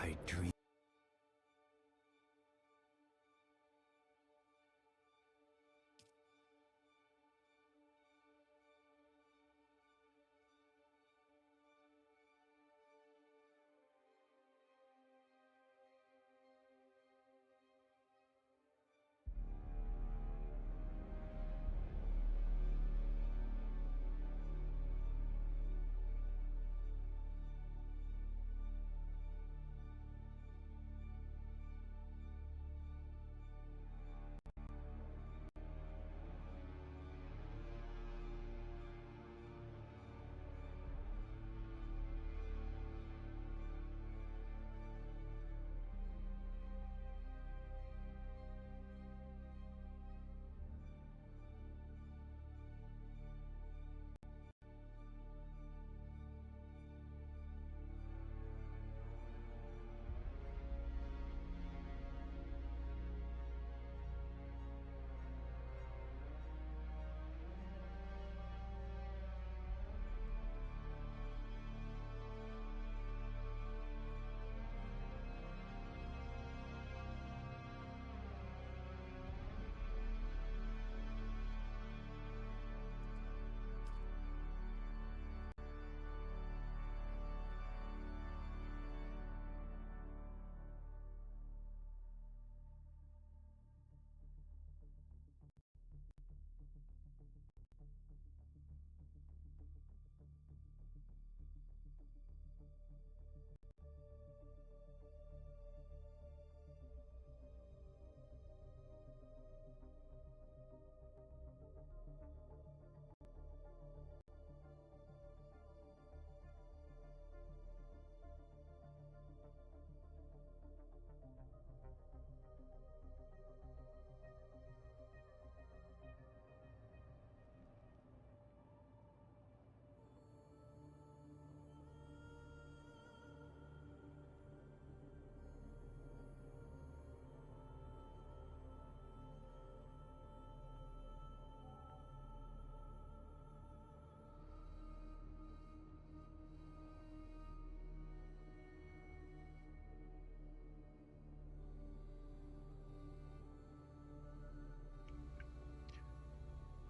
I dream.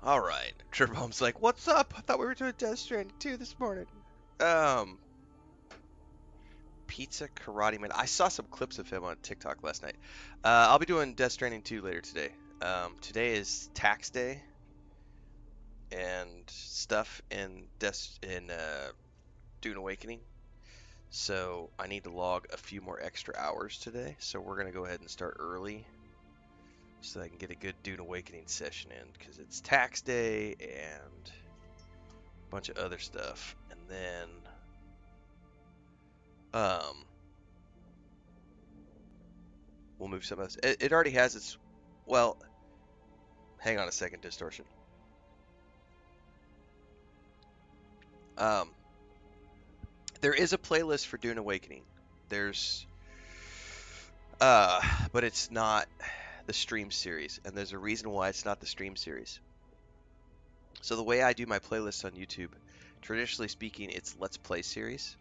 All right. Tripbomb's like, "What's up? I thought we were doing Death Stranding 2 this morning." Um, Pizza Karate Man. I saw some clips of him on TikTok last night. I'll be doing Death Stranding 2 later today. Today is tax day and stuff in Dune Awakening. So I need to log a few more extra hours today. So we're gonna go ahead and start early so that I can get a good Dune Awakening session in because it's tax day and a bunch of other stuff. And then um, we'll move some of this. It already has its. Well, hang on a second, Distortion. Um, there is a playlist for Dune Awakening. There's, but it's not the stream series, and there's a reason why it's not the stream series. So the way I do my playlists on YouTube, traditionally speaking, it's Let's Play series.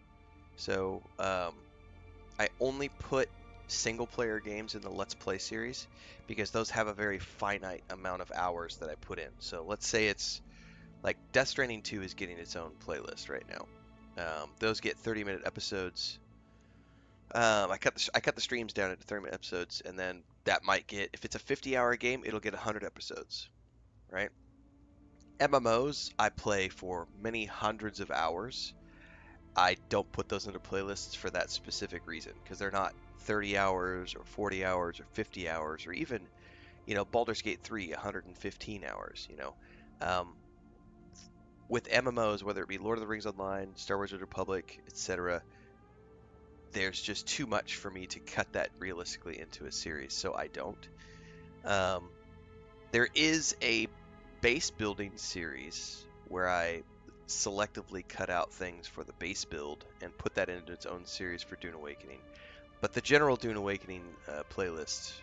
So I only put single player games in the Let's Play series because those have a very finite amount of hours that I put in. So let's say it's like Death Stranding 2 is getting its own playlist right now. Those get 30-minute episodes. I cut the streams down into 30-minute episodes, and then that might get, if it's a 50-hour game, it'll get 100 episodes, right? MMOs I play for many hundreds of hours. I don't put those into playlists for that specific reason because they're not 30 hours or 40 hours or 50 hours or even, Baldur's Gate 3, 115 hours, with MMOs, whether it be Lord of the Rings Online, Star Wars: The Republic, etc., there's just too much for me to cut that realistically into a series, so I don't. Um, there is a base building series where I selectively cut out things for the base build and put that into its own series for Dune Awakening. But the general Dune Awakening playlist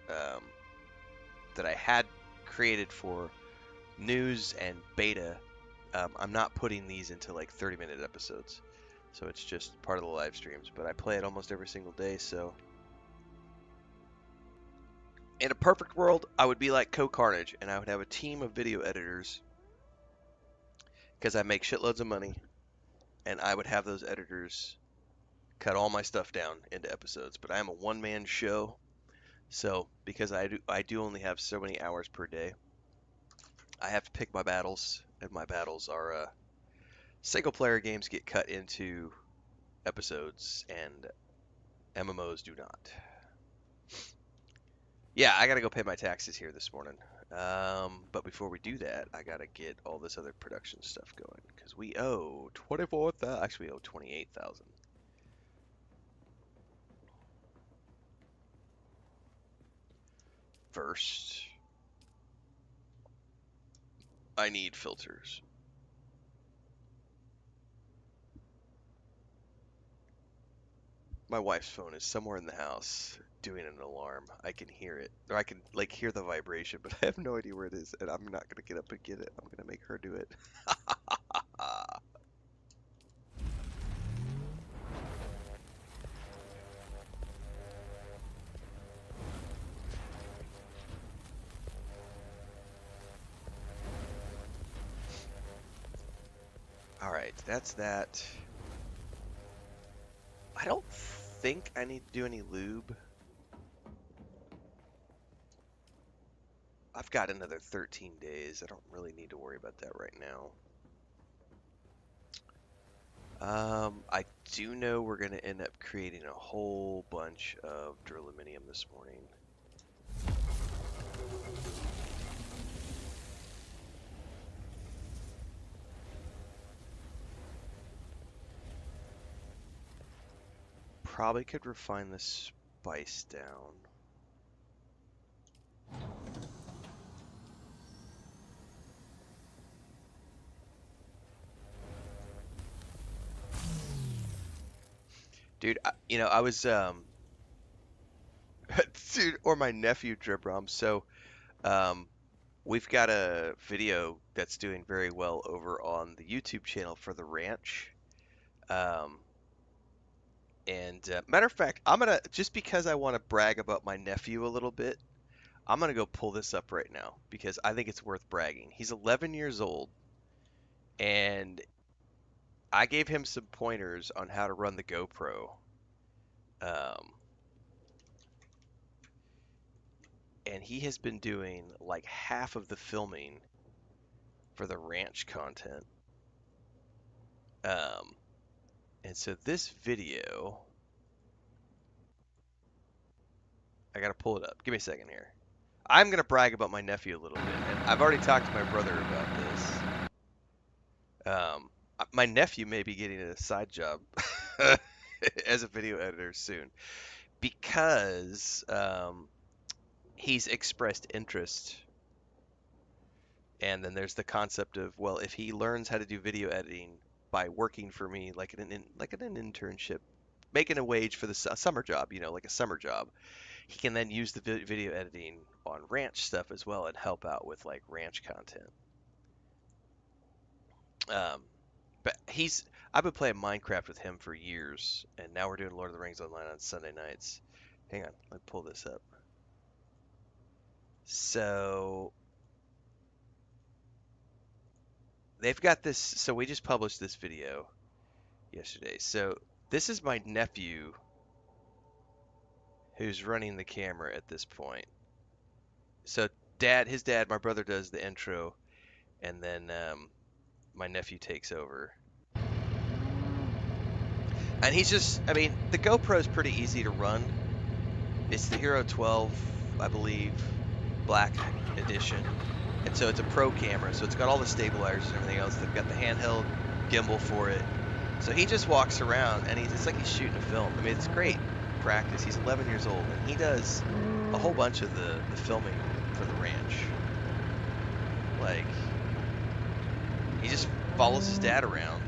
um, that I had created for news and beta, I'm not putting these into like 30-minute episodes. So it's just part of the live streams. But I play it almost every single day, so in a perfect world, I would be like Co-Carnage, and I would have a team of video editors because I make shitloads of money, and I would have those editors cut all my stuff down into episodes. But I am a one-man show, so because I do only have so many hours per day, I have to pick my battles, and my battles are single-player games get cut into episodes, and MMOs do not. Yeah, I gotta go pay my taxes here this morning. But before we do that, I gotta get all this other production stuff going because we owe 24,000. Actually, we owe 28,000. First, I need filters. My wife's phone is somewhere in the house doing an alarm. I can hear it, or I can like hear the vibration, but I have no idea where it is, and I'm not gonna get up and get it. I'm gonna make her do it. All right, that's that. I don't think I need to do any lube. I've got another 13 days. I don't really need to worry about that right now. I do know we're going to end up creating a whole bunch of duraluminum this morning. Probably could refine the spice down. Dude, I was, dude, or my nephew Dribrom. So, we've got a video that's doing very well over on the YouTube channel for the ranch. Matter of fact, I'm gonna, just because I want to brag about my nephew a little bit, I'm gonna go pull this up right now because I think it's worth bragging. He's 11 years old, and I gave him some pointers on how to run the GoPro. And he has been doing like half of the filming for the ranch content. And so this video, I gotta pull it up. Give me a second here. I'm gonna brag about my nephew a little bit, and I've already talked to my brother about this. My nephew may be getting a side job as a video editor soon because he's expressed interest. And then there's the concept of, well, if he learns how to do video editing by working for me, like an internship, making a wage for the summer job, like a summer job, he can then use the video editing on ranch stuff as well and help out with like ranch content. But I've been playing Minecraft with him for years, and now we're doing Lord of the Rings Online on Sunday nights. Hang on, let me pull this up. So they've got this. So we just published this video yesterday. So this is my nephew who's running the camera at this point. So his dad, my brother does the intro, and then my nephew takes over. And he's just, the GoPro is pretty easy to run. It's the Hero 12, I believe, Black Edition. And so it's a pro camera, so it's got all the stabilizers and everything else. They've got the handheld gimbal for it. So he just walks around, and it's like he's shooting a film. It's great practice. He's 11 years old, and he does a whole bunch of the filming for the ranch. Like, he just follows his dad around,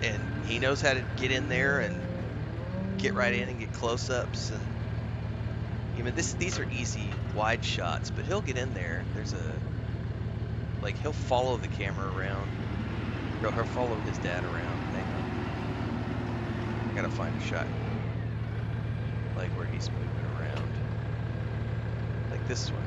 and he knows how to get in there and get right in and get close-ups. And these are easy wide shots, but he'll get in there. He'll follow the camera around. He'll follow his dad around. Hang on. I gotta find a shot. Like where he's moving around. Like this one.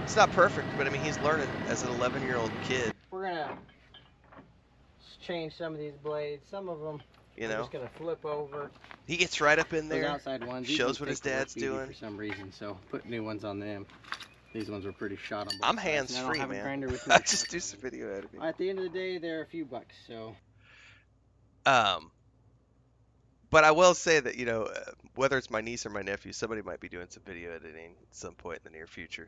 It's not perfect, but I mean, he's learning as an 11-year-old kid. We're gonna change some of these blades. Some of them, You we're know, just gonna flip over. he gets right up in Those there, outside ones, shows what his dad's doing. for some reason, so put new ones on them. These ones were pretty shot on both I'm sides. hands-free, I don't have man. a grinder with me. I just do some video editing. At the end of the day, they're a few bucks, so. But I will say that, you know, whether it's my niece or my nephew, somebody might be doing some video editing at some point in the near future.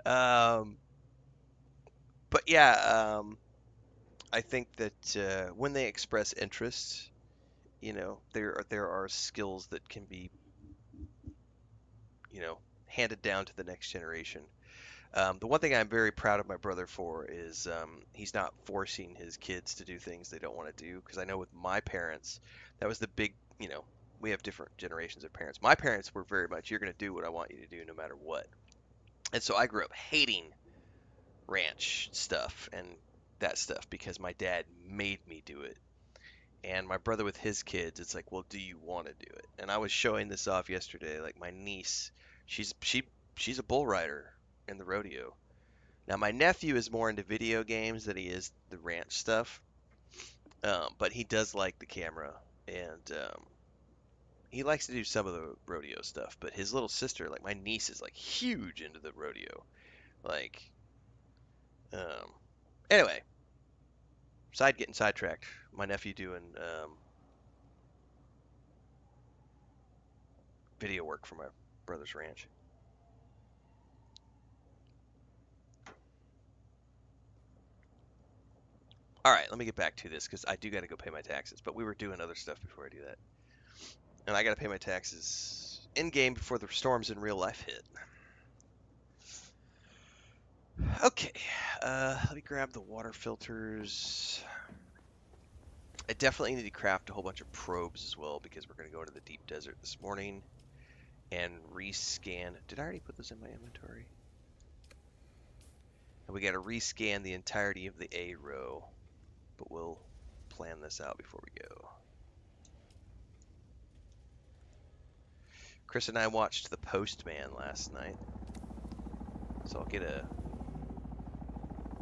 um, but yeah, I think that when they express interest, you know, there are skills that can be, you know, handed down to the next generation. The one thing I'm very proud of my brother for is he's not forcing his kids to do things they don't want to do. Because I know with my parents, that was the big, you know, we have different generations of parents. My parents were very much, you're going to do what I want you to do no matter what. And so I grew up hating ranch stuff and that stuff because my dad made me do it. And my brother with his kids, it's like, well, do you want to do it? And I was showing this off yesterday. Like my niece, she's a bull rider in the rodeo. Now, my nephew is more into video games than he is the ranch stuff, but he does like the camera, and he likes to do some of the rodeo stuff. But his little sister, like my niece, is like huge into the rodeo. Like, um, anyway, getting sidetracked. My nephew doing video work for my brother's ranch. All right, let me get back to this because I do got to go pay my taxes. But we were doing other stuff before I do that. And I got to pay my taxes in game before the storms in real life hit. Okay, let me grab the water filters. I definitely need to craft a whole bunch of probes as well because we're going to go into the deep desert this morning and rescan. Did I already put this in my inventory? And we got to rescan the entirety of the A row, but we'll plan this out before we go. Chris and I watched The Postman last night, so I'll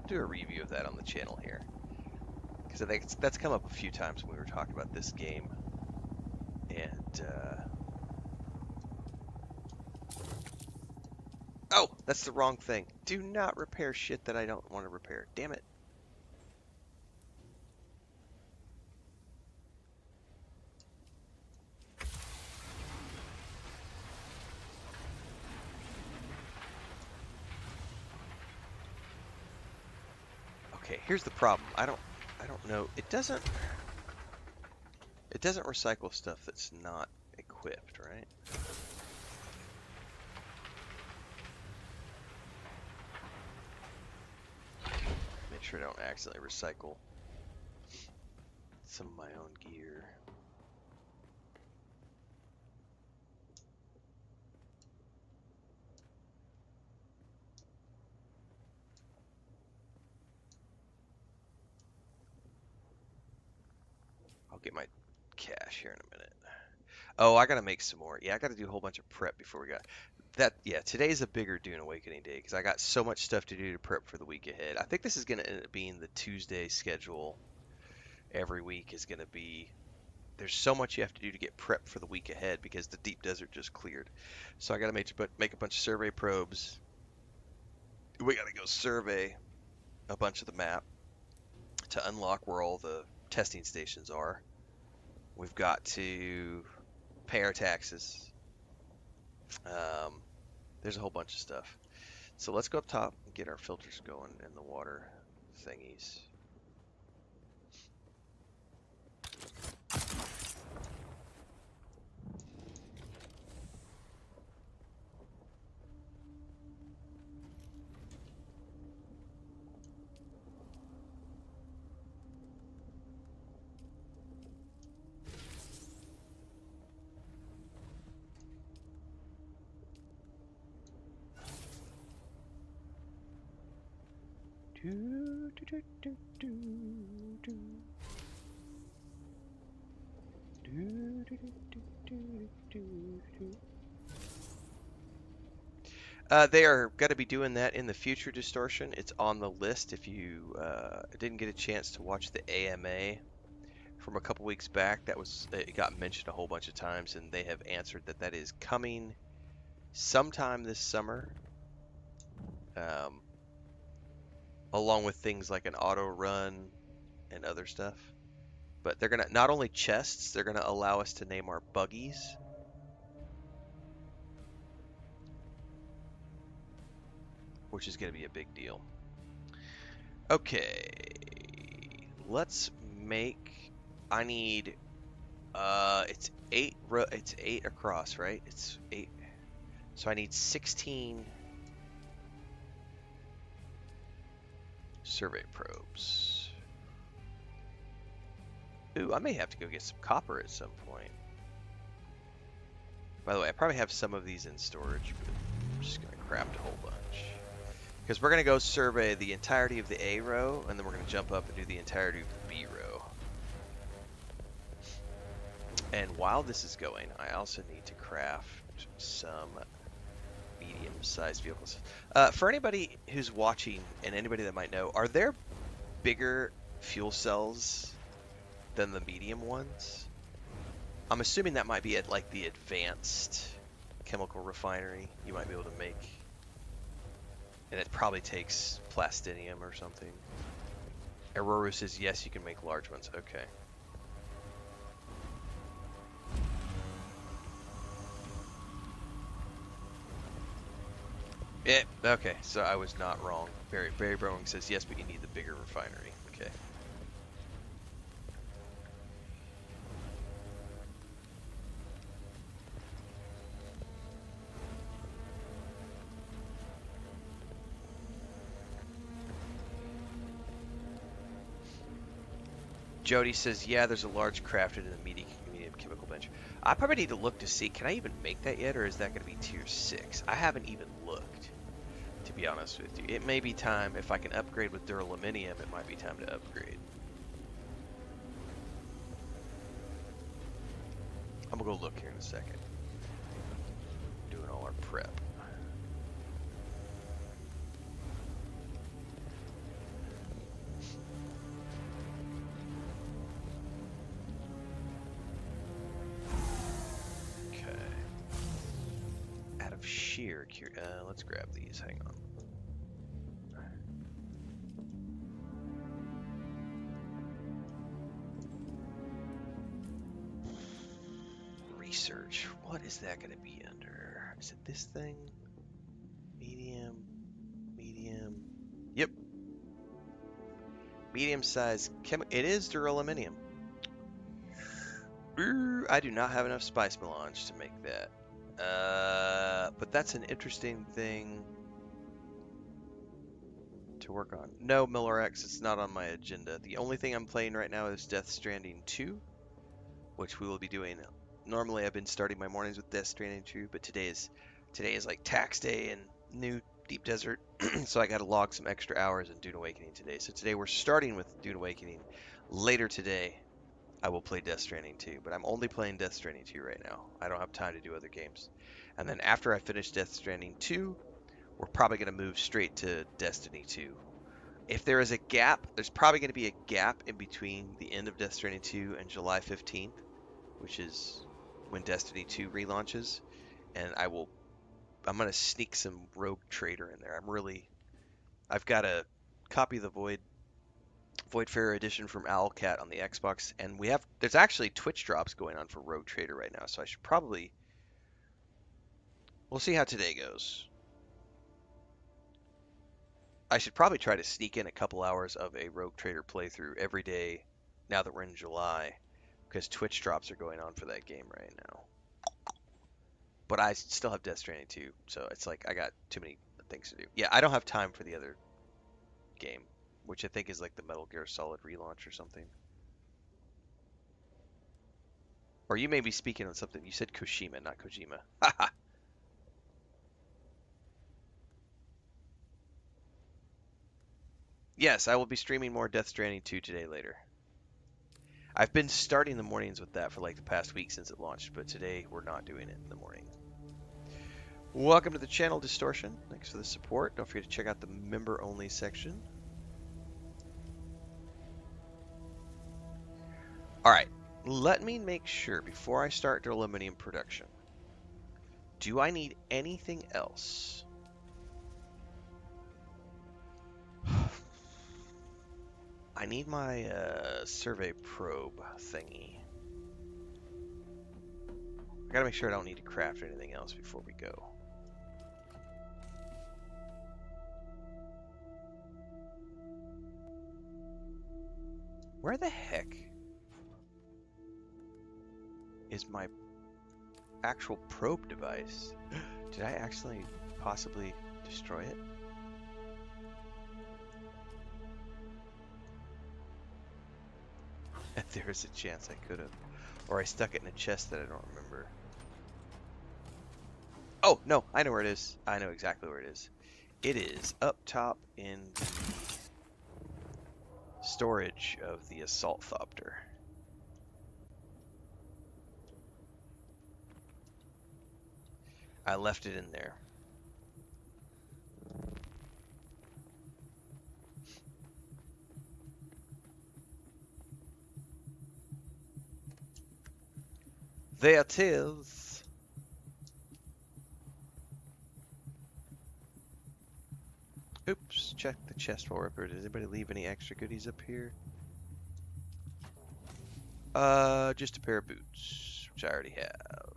do a review of that on the channel here. Because I think that's come up a few times when we were talking about this game. And, oh, that's the wrong thing. Do not repair shit that I don't want to repair. Damn it. Okay, here's the problem. I don't know. It doesn't recycle stuff that's not equipped, right? Make sure I don't accidentally recycle some of my own gear. I'll get my cash here in a minute. Oh, I gotta make some more. Yeah, I gotta do a whole bunch of prep before we got that. Yeah, today's a bigger Dune Awakening day because I got so much stuff to do to prep for the week ahead. I think this is gonna end up being the Tuesday schedule. Every week is gonna be. There's so much you have to do to get prepped for the week ahead because the deep desert just cleared. So I gotta make a bunch of survey probes. We gotta go survey a bunch of the map to unlock where all the testing stations are. We've got to pay our taxes. There's a whole bunch of stuff. So let's go up top and get our filters going in the water thingies. Do, do, do, do, do, do. Do, do, do, do, do, do, do. They are going to be doing that in the future, Distortion. It's on the list. If you didn't get a chance to watch the AMA from a couple weeks back, it got mentioned a whole bunch of times, and they have answered that that is coming sometime this summer, um, along with things like an auto run and other stuff. But they're gonna not only chests, they're gonna allow us to name our buggies. Which is gonna be a big deal. Okay, let's make. I need. It's it's 8 across, right? It's 8. So I need 16 survey probes. Ooh, I may have to go get some copper at some point. By the way, I probably have some of these in storage, but I'm just gonna craft a whole bunch. Because we're gonna go survey the entirety of the A row, and then we're gonna jump up and do the entirety of the B row. And while this is going, I also need to craft some medium-sized vehicles. For anybody who's watching, and anybody that might know, are there bigger fuel cells than the medium ones? I'm assuming that might be at like the advanced chemical refinery you might be able to make. And it probably takes plastinium or something. Aurora says, yes, you can make large ones. Okay. Okay, so I was not wrong. Barry Browning says, yes, but you need the bigger refinery. Okay. Jody says, yeah, there's a large crafted in the medium chemical bench. I probably need to look to see, can I even make that yet, or is that going to be tier 6? I haven't even looked, to be honest with you. It may be time, if I can upgrade with duraluminum, it might be time to upgrade. I'm going to go look here in a second. Doing all our prep. Sheer, let's grab these. Hang on. Research. What is that going to be under? Is it this thing? Medium. Medium. Yep. Medium size it is duraluminum. I do not have enough spice melange to make that. But that's an interesting thing to work on. No, Miller X, it's not on my agenda. The only thing I'm playing right now is Death Stranding 2, which we will be doing. Normally, I've been starting my mornings with Death Stranding 2, but today is like tax day in New Deep Desert, so I got to log some extra hours in Dune Awakening today. So today we're starting with Dune Awakening. Later today, I will play Death Stranding 2, but I'm only playing Death Stranding 2 right now. I don't have time to do other games. And then after I finish Death Stranding 2, we're probably going to move straight to Destiny 2. If there is a gap, there's probably going to be a gap in between the end of Death Stranding 2 and July 15th, which is when Destiny 2 relaunches. And I'm going to sneak some Rogue Trader in there. I've got a copy of the Voidfarer edition from Owlcat on the Xbox, and there's actually Twitch drops going on for Rogue Trader right now, so we'll see how today goes. I should probably try to sneak in a couple hours of a Rogue Trader playthrough every day now that we're in July, because Twitch drops are going on for that game right now. But I still have Death Stranding 2, so it's like I got too many things to do. Yeah, I don't have time for the other game, which I think is like the Metal Gear Solid relaunch or something. Or you may be speaking on something. You said Koshima, not Kojima. Haha. Yes, I will be streaming more Death Stranding 2 today later. I've been starting the mornings with that for like the past week since it launched, but today we're not doing it in the morning. Welcome to the channel, Distortion. Thanks for the support. Don't forget to check out the member-only section. All right, let me make sure before I start aluminum production. Do I need anything else? I need my survey probe thingy. I gotta make sure I don't need to craft anything else before we go. Where the heck is my actual probe device? Did I accidentally possibly destroy it? There's a chance I could have. Or I stuck it in a chest that I don't remember. Oh, no, I know where it is. I know exactly where it is. It is up top in the storage of the Assault Thopter. I left it in there. There it is. Oops, check the chest while we're up here. Did anybody leave any extra goodies up here? Just a pair of boots, which I already have.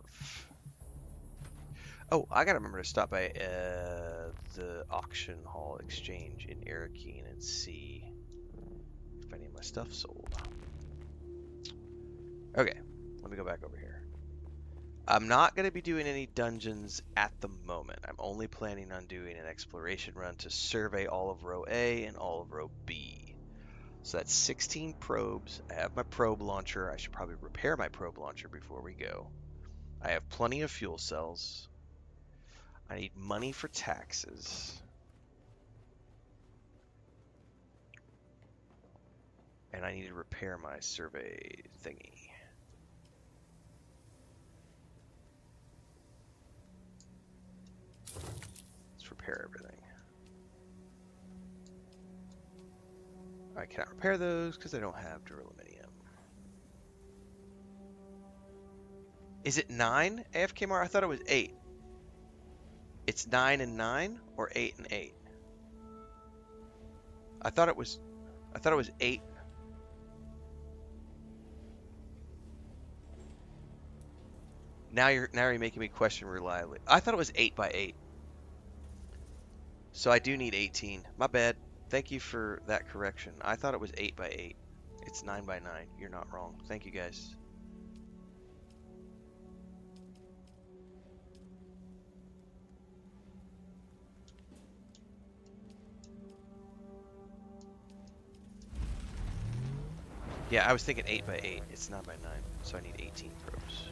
Oh, I gotta remember to stop by the auction hall exchange in Arakeen and see if any of my stuff sold. Okay, let me go back over here. I'm not going to be doing any dungeons at the moment. I'm only planning on doing an exploration run to survey all of row A and all of row B. So that's 16 probes. I have my probe launcher. I should probably repair my probe launcher before we go. I have plenty of fuel cells. I need money for taxes. And I need to repair my survey thingy. Let's repair everything. I cannot repair those because I don't have duraluminum. Is it 9 AFK Mar? I thought it was 8. It's 9 and 9 or 8 and 8? I thought it was 8. Now you're making me question reliably. I thought it was 8 by 8. So I do need 18. My bad. Thank you for that correction. I thought it was 8 by 8. It's 9 by 9. You're not wrong. Thank you guys. Yeah, I was thinking 8 by 8. It's 9 by 9. So I need 18 probes.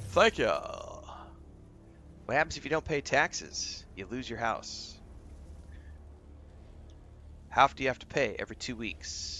Thank you. What happens if you don't pay taxes? You lose your house. How often do you have to pay? Every 2 weeks.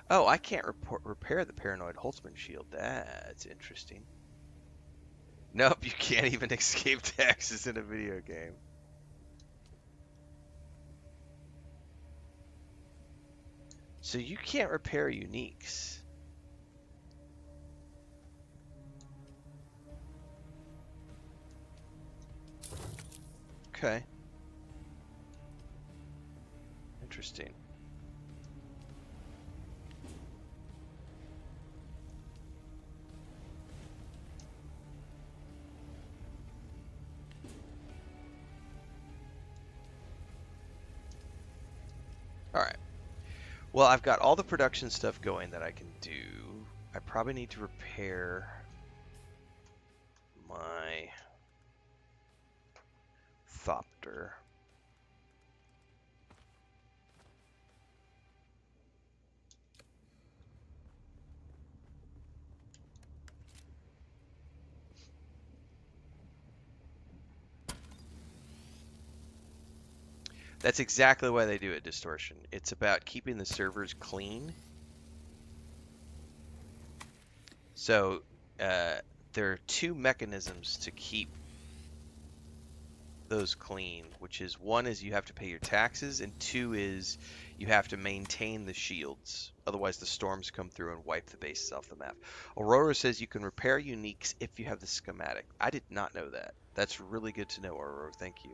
Oh, I can't repair the Paranoid Holtzman shield. That's interesting. Nope, you can't even escape taxes in a video game. So you can't repair uniques. Okay. Interesting. All right. Well, I've got all the production stuff going that I can do. I probably need to repair my Thopter. That's exactly why they do it, Distortion. It's about keeping the servers clean. So there are two mechanisms to keep those clean, which is one is you have to pay your taxes, and two is you have to maintain the shields. Otherwise, the storms come through and wipe the bases off the map. Aurora says you can repair uniques if you have the schematic. I did not know that. That's really good to know, Aurora. Thank you.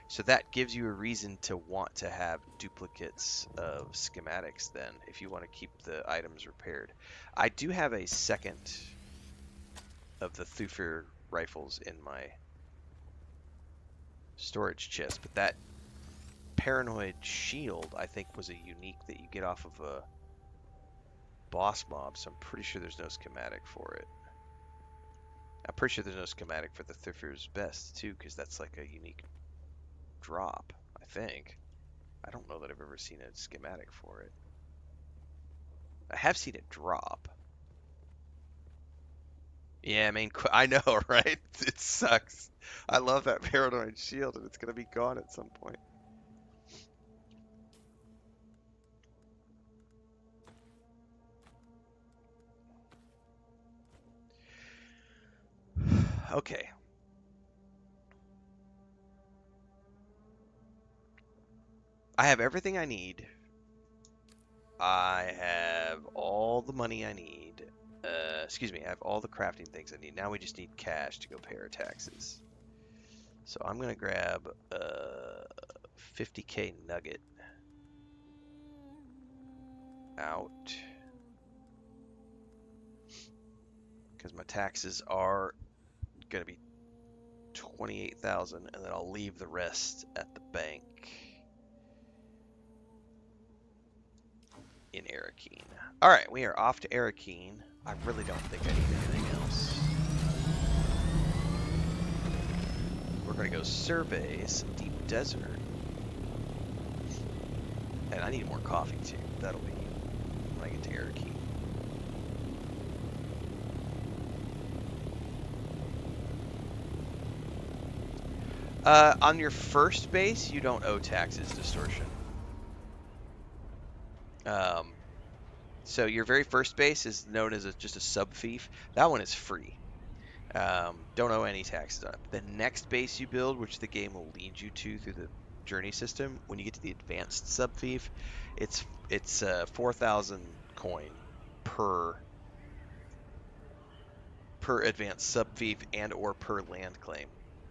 So that gives you a reason to want to have duplicates of schematics then, if you want to keep the items repaired. I do have a second of the Thufir rifles in my storage chest, but that Paranoid Shield, I think, was a unique that you get off of a boss mob, so I'm pretty sure there's no schematic for it. I'm pretty sure there's no schematic for the Thufir's Best, too, because that's like a unique drop, I think. I don't know that I've ever seen a schematic for it. I have seen it drop. Yeah, I mean, I know, right? It sucks. I love that Paranoid Shield, and it's going to be gone at some point. Okay. I have everything I need. I have all the money I need. Excuse me, I have all the crafting things I need. Now we just need cash to go pay our taxes. So I'm going to grab a 50k nugget out. Because my taxes are going to be 28,000, and then I'll leave the rest at the bank in Arakeen. All right, we are off to Arakeen. I really don't think I need anything else. We're going to go survey some deep desert. And I need more coffee too. That'll be when I get to Arakeen. On your first base, you don't owe taxes, Distortion. So your very first base is known as just a sub-fief. That one is free. Don't owe any taxes on it. The next base you build, which the game will lead you to through the journey system, when you get to the advanced sub-fief, it's 4,000 coin per advanced sub-fief and or per land claim,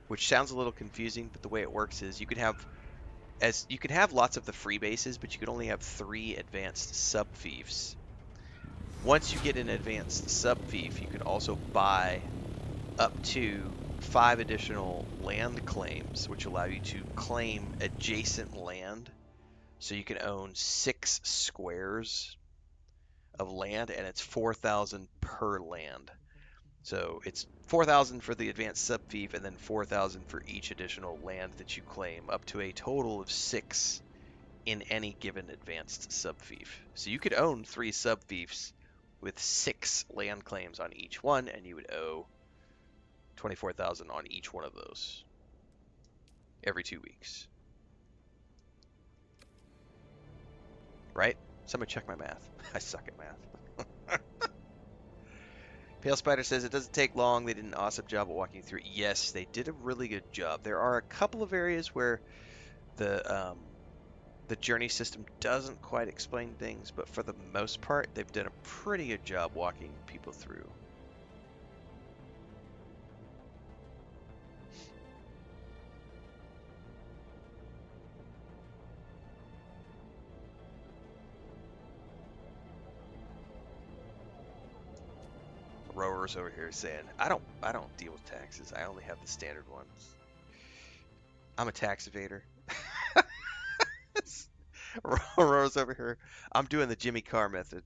which sounds a little confusing, but the way it works is you can have lots of the free bases, but you can only have 3 advanced sub-fiefs. Once you get an advanced sub-fief, you can also buy up to 5 additional land claims, which allow you to claim adjacent land. So you can own 6 squares of land, and it's 4,000 per land. So it's 4,000 for the advanced sub-fief, and then 4,000 for each additional land that you claim, up to a total of 6 in any given advanced sub-fief. So you could own 3 sub-fiefs with 6 land claims on each one, and you would owe 24,000 on each one of those every 2 weeks. Right? Somebody check my math. I suck at math. Pale Spider says it doesn't take long. They did an awesome job of walking through. Yes, they did a really good job. There are a couple of areas where the journey system doesn't quite explain things, but for the most part, they've done a pretty good job walking people through. Rowers over here saying, I don't deal with taxes. I only have the standard ones. I'm a tax evader. Aurora's over here. I'm doing the Jimmy Carr method.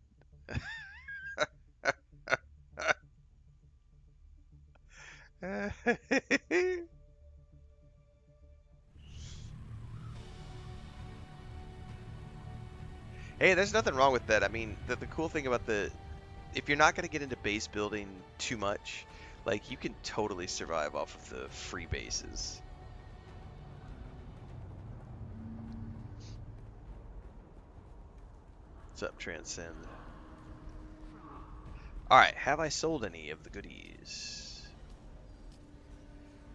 Hey, there's nothing wrong with that. I mean, the cool thing about if you're not going to get into base building too much, like you can totally survive off of the free bases. What's up, Transcend? Alright, have I sold any of the goodies?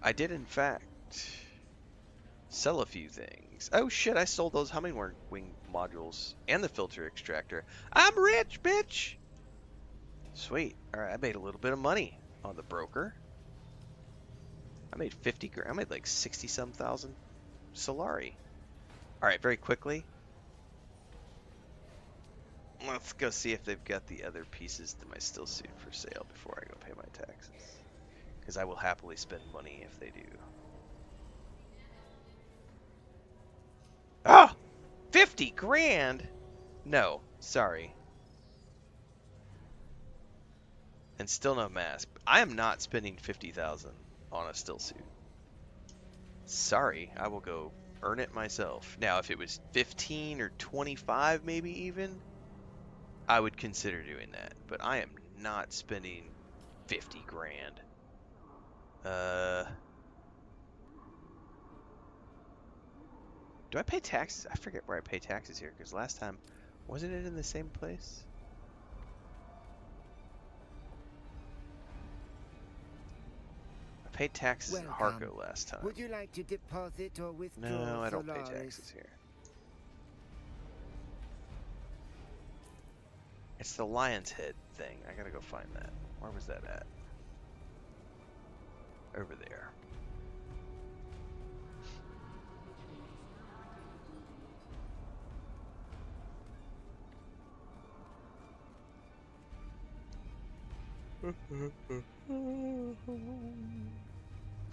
I did, in fact, sell a few things. Oh shit, I sold those hummingbird wing modules and the filter extractor. I'm rich, bitch! Sweet. Alright, I made a little bit of money on the broker. I made 50 grand. I made like 60-some thousand Solari. Alright, very quickly. Let's go see if they've got the other pieces to my still suit for sale before I go pay my taxes. Because I will happily spend money if they do. Ah! 50 grand? No, sorry. And still no mask. I am not spending 50,000 on a still suit. Sorry, I will go earn it myself. Now, if it was 15 or 25 maybe even, I would consider doing that. But I am not spending 50 grand. Do I pay taxes? I forget where I pay taxes here, because last time, wasn't it in the same place? I paid taxes in Harco last time. Would you like to deposit or withdraw? No, I don't pay Solaris? taxes here. It's the Lion's Head thing. I gotta go find that. Where was that at? Over there.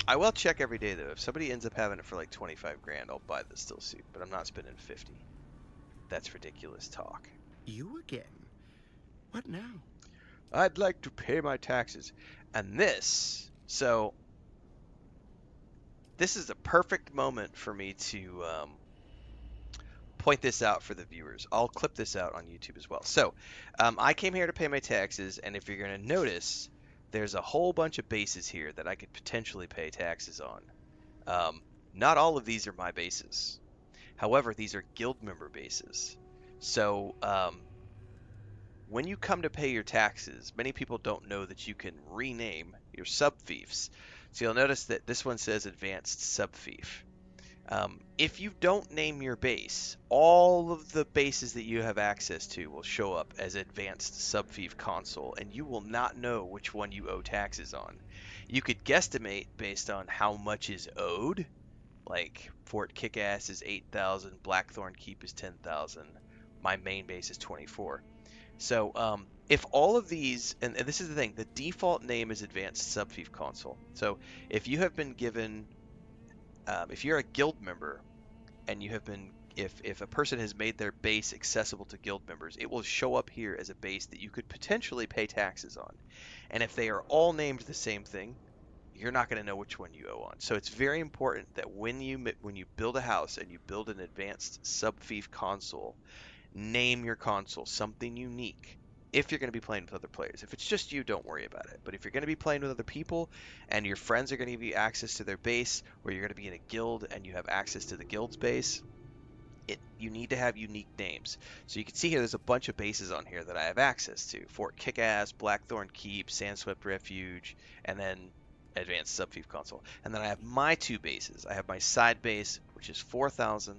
I will check every day though. If somebody ends up having it for like 25 grand, I'll buy the still suit, but I'm not spending 50. That's ridiculous talk. You again? What now? I'd like to pay my taxes. And this, so this is the perfect moment for me to point this out for the viewers. I'll clip this out on YouTube as well. So I came here to pay my taxes, and if you're going to notice, there's a whole bunch of bases here that I could potentially pay taxes on. Not all of these are my bases. However, these are guild member bases. So when you come to pay your taxes, many people don't know that you can rename your sub-fiefs. So you'll notice that this one says Advanced Sub-Fief. If you don't name your base, all of the bases that you have access to will show up as Advanced Sub-Fief Console, and you will not know which one you owe taxes on. You could guesstimate based on how much is owed, like Fort Kickass is 8,000, Blackthorn Keep is 10,000, my main base is 24. So if all of these, and this is the thing, the default name is Advanced Sub-Fief Console. So if you have been given, if you're a guild member, and you have been, if a person has made their base accessible to guild members, it will show up here as a base that you could potentially pay taxes on. And if they are all named the same thing, you're not going to know which one you owe on. So it's very important that when you build a house and you build an Advanced Sub-Fief Console, name your console something unique if you're going to be playing with other players. If it's just you, don't worry about it. But if you're going to be playing with other people and your friends are going to give you access to their base, or you're going to be in a guild and you have access to the guild's base, you need to have unique names. So you can see here there's a bunch of bases on here that I have access to. Fort Kickass, Blackthorn Keep, Sandswept Refuge, and then Advanced Sub-Fief Console. And then I have my two bases. I have my side base, which is 4,000,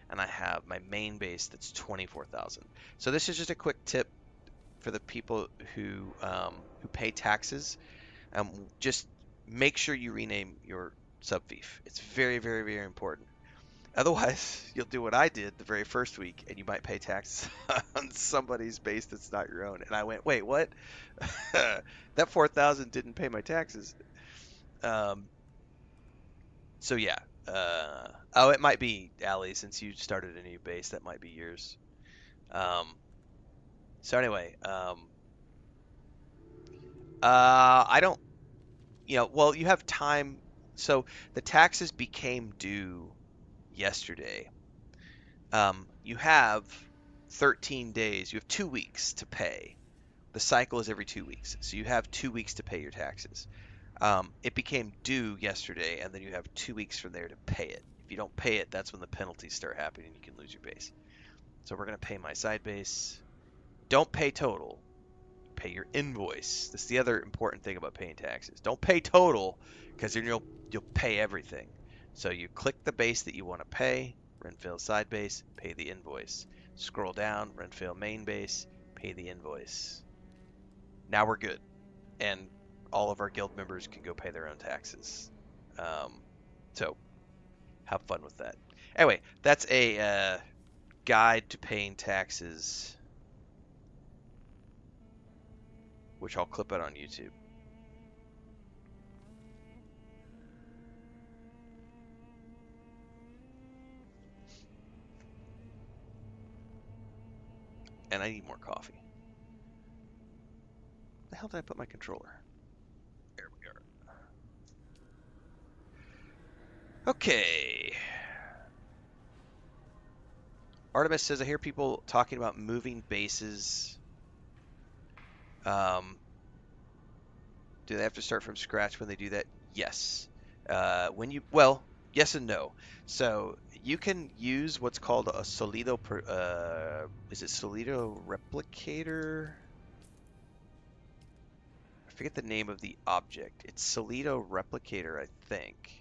and I have my main base that's 24,000. So this is just a quick tip for the people who pay taxes. Just make sure you rename your sub-fief. It's very, very, very important. Otherwise, you'll do what I did the very first week, and you might pay taxes on somebody's base that's not your own. And I went, wait, what? That 4,000 didn't pay my taxes. So yeah, Oh, it might be Allie, since you started a new base. That might be yours. So anyway, I don't, well, you have time. So the taxes became due yesterday. You have 13 days. You have 2 weeks to pay. The cycle is every 2 weeks, so you have 2 weeks to pay your taxes. It became due yesterday, and then you have 2 weeks from there to pay it. If you don't pay it, that's when the penalties start happening, and you can lose your base. So we're gonna pay my side base. Don't pay total. Pay your invoice. That's the other important thing about paying taxes. Don't pay total, because then you'll pay everything. So you click the base that you want to pay, Renfail side base, pay the invoice. Scroll down, Renfail main base, pay the invoice. Now we're good, and all of our guild members can go pay their own taxes. So have fun with that. Anyway, that's a guide to paying taxes, which I'll clip out on YouTube. And I need more coffee. Where the hell did I put my controller? There we are. Okay. Artemis says, I hear people talking about moving bases. Do they have to start from scratch when they do that? Yes. Well, yes and no. So you can use what's called a Solido, is it Solido replicator? I forget the name of the object. It's Solido replicator, I think.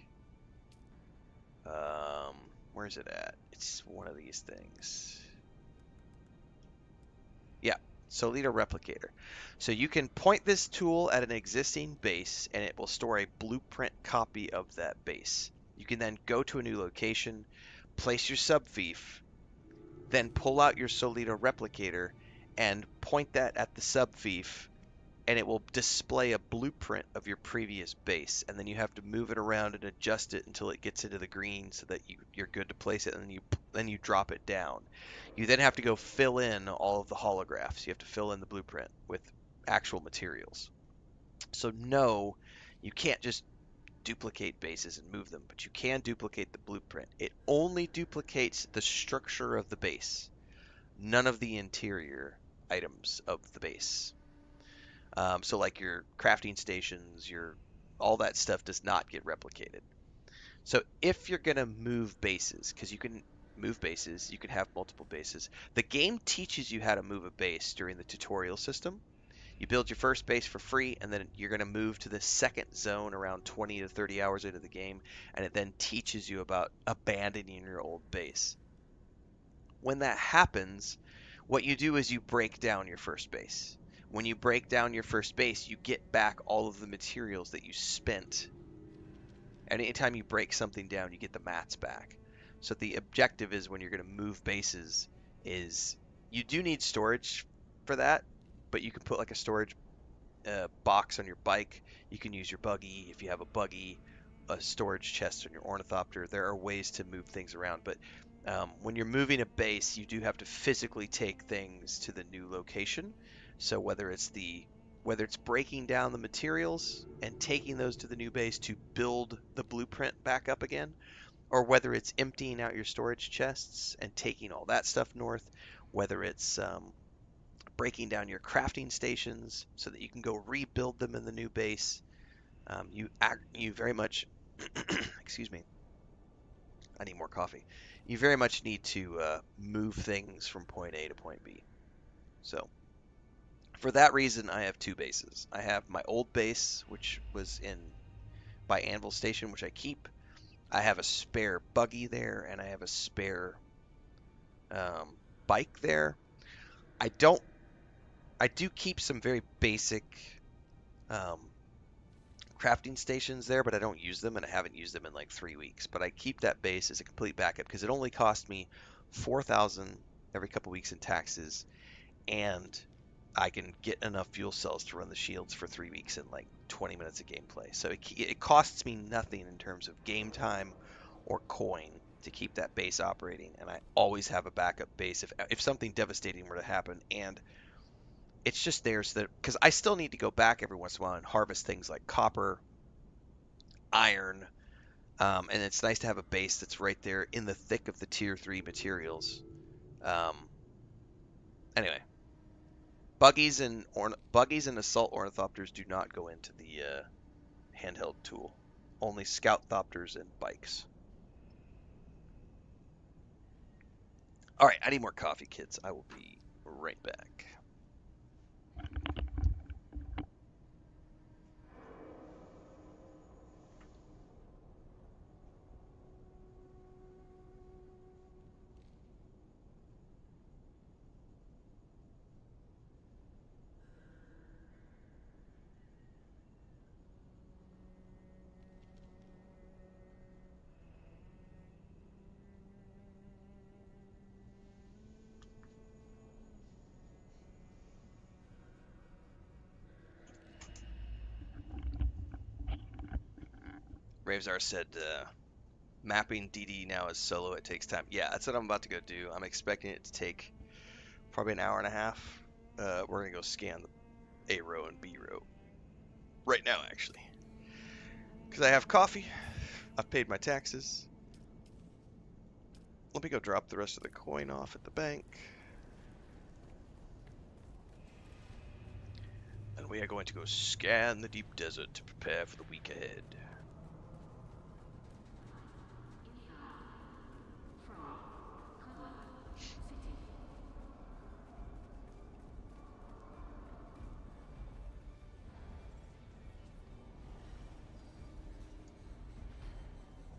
Where's it at? It's one of these things. Yeah, Solido replicator. So you can point this tool at an existing base, and it will store a blueprint copy of that base. You can then go to a new location, place your subfief, then pull out your Solido replicator and point that at the subfief, and it will display a blueprint of your previous base, and then you have to move it around and adjust it until it gets into the green so that you're good to place it, and then you drop it down. You then have to go fill in all of the holographs. You have to fill in the blueprint with actual materials. So no, you can't just duplicate bases and move them, but you can duplicate the blueprint. It only duplicates the structure of the base, none of the interior items of the base. So like your crafting stations, all that stuff does not get replicated. So if you're gonna move bases, because you can move bases, you can have multiple bases. The game teaches you how to move a base during the tutorial system. You build your first base for free, and then you're gonna move to the second zone around 20 to 30 hours into the game, and it then teaches you about abandoning your old base. When that happens, what you do is you break down your first base. When you break down your first base, you get back all of the materials that you spent. And anytime you break something down, you get the mats back. So the objective is, when you're going to move bases, is you do need storage for that, but you can put like a storage box on your bike. You can use your buggy if you have a buggy, a storage chest on your ornithopter. There are ways to move things around, but when you're moving a base, you do have to physically take things to the new location. So whether it's breaking down the materials and taking those to the new base to build the blueprint back up again, or whether it's emptying out your storage chests and taking all that stuff north, whether it's breaking down your crafting stations so that you can go rebuild them in the new base. You very much, excuse me, I need more coffee. You very much need to move things from point A to point B. So for that reason, I have two bases. I have my old base, which was by Anvil Station, which I keep. I have a spare buggy there, and I have a spare bike there. I do keep some very basic crafting stations there, but I don't use them, and I haven't used them in like 3 weeks. But I keep that base as a complete backup because it only cost me 4,000 every couple weeks in taxes, and I can get enough fuel cells to run the shields for 3 weeks in like 20 minutes of gameplay. So it costs me nothing in terms of game time or coin to keep that base operating, and I always have a backup base if something devastating were to happen. And it's just there so that, because I still need to go back every once in a while and harvest things like copper, iron, and it's nice to have a base that's right there in the thick of the tier 3 materials. Anyway, buggies and assault ornithopters do not go into the handheld tool. Only scout thopters and bikes. All right, I need more coffee, kids. I will be right back. Ravesar said, mapping DD now is solo. It takes time. Yeah, that's what I'm about to go do. I'm expecting it to take probably an hour and a half. We're going to go scan the A row and B row right now, actually. Because I have coffee. I've paid my taxes. Let me go drop the rest of the coin off at the bank. And we are going to go scan the deep desert to prepare for the week ahead.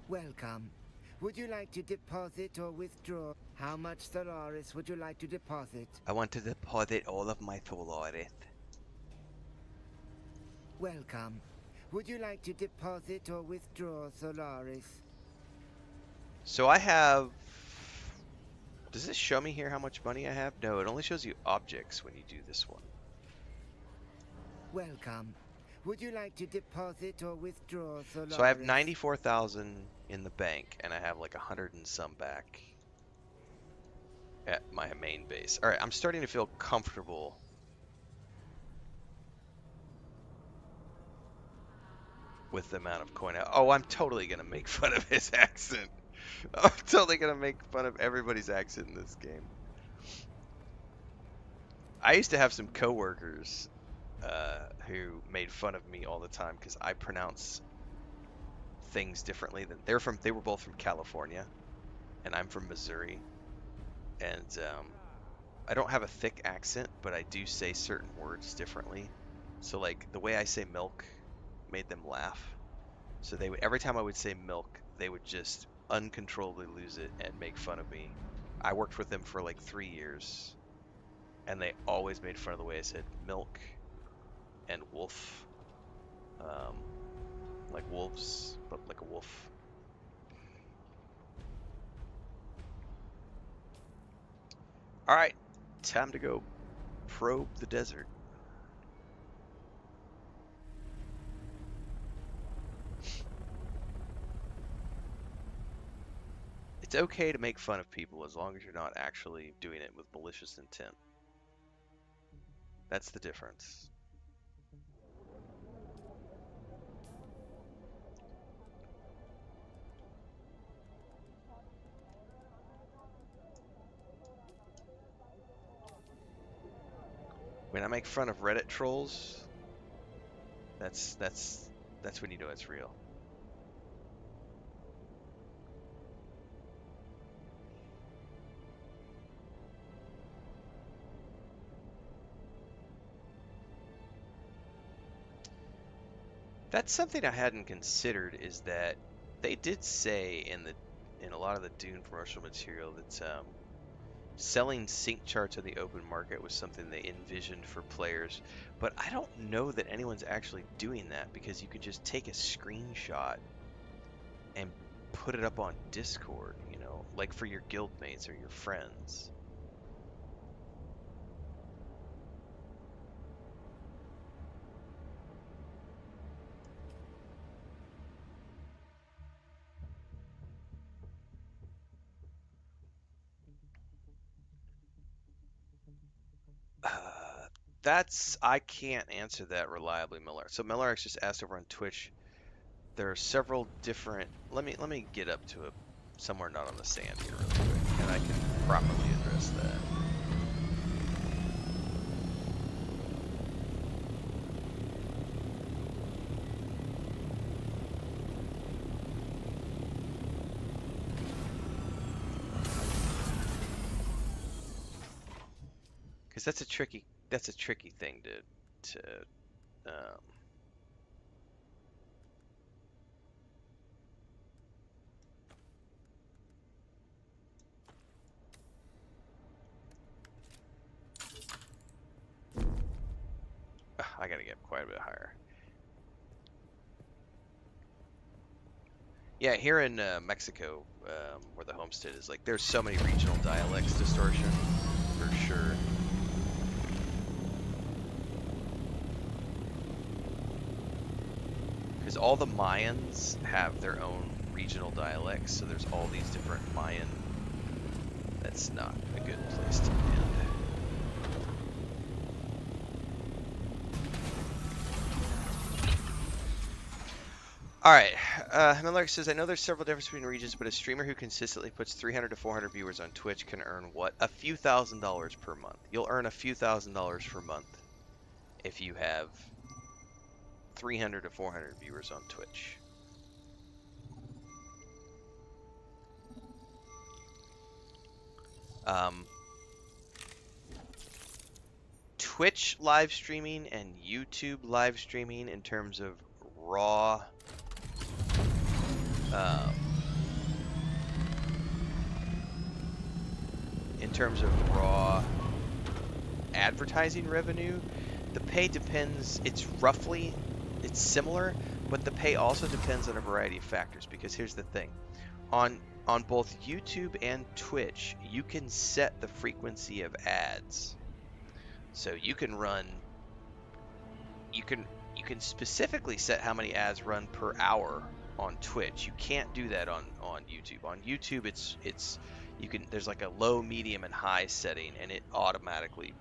Welcome. Would you like to deposit or withdraw? How much Solaris would you like to deposit? I want to deposit all of my Solaris. Welcome. Would you like to deposit or withdraw Solaris? So I have... Does this show me here how much money I have? No, it only shows you objects when you do this one. Welcome. Would you like to deposit or withdraw Solaris? So I have 94,000 in the bank, and I have like 100 and some back at my main base. All right, I'm starting to feel comfortable. With the amount of coin. Oh, I'm totally going to make fun of his accent. I'm totally going to make fun of everybody's accent in this game. I used to have some coworkers who made fun of me all the time because I pronounce things differently than they were both from California, and I'm from Missouri, and I don't have a thick accent, but I do say certain words differently. So like the way I say milk made them laugh. So they would, every time I would say milk, they would just uncontrollably lose it and make fun of me. I worked with them for like 3 years, and they always made fun of the way I said milk and wolf. Like wolves, but like a wolf. Alright, time to go probe the desert. It's okay to make fun of people as long as you're not actually doing it with malicious intent. That's the difference. When I make fun of Reddit trolls, that's when you know it's real. That's something I hadn't considered, is that they did say in a lot of the Dune promotional material that selling sync charts in the open market was something they envisioned for players, but I don't know that anyone's actually doing that, because you can just take a screenshot and put it up on Discord, you know, like for your guildmates or your friends. I can't answer that reliably, Miller. So Miller just asked over on Twitch. There are several different. Let me get up to somewhere not on the sand here real quick, and I can properly address that. Because that's a tricky thing to um, I gotta get quite a bit higher. Yeah, here in Mexico, where the homestead is, like, there's so many regional dialects distortion, for sure. Because all the Mayans have their own regional dialects, so there's all these different Mayan. That's not a good place to land. Alright, Miller says, I know there's several differences between regions, but a streamer who consistently puts 300 to 400 viewers on Twitch can earn what? A few $1,000s per month. You'll earn a few $1,000s per month if you have 300 to 400 viewers on Twitch. Twitch live streaming and YouTube live streaming in terms of raw advertising revenue, the pay depends. It's similar, but the pay also depends on a variety of factors, because here's the thing. On both YouTube and Twitch, you can set the frequency of ads. So you can specifically set how many ads run per hour on Twitch. You can't do that on YouTube. On YouTube, there's like a low, medium, and high setting, and it automatically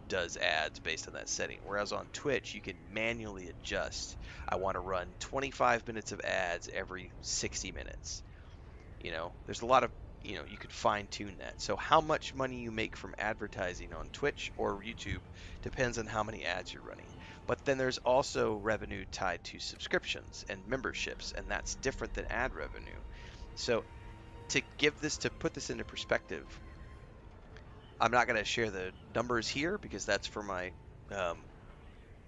does ads based on that setting. Whereas on Twitch, you can manually adjust. I want to run 25 minutes of ads every 60 minutes. There's a lot of, you could fine tune that. So how much money you make from advertising on Twitch or YouTube depends on how many ads you're running. But then there's also revenue tied to subscriptions and memberships, and that's different than ad revenue. So to put this into perspective, I'm not going to share the numbers here because that's for my,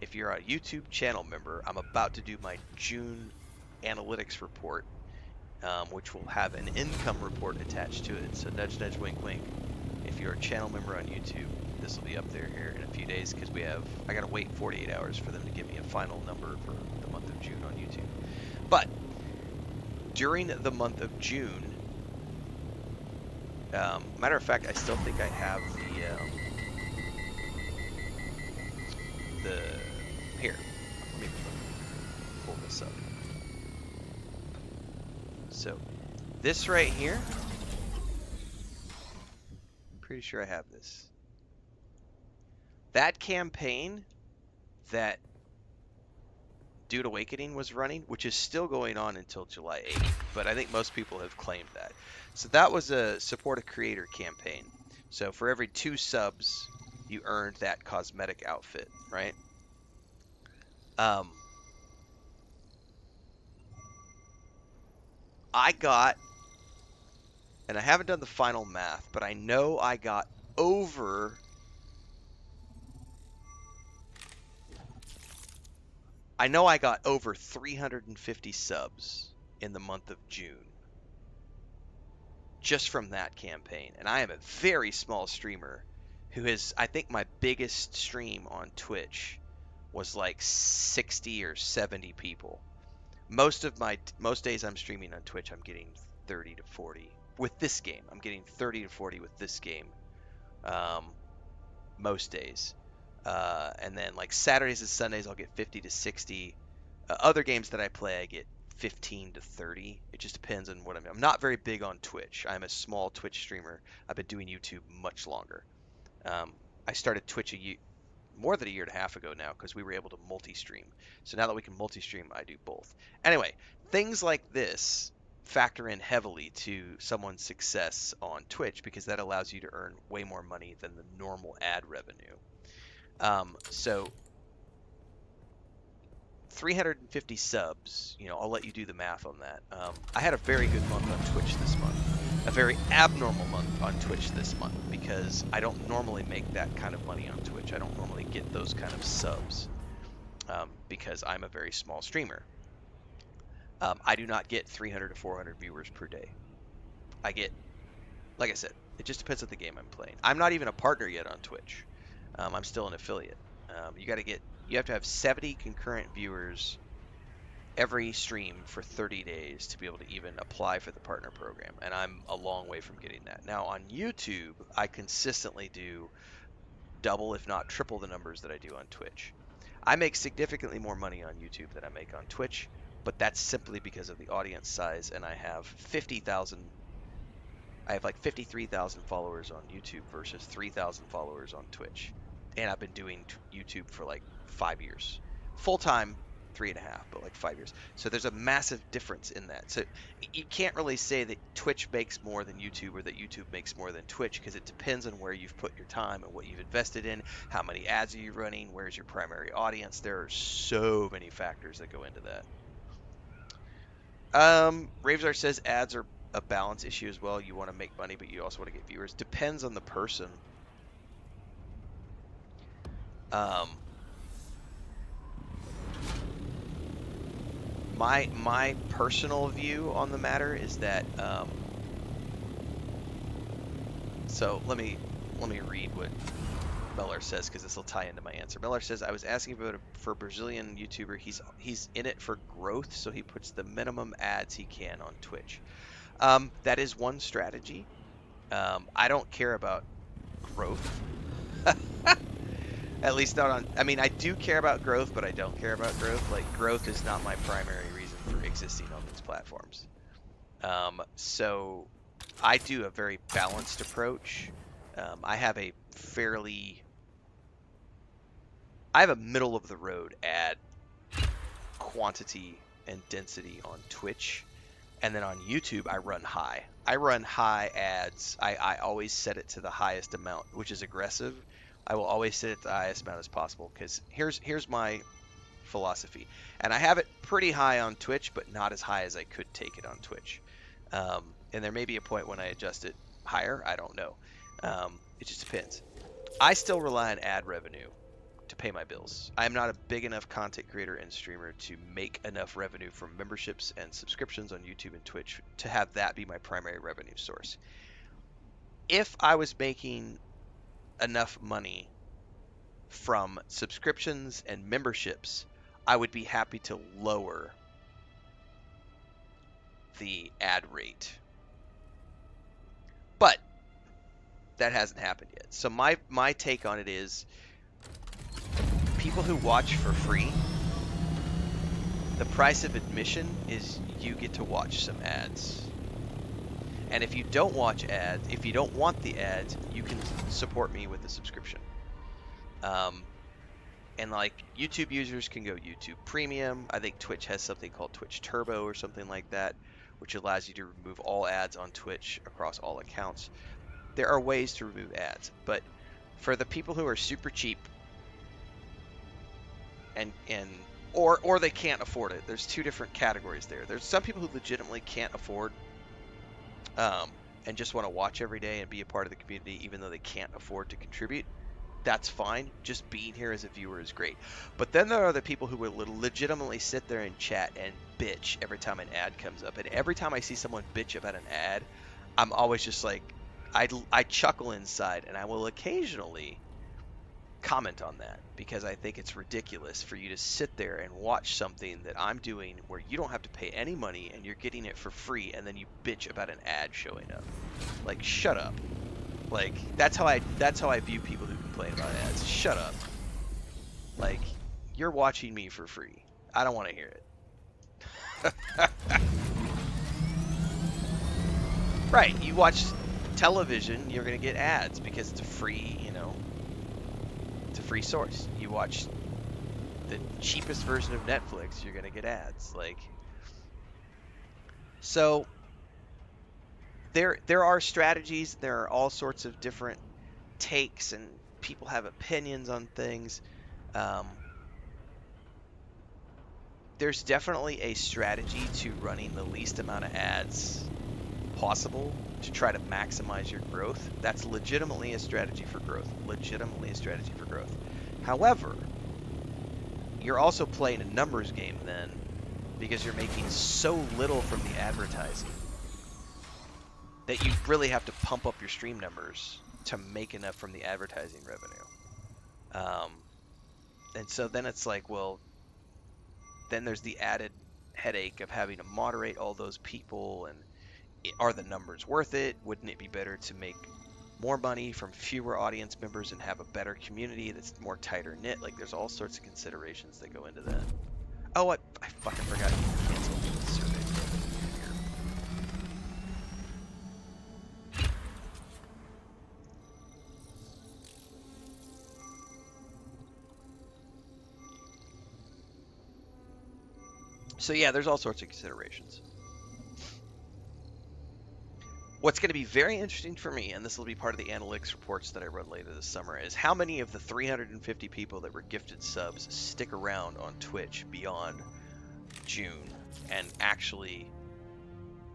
if you're a YouTube channel member, I'm about to do my June analytics report, which will have an income report attached to it. So nudge, nudge, wink, wink. If you're a channel member on YouTube, this will be up there here in a few days, because I got to wait 48 hours for them to give me a final number for the month of June on YouTube. But during the month of June, matter of fact, I still think I have here, let me pull this up. So this right here, I'm pretty sure I have this. That campaign that Dune Awakening was running, which is still going on until July 8th, but I think most people have claimed that. So that was a support a creator campaign. So for every 2 subs, you earned that cosmetic outfit, right? I got, and I haven't done the final math, but I know I got over 350 subs in the month of June just from that campaign. And I am a very small streamer who has, I think my biggest stream on Twitch was like 60 or 70 people. Most days I'm streaming on Twitch, I'm getting 30 to 40 with this game. I'm getting 30 to 40 with this game most days. And then like Saturdays and Sundays, I'll get 50 to 60. Other games that I play, I get 15 to 30. It just depends on what I'm not very big on Twitch. I'm a small Twitch streamer. I've been doing YouTube much longer. I started Twitch more than a year and a half ago now, because we were able to multi-stream. So now that we can multi-stream, I do both. Anyway, things like this factor in heavily to someone's success on Twitch, because that allows you to earn way more money than the normal ad revenue. So 350 subs, I'll let you do the math on that. I had a very good month on Twitch this month. A very abnormal month on Twitch this month, because I don't normally make that kind of money on Twitch. I don't normally get those kind of subs, because I'm a very small streamer. I do not get 300 to 400 viewers per day. I get, like I said, it just depends on the game I'm playing. I'm not even a partner yet on Twitch. I'm still an affiliate. You have to have 70 concurrent viewers every stream for 30 days to be able to even apply for the partner program, and I'm a long way from getting that. Now on YouTube, I consistently do double, if not triple, the numbers that I do on Twitch. I make significantly more money on YouTube than I make on Twitch, but that's simply because of the audience size, and I have 53,000 followers on YouTube versus 3,000 followers on Twitch. And I've been doing YouTube for like 5 years. Full-time, 3.5, but like 5 years. So there's a massive difference in that. So you can't really say that Twitch makes more than YouTube or that YouTube makes more than Twitch, because it depends on where you've put your time and what you've invested in, how many ads are you running, where's your primary audience. There are so many factors that go into that. Ravesar says ads are a balance issue as well. You want to make money, but you also want to get viewers. Depends on the person. My personal view on the matter is that so let me read what Miller says, because this will tie into my answer. Miller says, I was asking for a Brazilian YouTuber. He's in it for growth, so he puts the minimum ads he can on Twitch. That is one strategy. I don't care about growth. At least not on, I mean, I do care about growth, but I don't care about growth. Like, growth is not my primary reason for existing on these platforms. So I do a very balanced approach. I have a middle of the road ad quantity and density on Twitch. And then on YouTube, I run high. I run high ads. I always set it to the highest amount, which is aggressive. I will always set it to the highest amount as possible, because here's my philosophy. And I have it pretty high on Twitch, but not as high as I could take it on Twitch. And there may be a point when I adjust it higher. I don't know. It just depends. I still rely on ad revenue to pay my bills. I am not a big enough content creator and streamer to make enough revenue from memberships and subscriptions on YouTube and Twitch to have that be my primary revenue source. If I was making enough money from subscriptions and memberships, I would be happy to lower the ad rate. But that hasn't happened yet. So my take on it is, people who watch for free, the price of admission is you get to watch some ads. And if you don't watch ads, if you don't want the ads, you can support me with a subscription. And like, YouTube users can go YouTube Premium. I think Twitch has something called Twitch Turbo or something like that, which allows you to remove all ads on Twitch across all accounts. There are ways to remove ads, but for the people who are super cheap or they can't afford it, there's two different categories there. There's some people who legitimately can't afford and just want to watch every day and be a part of the community even though they can't afford to contribute. That's fine. Just being here as a viewer is great. But then there are the people who will legitimately sit there and chat and bitch every time an ad comes up. And every time I see someone bitch about an ad, I'm always just like, I chuckle inside, and I will occasionally comment on that, because I think it's ridiculous for you to sit there and watch something that I'm doing where you don't have to pay any money and you're getting it for free, and then you bitch about an ad showing up. Like, shut up. Like, that's how I view people who complain about ads. Shut up. Like, you're watching me for free. I don't want to hear it. Right, you watch television, you're going to get ads because it's a free, it's a free source. You watch the cheapest version of Netflix, you're gonna get ads. Like, so there are strategies. There are all sorts of different takes, and people have opinions on things. Um, there's definitely a strategy to running the least amount of ads possible to try to maximize your growth. That's legitimately a strategy for growth. Legitimately a strategy for growth. However, you're also playing a numbers game then, because you're making so little from the advertising that you really have to pump up your stream numbers to make enough from the advertising revenue. And so then it's like, well, then there's the added headache of having to moderate all those people, and are the numbers worth it? Wouldn't it be better to make more money from fewer audience members and have a better community that's more tighter knit? Like, there's all sorts of considerations that go into that. Oh, I fucking forgot you can cancel the survey. So yeah, there's all sorts of considerations. What's going to be very interesting for me, and this will be part of the analytics reports that I run later this summer, is how many of the 350 people that were gifted subs stick around on Twitch beyond June and actually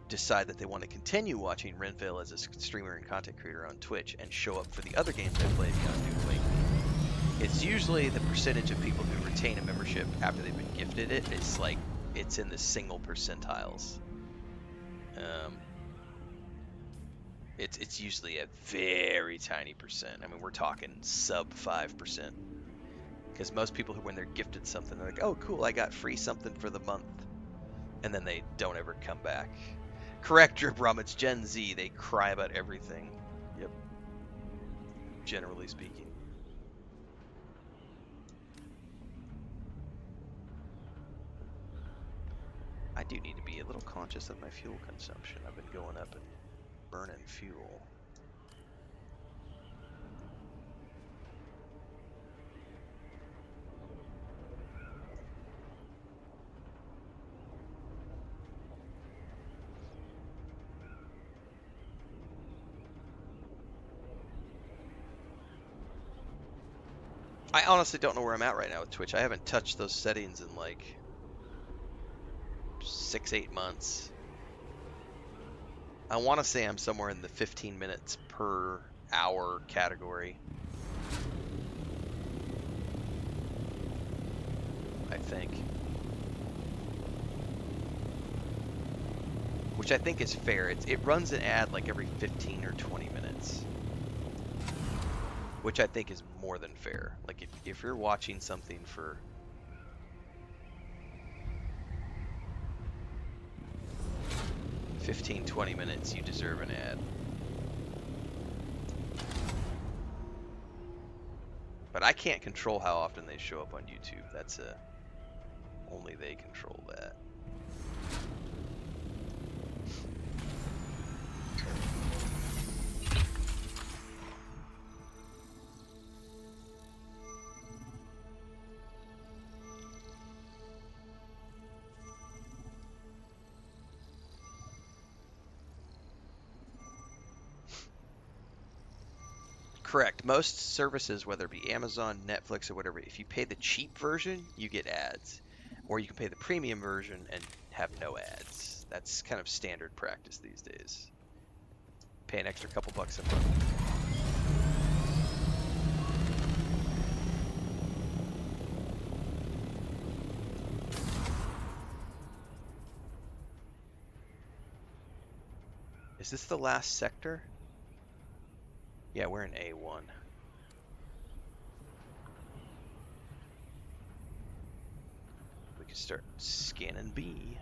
decide that they want to continue watching Renfail as a streamer and content creator on Twitch and show up for the other games I play beyond Dune Link. It's usually the percentage of people who retain a membership after they've been gifted it. It's like, it's in the single percentiles. It's usually a very tiny percent. I mean, we're talking sub 5%. Because most people who, when they're gifted something, they're like, oh, cool, I got free something for the month. And then they don't ever come back. Correct, Drip Rum, it's Gen Z. They cry about everything. Yep. Generally speaking. I do need to be a little conscious of my fuel consumption. I've been going up and burning fuel. I honestly don't know where I'm at right now with Twitch. I haven't touched those settings in like 6-8 months. I want to say I'm somewhere in the 15 minutes per hour category. I think. Which I think is fair. It runs an ad like every 15 or 20 minutes. Which I think is more than fair. Like if you're watching something for 15-20 minutes, you deserve an ad. But I can't control how often they show up on YouTube. That's only they control that. Correct. Most services, whether it be Amazon, Netflix, or whatever, if you pay the cheap version, you get ads. Or you can pay the premium version and have no ads. That's kind of standard practice these days. Pay an extra couple bucks a month. Is this the last sector? Yeah, we're in A1. We can start scanning B.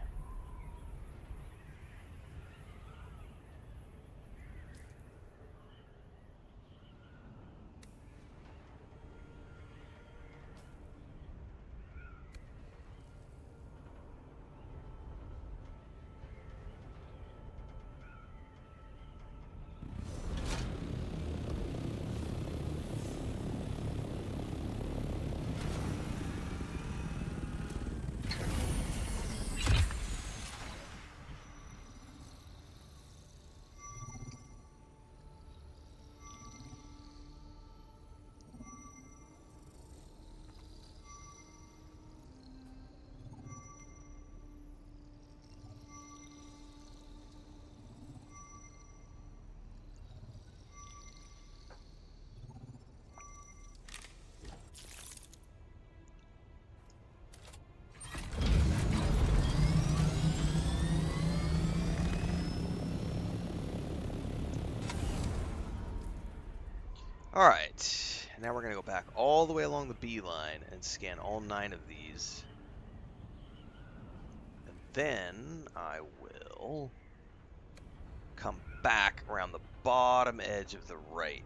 Alright, now we're going to go back all the way along the B line and scan all 9 of these. And then I will come back around the bottom edge of the right.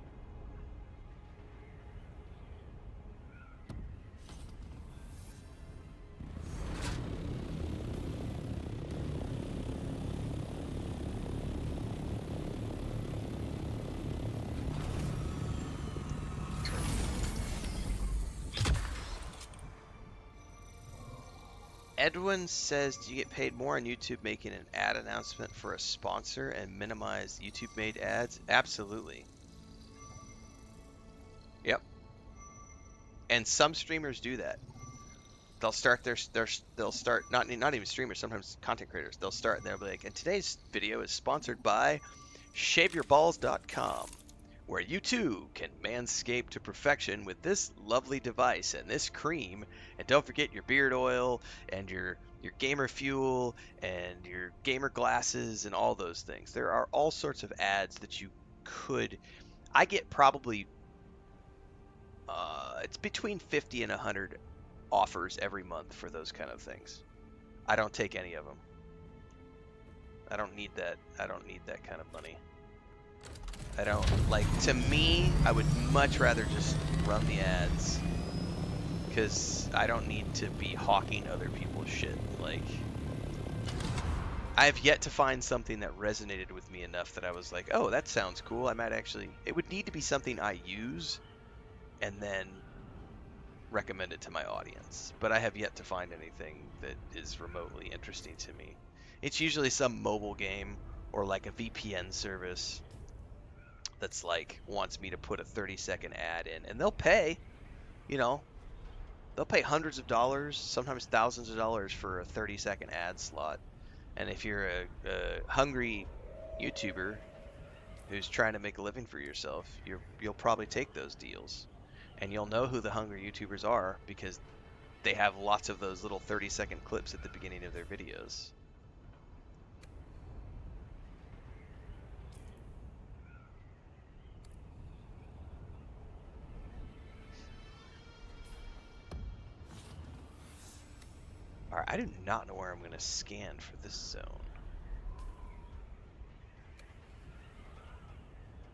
Edwin says, do you get paid more on YouTube making an ad announcement for a sponsor and minimize YouTube-made ads? Absolutely. Yep. And some streamers do that. They'll start they'll start not even streamers, sometimes content creators. They'll start and they'll be like, and today's video is sponsored by shaveyourballs.com, where you too can manscape to perfection with this lovely device and this cream. And don't forget your beard oil and your gamer fuel and your gamer glasses and all those things. There are all sorts of ads that you could. I get probably it's between 50 and 100 offers every month for those kind of things. I don't take any of them. I don't need that. I don't need that kind of money. I don't, like, to me, I would much rather just run the ads, because I don't need to be hawking other people's shit. Like, I've yet to find something that resonated with me enough that I was like, oh, that sounds cool. I might actually, it would need to be something I use and then recommend it to my audience. But I have yet to find anything that is remotely interesting to me. It's usually some mobile game or like a VPN service that's like wants me to put a 30-second ad in, and they'll pay, you know, they'll pay hundreds of dollars, sometimes thousands of dollars for a 30-second ad slot. And if you're a hungry YouTuber who's trying to make a living for yourself, you'll probably take those deals. And you'll know who the hungry YouTubers are because they have lots of those little 30-second clips at the beginning of their videos. Alright, I do not know where I'm going to scan for this zone.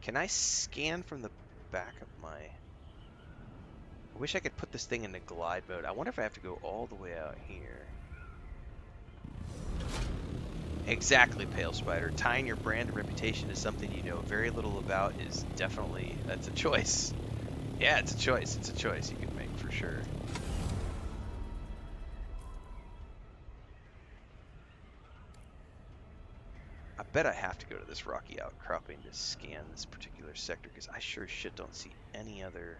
Can I scan from the back of my... I wish I could put this thing into glide mode. I wonder if I have to go all the way out here. Exactly, Pale Spider. Tying your brand and reputation to something you know very little about is definitely... that's a choice. Yeah, it's a choice. It's a choice you can make for sure. I bet I have to go to this rocky outcropping to scan this particular sector, because I sure as shit don't see any other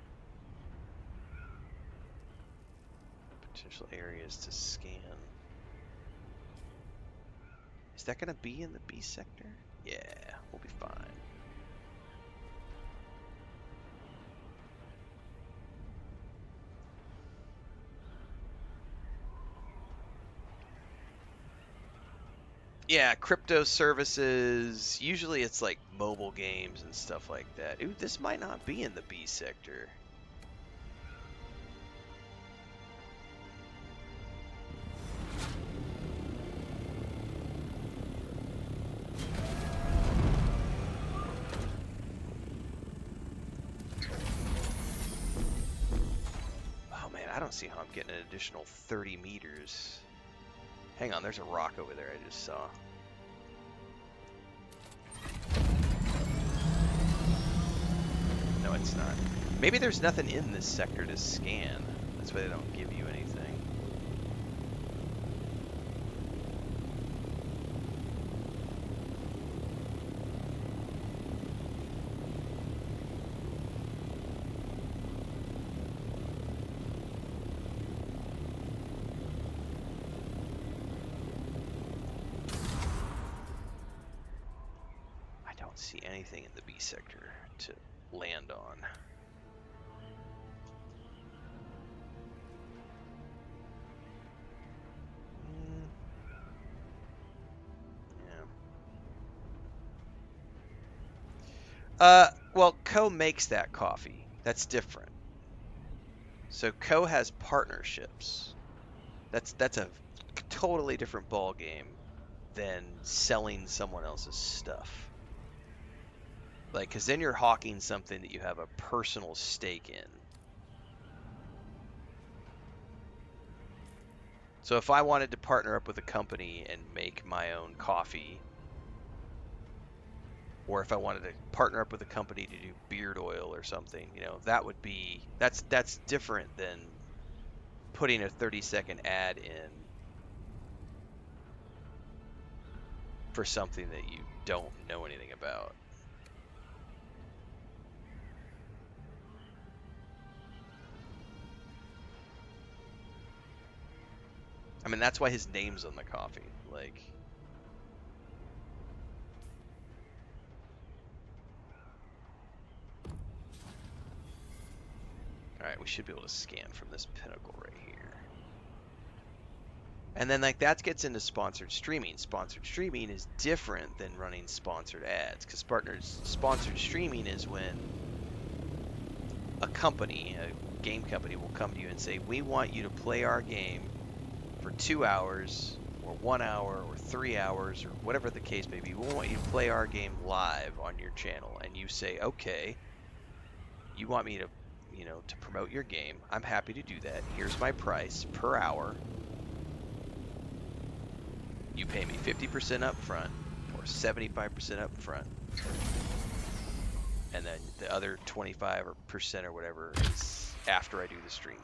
potential areas to scan. Is that going to be in the B sector? Yeah, we'll be fine. Yeah, crypto services. Usually it's like mobile games and stuff like that. Ooh, this might not be in the B sector. Oh man, I don't see how I'm getting an additional 30 meters. Hang on, there's a rock over there I just saw. No, it's not. Maybe there's nothing in this sector to scan. That's why they don't give you anything. See anything in the B sector to land on. Yeah. Well, Co makes that coffee. That's different. So Co has partnerships. That's a totally different ball game than selling someone else's stuff. Like, because then you're hawking something that you have a personal stake in. So if I wanted to partner up with a company and make my own coffee, or if I wanted to partner up with a company to do beard oil or something, you know, that would be, that's different than putting a 30-second ad in for something that you don't know anything about. I mean, that's why his name's on the coffee. Like, all right, we should be able to scan from this pinnacle right here. And then, like, that gets into sponsored streaming. Sponsored streaming is different than running sponsored ads, because sponsored streaming is when a company, a game company, will come to you and say, we want you to play our game for 2 hours, or 1 hour, or 3 hours, or whatever the case may be. We want you to play our game live on your channel. And you say, okay, you want me to, you know, to promote your game. I'm happy to do that. Here's my price per hour. You pay me 50% up front, or 75% up front, and then the other 25% or whatever is after I do the stream.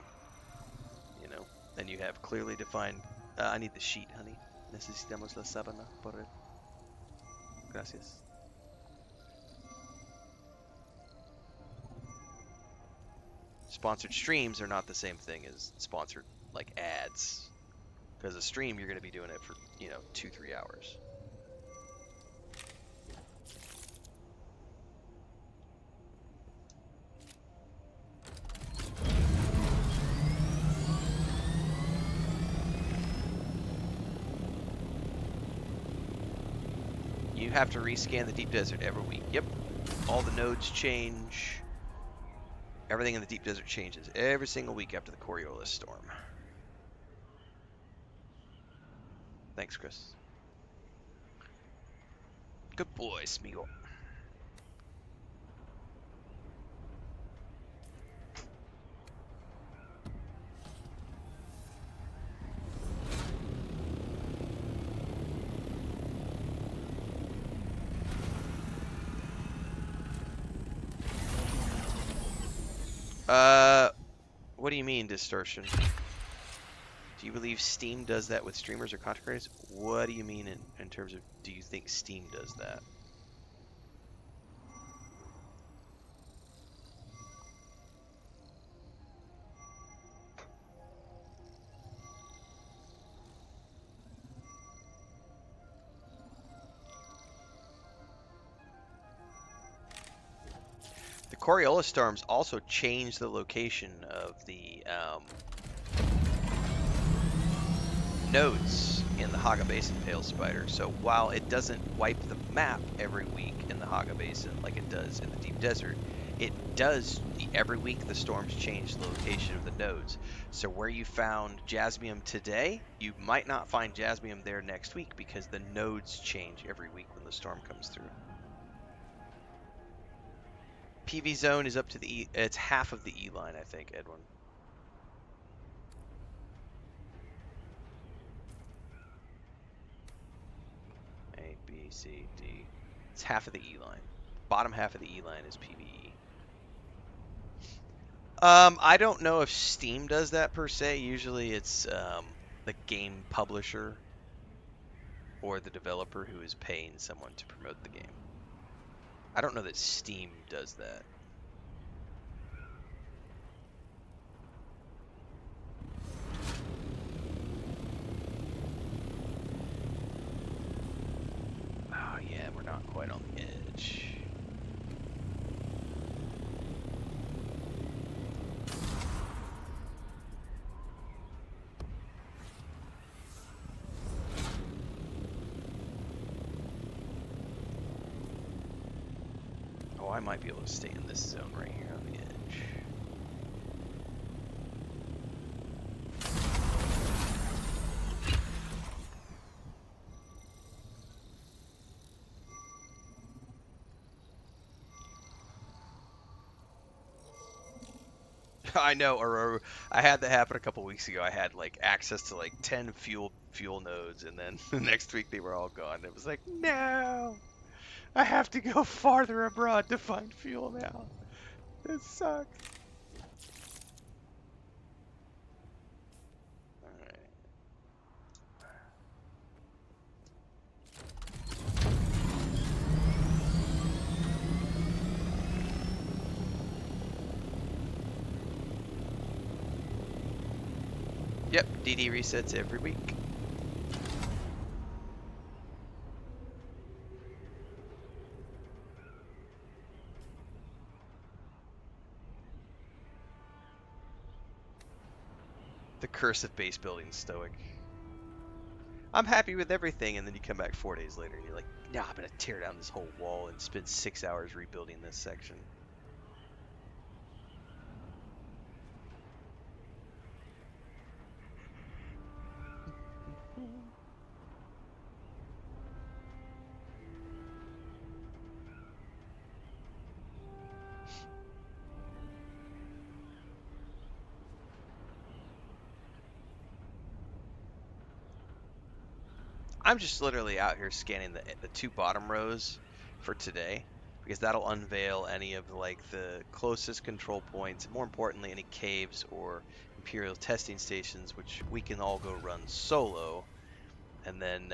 You know, then you have clearly defined. I need the sheet, honey. Necesitamos la sábana por el. Gracias. Sponsored streams are not the same thing as sponsored, like, ads. Because a stream, you're going to be doing it for, you know, 2-3 hours. You have to rescan the deep desert every week. Yep. All the nodes change. Everything in the deep desert changes every single week after the Coriolis storm. Thanks, Chris. Good boy, Smeagol. What do you mean, distortion? Do you believe Steam does that with streamers or content creators? What do you mean in terms of, do you think Steam does that? The Coriolis storms also change the location of the nodes in the Haga Basin Pale Spider. So while it doesn't wipe the map every week in the Haga Basin like it does in the Deep Desert, it does every week. The storms change the location of the nodes. So where you found Jasmium today, you might not find Jasmium there next week because the nodes change every week when the storm comes through. PV zone is up to the E. It's half of the E line, I think, Edwin. A, B, C, D. It's half of the E line. Bottom half of the E line is PVE. I don't know if Steam does that per se. Usually it's the game publisher or the developer who is paying someone to promote the game. I don't know that Steam does that. Oh yeah, we're not quite on the edge. I might be able to stay in this zone right here on the edge. I know, or I had that happen a couple weeks ago. I had like access to like 10 fuel nodes, and then the next week they were all gone. It was like, no, I have to go farther abroad to find fuel now. It sucks. Alright. Yep, DD resets every week. The curse of base building stoic. I'm happy with everything, and then you come back 4 days later and you're like, nah, I'm gonna tear down this whole wall and spend 6 hours rebuilding this section. I'm just literally out here scanning the 2 bottom rows for today, because that'll unveil any of like the closest control points, more importantly any caves or Imperial testing stations, which we can all go run solo. And then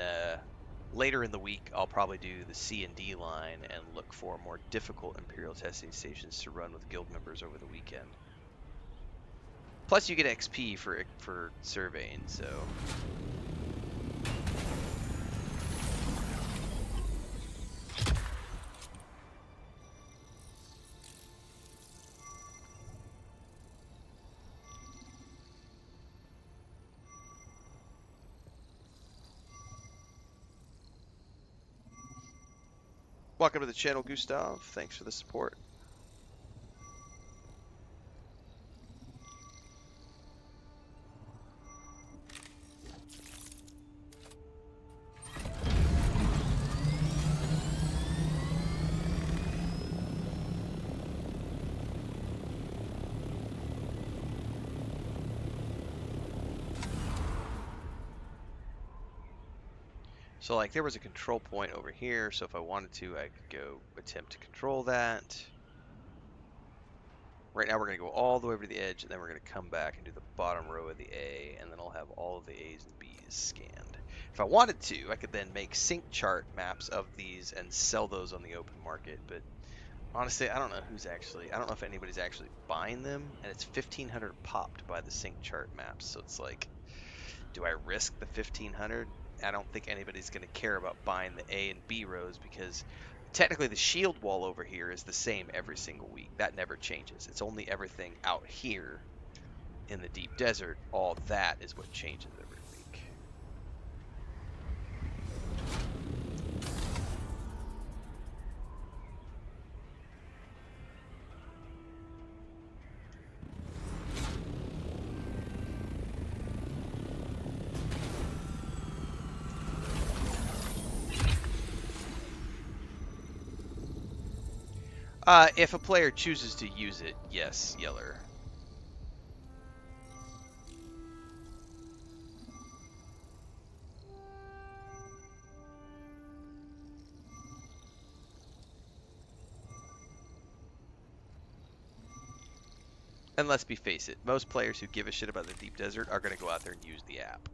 later in the week I'll probably do the C and D line and look for more difficult Imperial testing stations to run with guild members over the weekend. Plus you get XP for surveying, so... Welcome to the channel, Gustav. Thanks for the support. So like there was a control point over here, so if I wanted to, I could go attempt to control that. Right now we're going to go all the way over to the edge, and then we're going to come back and do the bottom row of the A, and then I'll have all of the A's and B's scanned. If I wanted to, I could then make sync chart maps of these and sell those on the open market, but honestly, I don't know if anybody's actually buying them, and it's 1,500 popped by the sync chart maps, so it's like, do I risk the 1,500? I don't think anybody's going to care about buying the A and B rows, because technically the shield wall over here is the same every single week. That never changes. It's only everything out here in the deep desert. All that is what changes every week. If a player chooses to use it, yes, Yeller. And let's face it, most players who give a shit about the deep desert are going to go out there and use the app.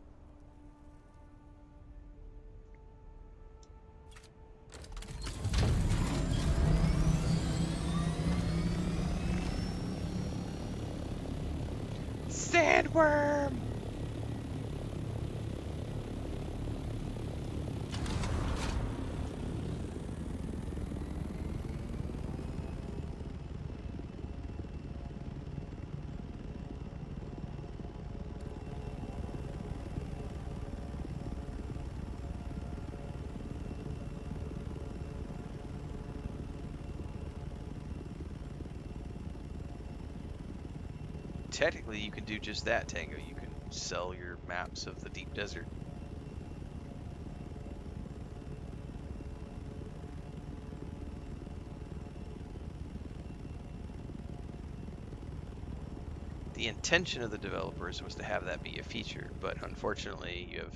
Sandworm! technically you can do just that, Tango. You can sell your maps of the deep desert. The intention of the developers was to have that be a feature, but unfortunately you have,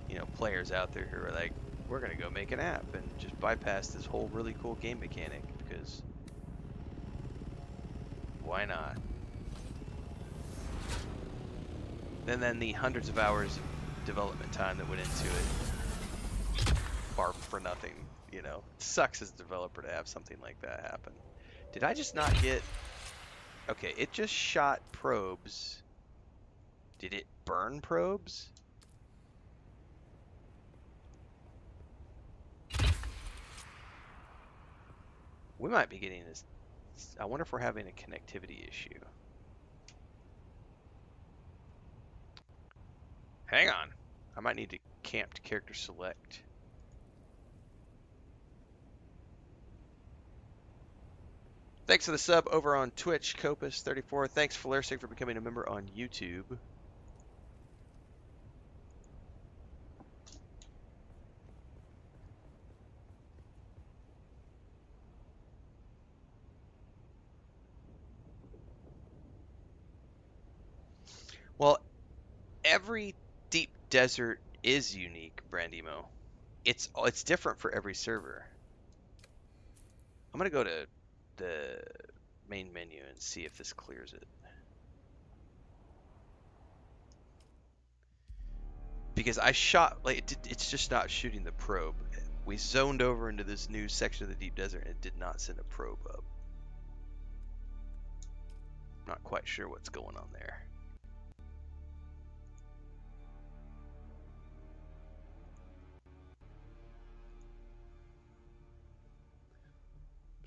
you know, players out there who are like, we're gonna go make an app and just bypass this whole really cool game mechanic because why not? And then the hundreds of hours of development time that went into it are for nothing, you know. It sucks as a developer to have something like that happen. Did I just not get... Okay, it just shot probes. Did it burn probes? We might be getting this... I wonder if we're having a connectivity issue. Hang on. I might need to camp to character select. Thanks for the sub over on Twitch, Copus34. Thanks, Flaresig, for becoming a member on YouTube. Well, every deep desert is unique, Brandimo. It's different for every server. I'm gonna go to the main menu and see if this clears it. Because I shot, like, it's just not shooting the probe. We zoned over into this new section of the deep desert and it did not send a probe up. Not quite sure what's going on there.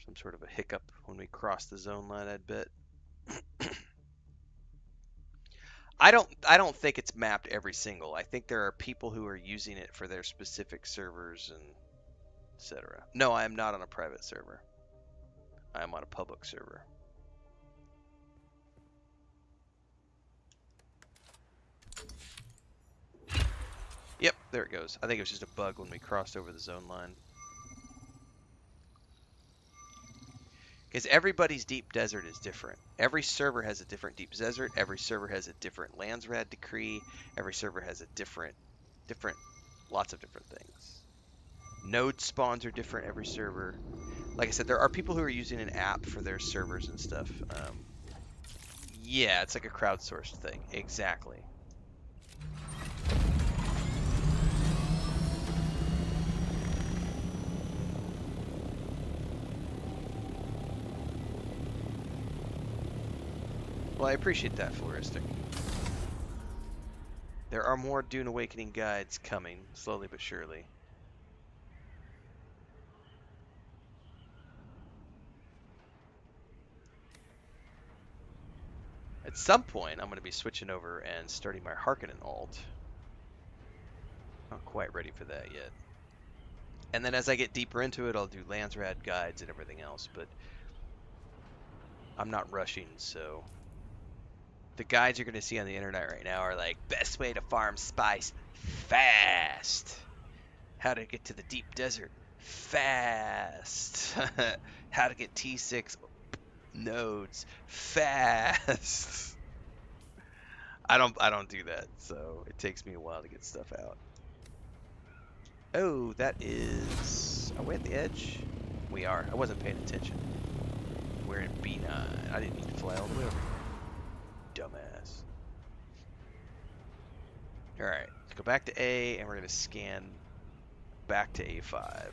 Some sort of a hiccup when we cross the zone line, I'd bet. I don't think it's mapped every single. I think there are people who are using it for their specific servers and etc. No, I am not on a private server. I am on a public server. Yep, there it goes. I think it was just a bug when we crossed over the zone line. Because everybody's deep desert is different. Every server has a different deep desert. Every server has a different Landsrad decree. Every server has a different, lots of different things. Node spawns are different every server. Like I said, there are people who are using an app for their servers and stuff. Yeah, it's like a crowdsourced thing. Exactly. Well, I appreciate that, Floristic. There are more Dune Awakening guides coming, slowly but surely. At some point, I'm going to be switching over and starting my Harkonnen alt. Not quite ready for that yet. And then as I get deeper into it, I'll do Landsrad guides and everything else, but I'm not rushing, so... The guides you're going to see on the internet right now are like, best way to farm spice, fast. How to get to the deep desert, fast. How to get T6 nodes, fast. I don't do that, so it takes me a while to get stuff out. Oh, that is... Are we at the edge? We are. I wasn't paying attention. We're in B9. I didn't need to fly all the way over here. Dumbass. Alright, let's go back to A, and we're going to scan back to A5.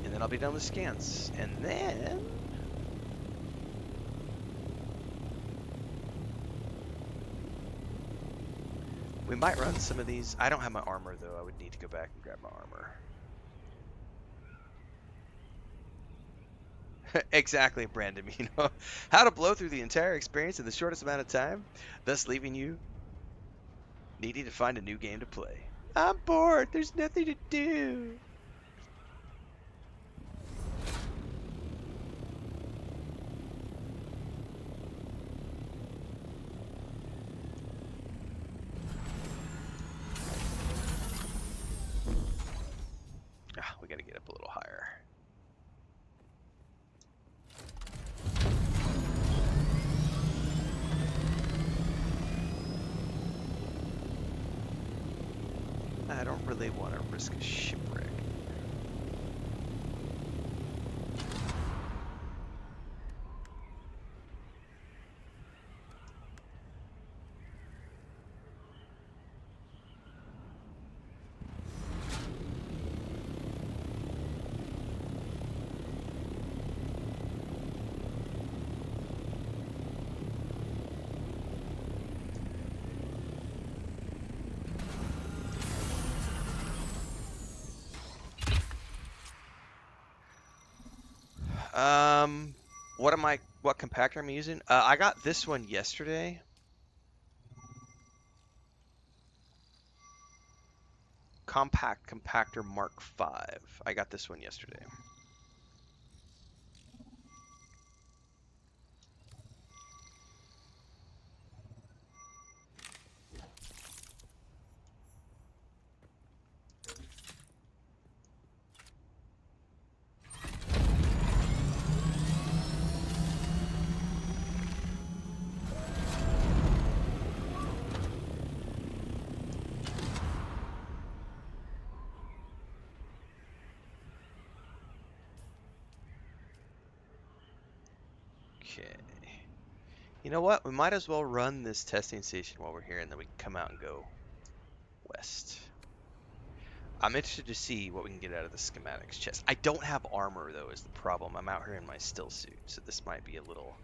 And then I'll be done with scans. And then... we might run some of these. I don't have my armor, though. I would need to go back and grab my armor. Exactly, Brandon. You know, how to blow through the entire experience in the shortest amount of time, thus leaving you needing to find a new game to play. I'm bored. There's nothing to do. I don't really want to risk a shipwreck. What compactor am I using? I got this one yesterday. Compact Compactor Mark V. I got this one yesterday. Okay. You know what? We might as well run this testing station while we're here, and then we can come out and go west. I'm interested to see what we can get out of the schematics chest. I don't have armor, though, is the problem. I'm out here in my still suit, so this might be a little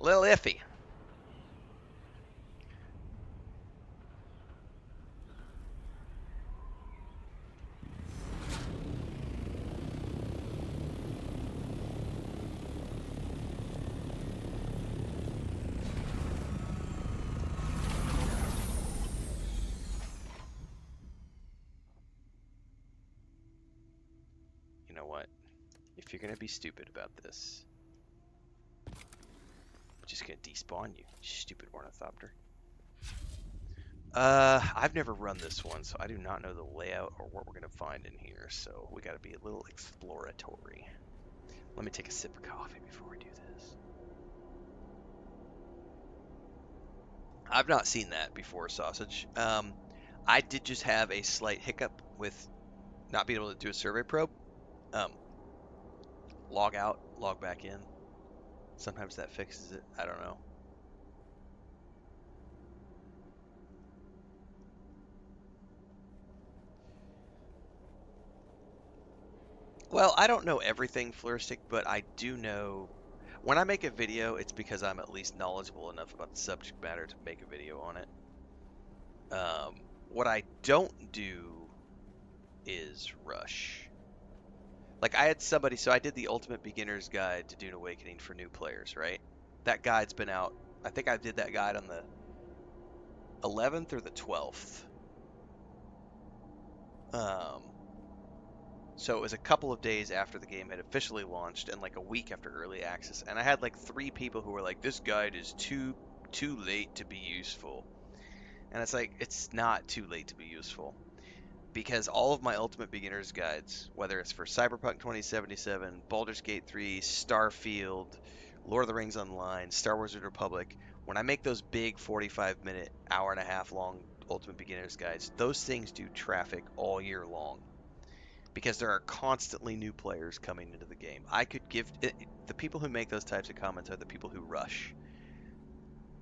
iffy. You know what? If you're gonna be stupid about this, I'm just gonna despawn you, stupid ornithopter. I've never run this one, so I do not know the layout or what we're gonna find in here, so we gotta be a little exploratory. Let me take a sip of coffee before we do this. I've not seen that before, Sausage. I did just have a slight hiccup with not being able to do a survey probe. Log out, log back in. Sometimes that fixes it. I don't know. Well, I don't know everything Fluoristic, but I do know when I make a video, it's because I'm at least knowledgeable enough about the subject matter to make a video on it. What I don't do is rush. Like I had somebody, so I did the Ultimate Beginner's Guide to Dune Awakening for new players, right? That guide's been out. I think I did that guide on the 11th or the 12th. So it was a couple of days after the game had officially launched and like a week after early access. And I had like 3 people who were like, this guide is too late to be useful. And it's like, it's not too late to be useful. Because all of my Ultimate Beginner's Guides, whether it's for Cyberpunk 2077, Baldur's Gate 3, Starfield, Lord of the Rings Online, Star Wars: The Republic, when I make those big 45-minute, hour and a half long Ultimate Beginner's Guides, those things do traffic all year long. Because there are constantly new players coming into the game. I could give the people who make those types of comments are the people who rush.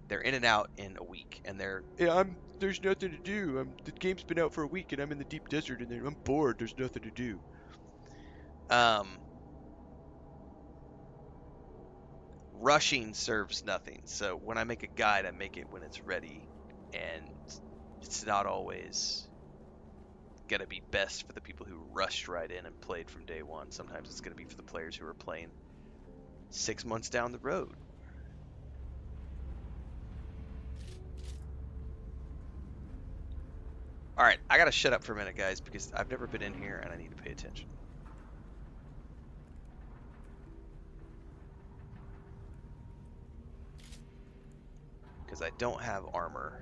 They're in and out in a week, and there's nothing to do. The game's been out for a week, and I'm in the deep desert, and I'm bored. There's nothing to do. Rushing serves nothing. So when I make a guide, I make it when it's ready, and it's not always gonna be best for the people who rushed right in and played from day one. Sometimes it's gonna be for the players who are playing 6 months down the road. Alright, I gotta shut up for a minute, guys, because I've never been in here and I need to pay attention. Because I don't have armor.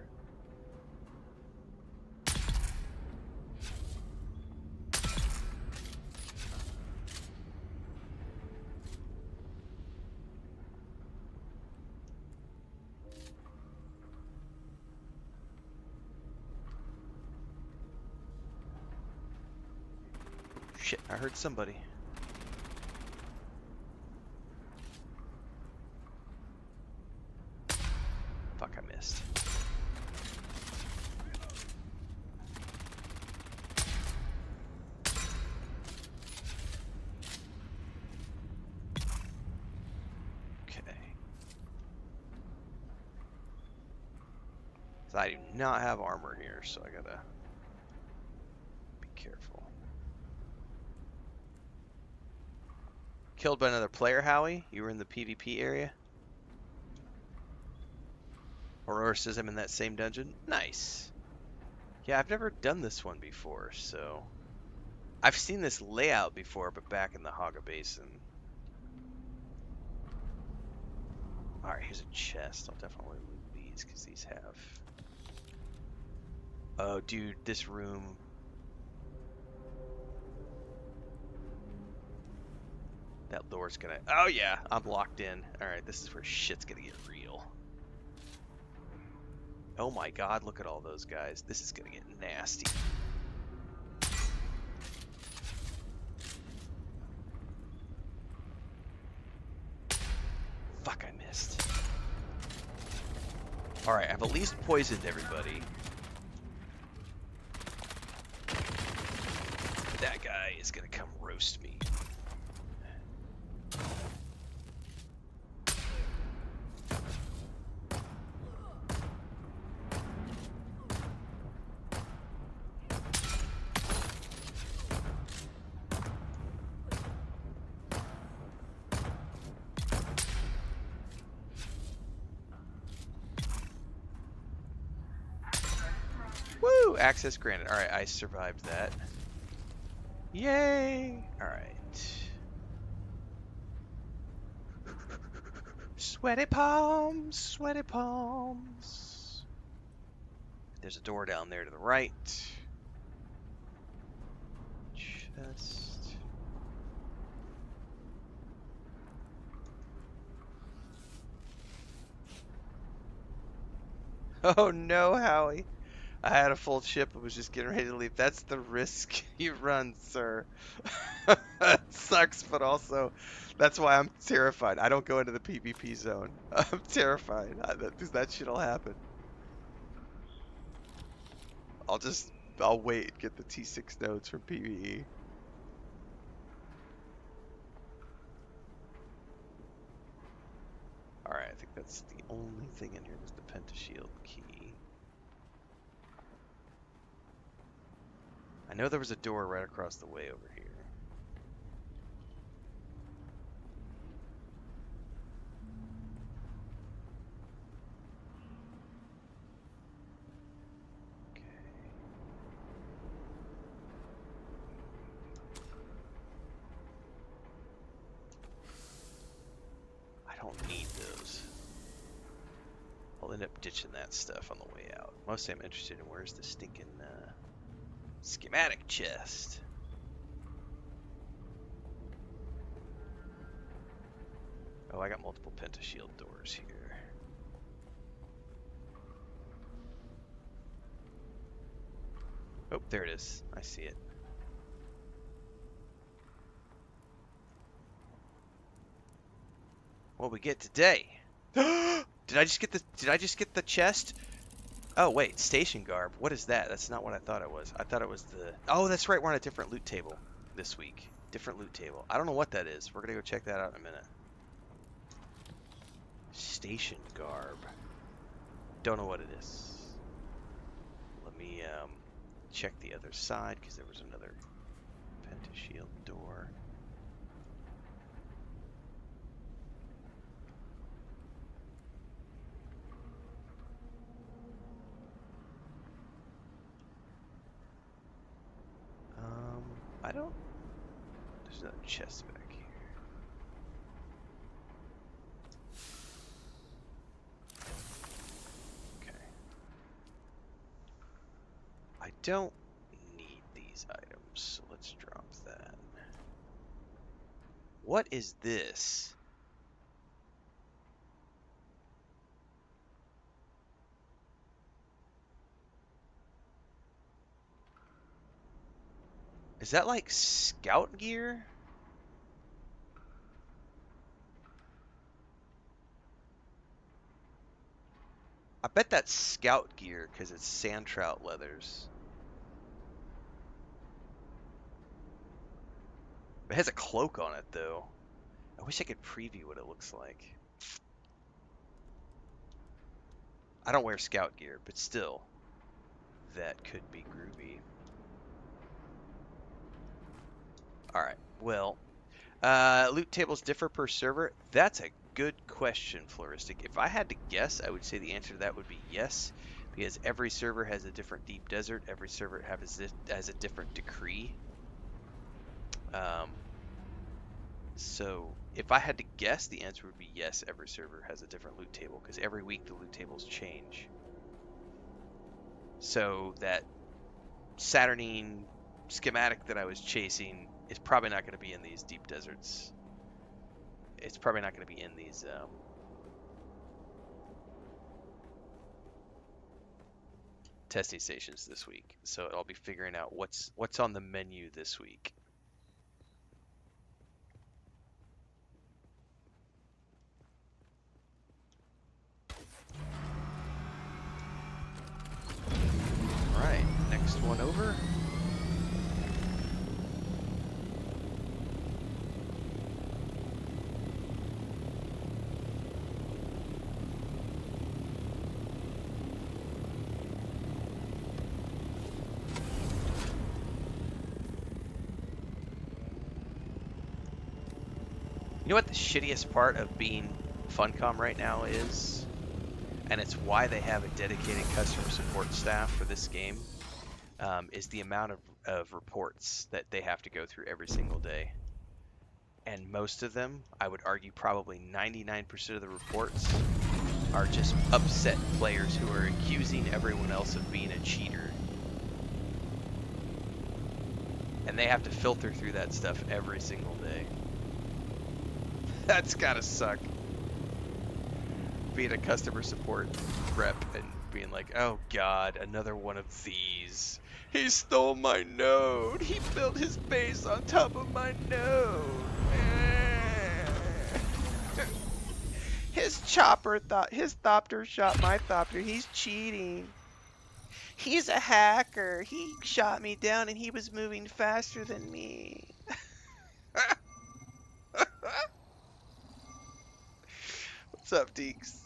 shit, I heard somebody. Fuck, I missed. Okay. So I do not have armor here, so I gotta be careful. Killed by another player, Howie? You were in the PvP area? Aurora says I'm in that same dungeon. Nice. Yeah, I've never done this one before, so... I've seen this layout before, but back in the Haga Basin. Alright, here's a chest. I'll definitely loot these, because these have... Oh, dude, this room... That door's gonna... Oh, yeah, I'm locked in. Alright, this is where shit's gonna get real. Oh my god, look at all those guys. This is gonna get nasty. Fuck, I missed. Alright, I've at least poisoned everybody. That guy is gonna come roast me. Woo! Access granted. Alright, I survived that. Yay! Alright. Sweaty palms, sweaty palms. There's a door down there to the right. Chest. Oh no, Howie. I had a full ship and was just getting ready to leave. That's the risk you run, sir. That sucks, but also that's why I'm terrified. I don't go into the PvP zone. I'm terrified because that shit'll happen. I'll wait and get the T6 nodes from PvE. Alright, I think that's the only thing in here is the pentashield key. I know there was a door right across the way over here. Okay. I don't need those. I'll end up ditching that stuff on the way out. Mostly I'm interested in where's the stinking schematic chest. Oh, I got multiple pentashield doors here. Oh, there it is. I see it. What we get today? Did I just get the chest? Oh wait, station garb. What is that? That's not what I thought it was. I thought it was the... Oh, that's right. We're on a different loot table this week. Different loot table. I don't know what that is. We're gonna go check that out in a minute. Station garb. Don't know what it is. Let me check the other side because there was another pentashield door. I don't... There's another chest back here. Okay. I don't need these items, so let's drop that. What is this? Is that like scout gear? I bet that's scout gear because it's sand trout leathers. It has a cloak on it though. I wish I could preview what it looks like. I don't wear scout gear, but still, that could be groovy. All right, well, loot tables differ per server. That's a good question, Floristic. If I had to guess, I would say the answer to that would be yes, because every server has a different deep desert. Every server has a different decree. So if I had to guess, the answer would be yes, every server has a different loot table, because every week the loot tables change. So that Saturnine schematic that I was chasing is probably not going to be in these deep deserts. It's probably not going to be in these testing stations this week. So I'll be figuring out what's on the menu this week. All right, next one over. You know what the shittiest part of being Funcom right now is? And it's why they have a dedicated customer support staff for this game, is the amount of reports that they have to go through every single day. And most of them, I would argue probably 99% of the reports, are just upset players who are accusing everyone else of being a cheater. And they have to filter through that stuff every single day. That's gotta suck. Being a customer support rep and being like, oh god, another one of these. He stole my node. He built his base on top of my node. His thopter shot my thopter. He's cheating. He's a hacker. He shot me down and he was moving faster than me. What's up, Deeks?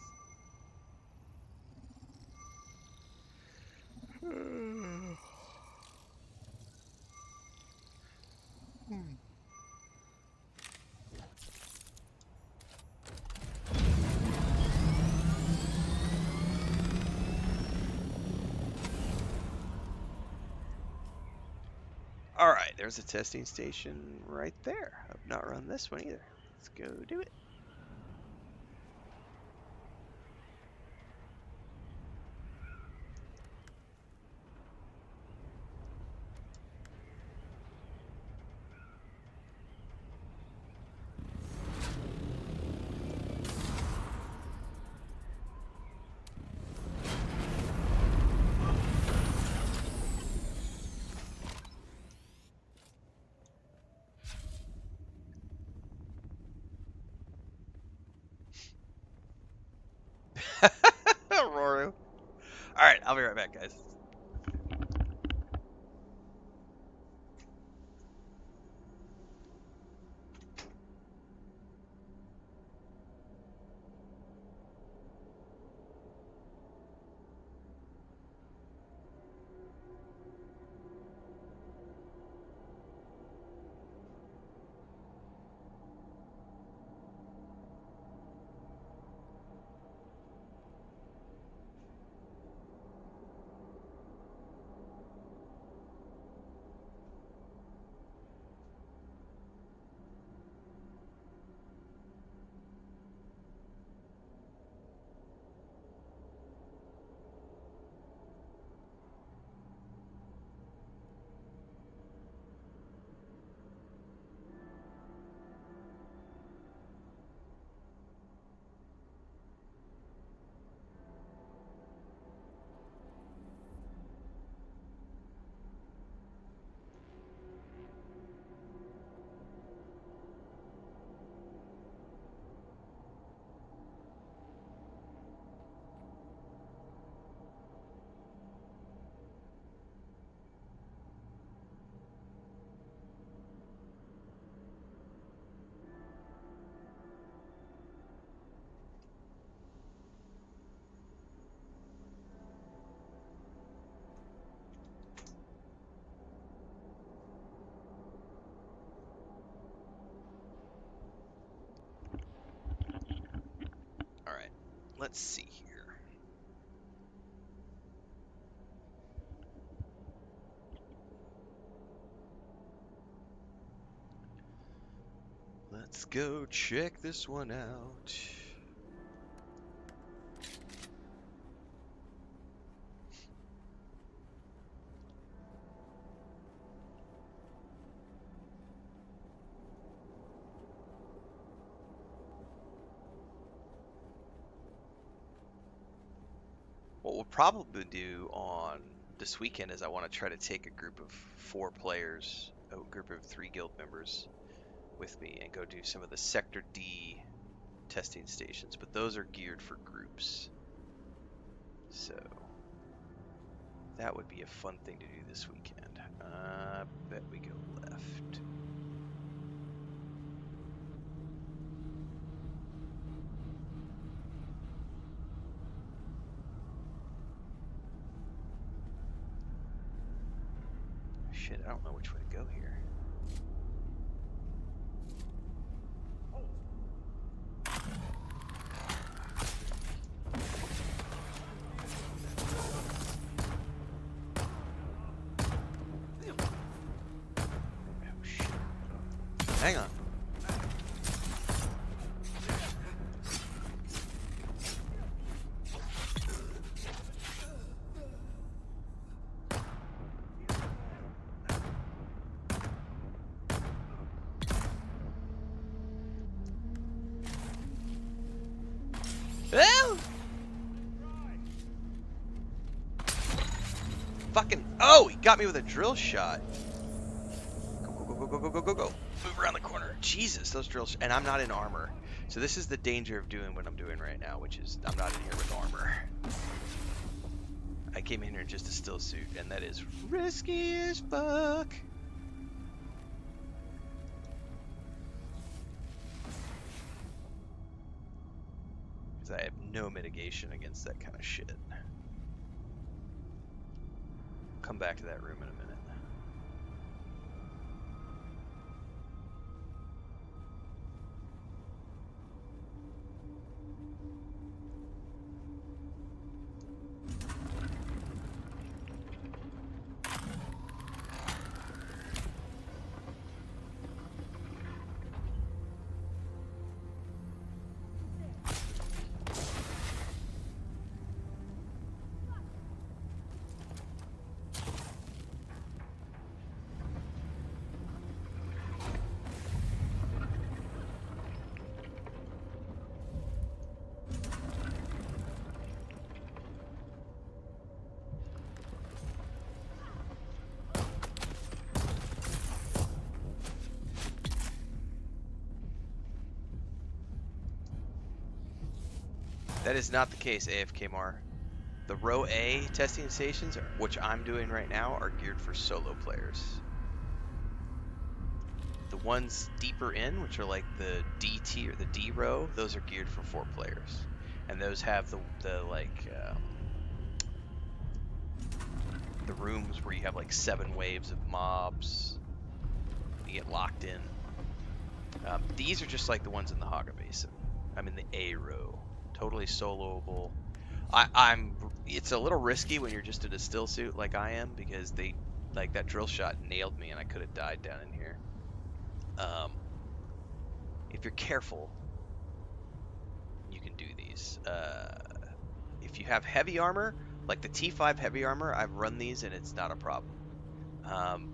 All right, there's a testing station right there. I've not run this one either. Let's go do it. Roru. All right, I'll be right back, guys. let's see here. Let's go check this one out. What we'll probably do on this weekend is I want to try to take a group of 4 players, a group of 3 guild members with me, and go do some of the Sector D testing stations, but those are geared for groups. So that would be a fun thing to do this weekend. I bet we go left. Shit, I don't know which way to go here. Oh shit. Hang on. Oh! Fucking, oh, he got me with a drill shot. Go, go, go, go, go, go, go, go. Move around the corner. Jesus, those drills, and I'm not in armor. So this is the danger of doing what I'm doing right now, which is I'm not in here with armor. I came in here in just a still suit, and that is risky as fuck. Because I have no mitigation against that kind of shit. Come back to that room in a minute. That is not the case, AFKMR. The row A testing stations, which I'm doing right now, are geared for solo players. The ones deeper in, which are like the DT or the D row, those are geared for 4 players. And those have the rooms where you have like 7 waves of mobs. You get locked in. These are just like the ones in the Haga Basin. I'm in the A row. Totally soloable. It's a little risky when you're just in a still suit like I am, because they, like, that drill shot nailed me and I could have died down in here. If you're careful, you can do these. If you have heavy armor, like the T5 heavy armor, I've run these and it's not a problem.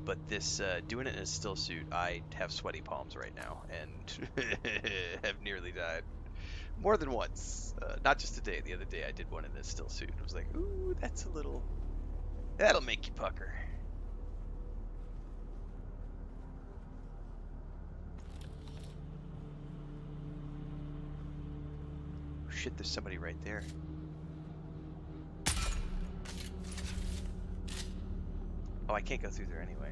But this, doing it in a still suit, I have sweaty palms right now and have nearly died. More than once. Not just today. The other day I did one in this still suit. I was like, ooh, that's a little... That'll make you pucker. Oh, shit, there's somebody right there. Oh, I can't go through there anyway.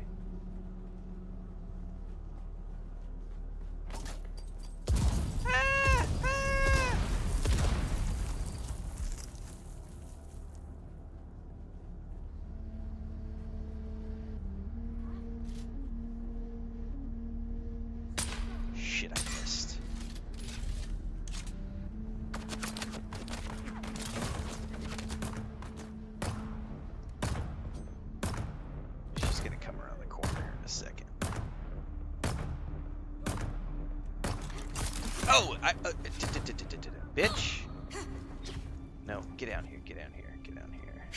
Shit, I missed. Oh, bitch. No, get down here, get down here, get down here.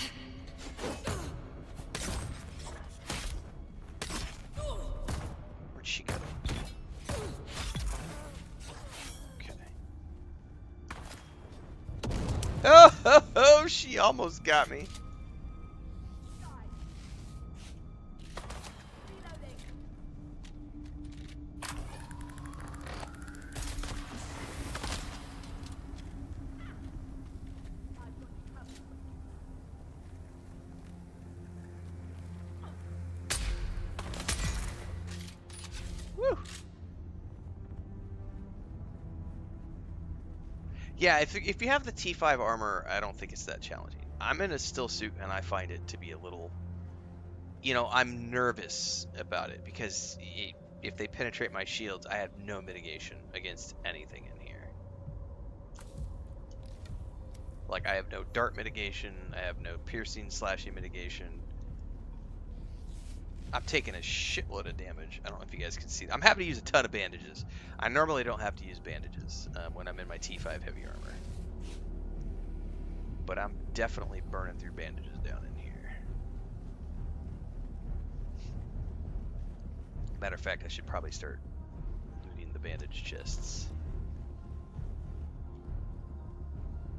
Where'd she go? Okay. Oh, she almost got me. Woo. Yeah, if you have the T5 armor, I don't think it's that challenging. I'm in a still suit, and I find it to be a little, you know, I'm nervous about it because if they penetrate my shields, I have no mitigation against anything in here. Like, I have no dart mitigation, I have no piercing slashing mitigation. I'm taking a shitload of damage. I don't know if you guys can see that. I'm having to use a ton of bandages. I normally don't have to use bandages when I'm in my T5 heavy armor. But I'm definitely burning through bandages down in here. Matter of fact, I should probably start looting the bandage chests.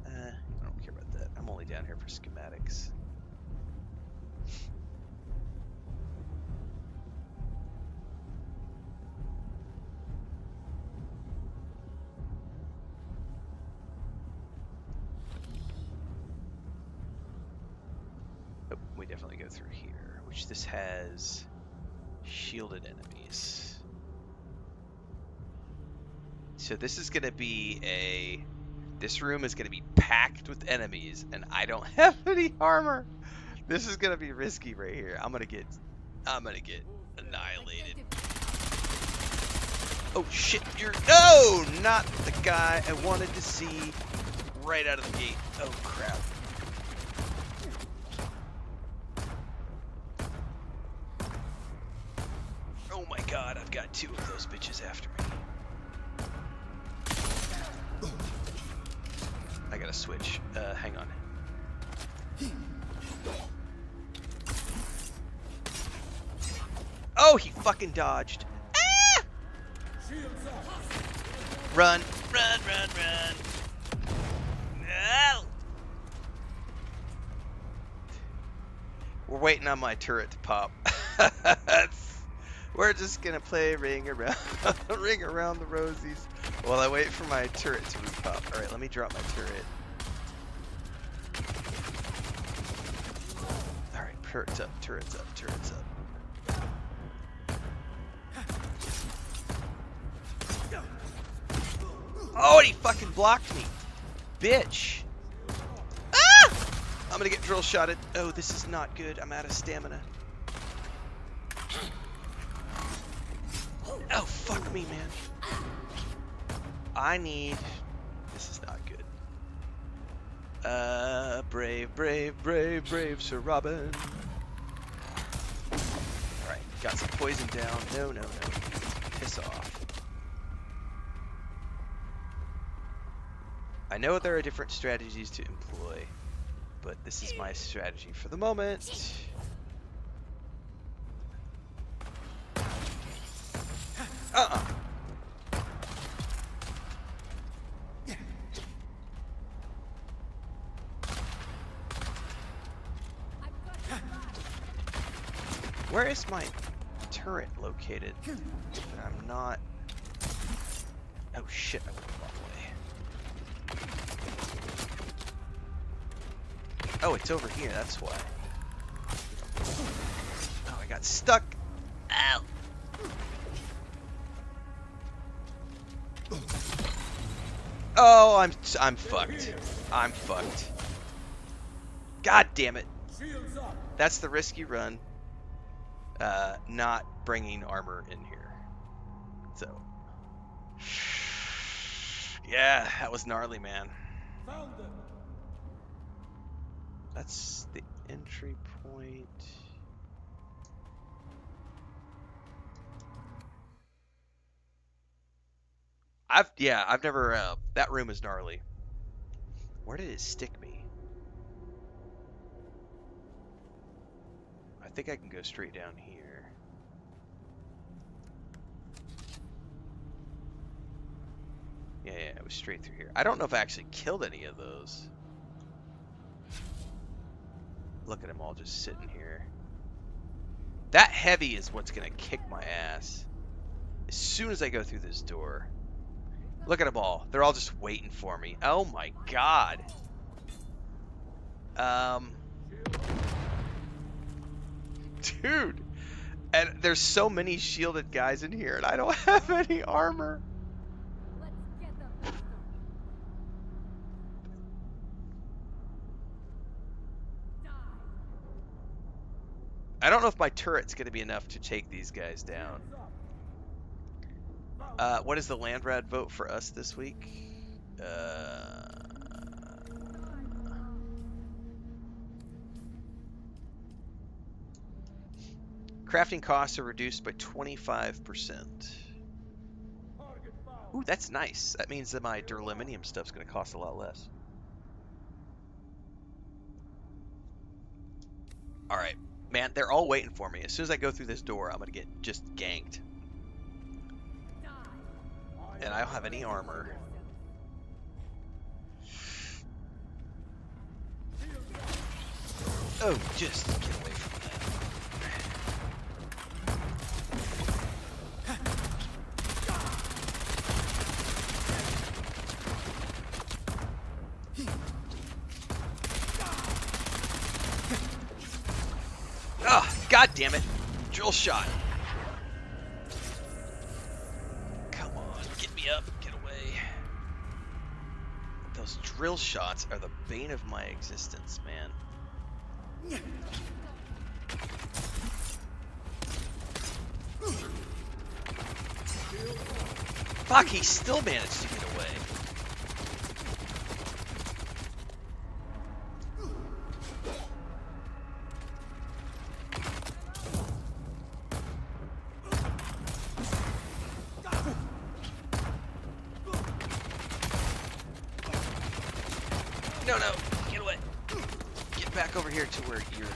I don't care about that. I'm only down here for schematics. Oh, we definitely go through here, which this has shielded enemies. So this is going to be this room is going to be packed with enemies, and I don't have any armor. This is going to be risky right here. I'm going to get annihilated. Oh shit, no, not the guy I wanted to see right out of the gate. Oh crap. Oh my god, I've got two of those bitches after me. I gotta switch. Hang on. Oh, he fucking dodged. Ah! Run, run, run, run. No! We're waiting on my turret to pop. We're just gonna play ring around the rosies while I wait for my turret to repop. Alright, let me drop my turret. Alright, turret's up, turret's up, turret's up. Oh, and he fucking blocked me. Bitch. Ah! I'm gonna get drill shotted. Oh, this is not good. I'm out of stamina. Oh, fuck me, man. This is not good. Brave, brave, brave, brave Sir Robin. Alright, got some poison down. No, no, no. Piss off. I know there are different strategies to employ, but this is my strategy for the moment. Where is my turret located? I'm not... Oh shit, I went the wrong way. Oh, it's over here, that's why. Oh, I got stuck. Ow! Oh, I'm fucked. I'm fucked. God damn it. That's the risky run. Not bringing armor in here. So. Yeah, that was gnarly, man. That's the entry point. I've never. That room is gnarly. Where did it stick me? I think I can go straight down here. Yeah, it was straight through here. I don't know if I actually killed any of those. Look at them all just sitting here. That heavy is what's gonna kick my ass. As soon as I go through this door. Look at them all. They're all just waiting for me. Oh my god. Dude. And there's so many shielded guys in here, and I don't have any armor. Let's get them. I don't know if my turret's going to be enough to take these guys down. What is the land rat vote for us this week? Crafting costs are reduced by 25%. Ooh, that's nice. That means that my duraluminum stuff's going to cost a lot less. Alright. Man, they're all waiting for me. As soon as I go through this door, I'm going to get just ganked. And I don't have any armor. Oh, just get away from that. Ah, God damn it. Drill shot. Come on, get me up, get away. Those drill shots are the bane of my existence, man. Fuck, he still managed to get away. No, get away. Get back over here to where you're.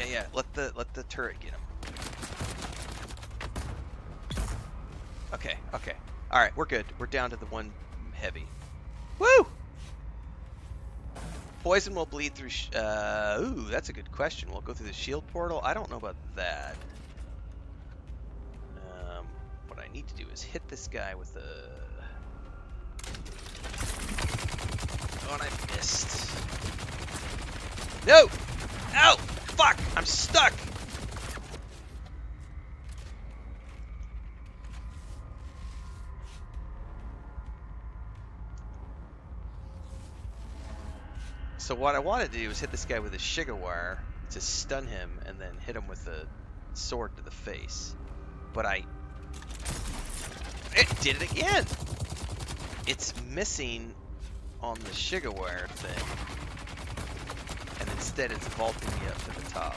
Yeah. Let the turret get him. Okay. All right, we're good. We're down to the one heavy. Woo! Poison will bleed through. Ooh, that's a good question. We'll go through the shield portal. I don't know about that. What I need to do is hit this guy with a. Oh, and I missed. No! Ow! Fuck! I'm stuck! So what I wanted to do was hit this guy with a Shiga wire to stun him and then hit him with a sword to the face. But it did it again! It's missing on the Shiga wire thing. And instead it's vaulting me up to the top.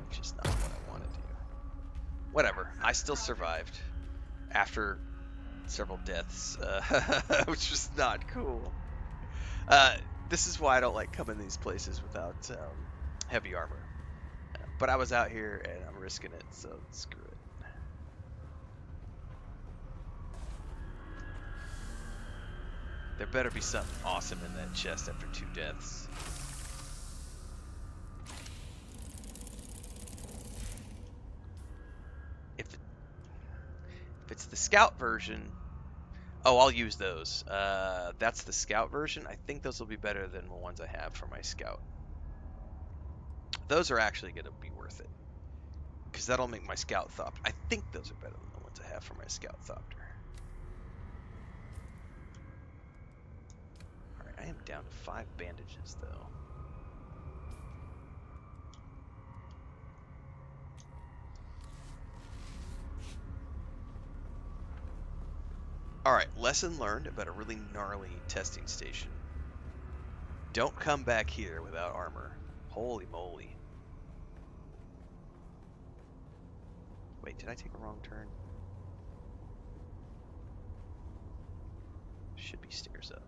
Which is not what I want to do. Whatever. I still survived. After several deaths. Which was not cool. This is why I don't like coming to these places without heavy armor. But I was out here and I'm risking it, so screw it. There better be something awesome in that chest after 2 deaths. If it's the scout version... Oh, I'll use those. That's the scout version. I think those will be better than the ones I have for my scout. Those are actually going to be worth it. Because that'll make my scout thopter. I think those are better than the ones I have for my scout thopter. Alright, I am down to 5 bandages, though. Alright, lesson learned about a really gnarly testing station. Don't come back here without armor. Holy moly. Wait, did I take a wrong turn? should be stairs up.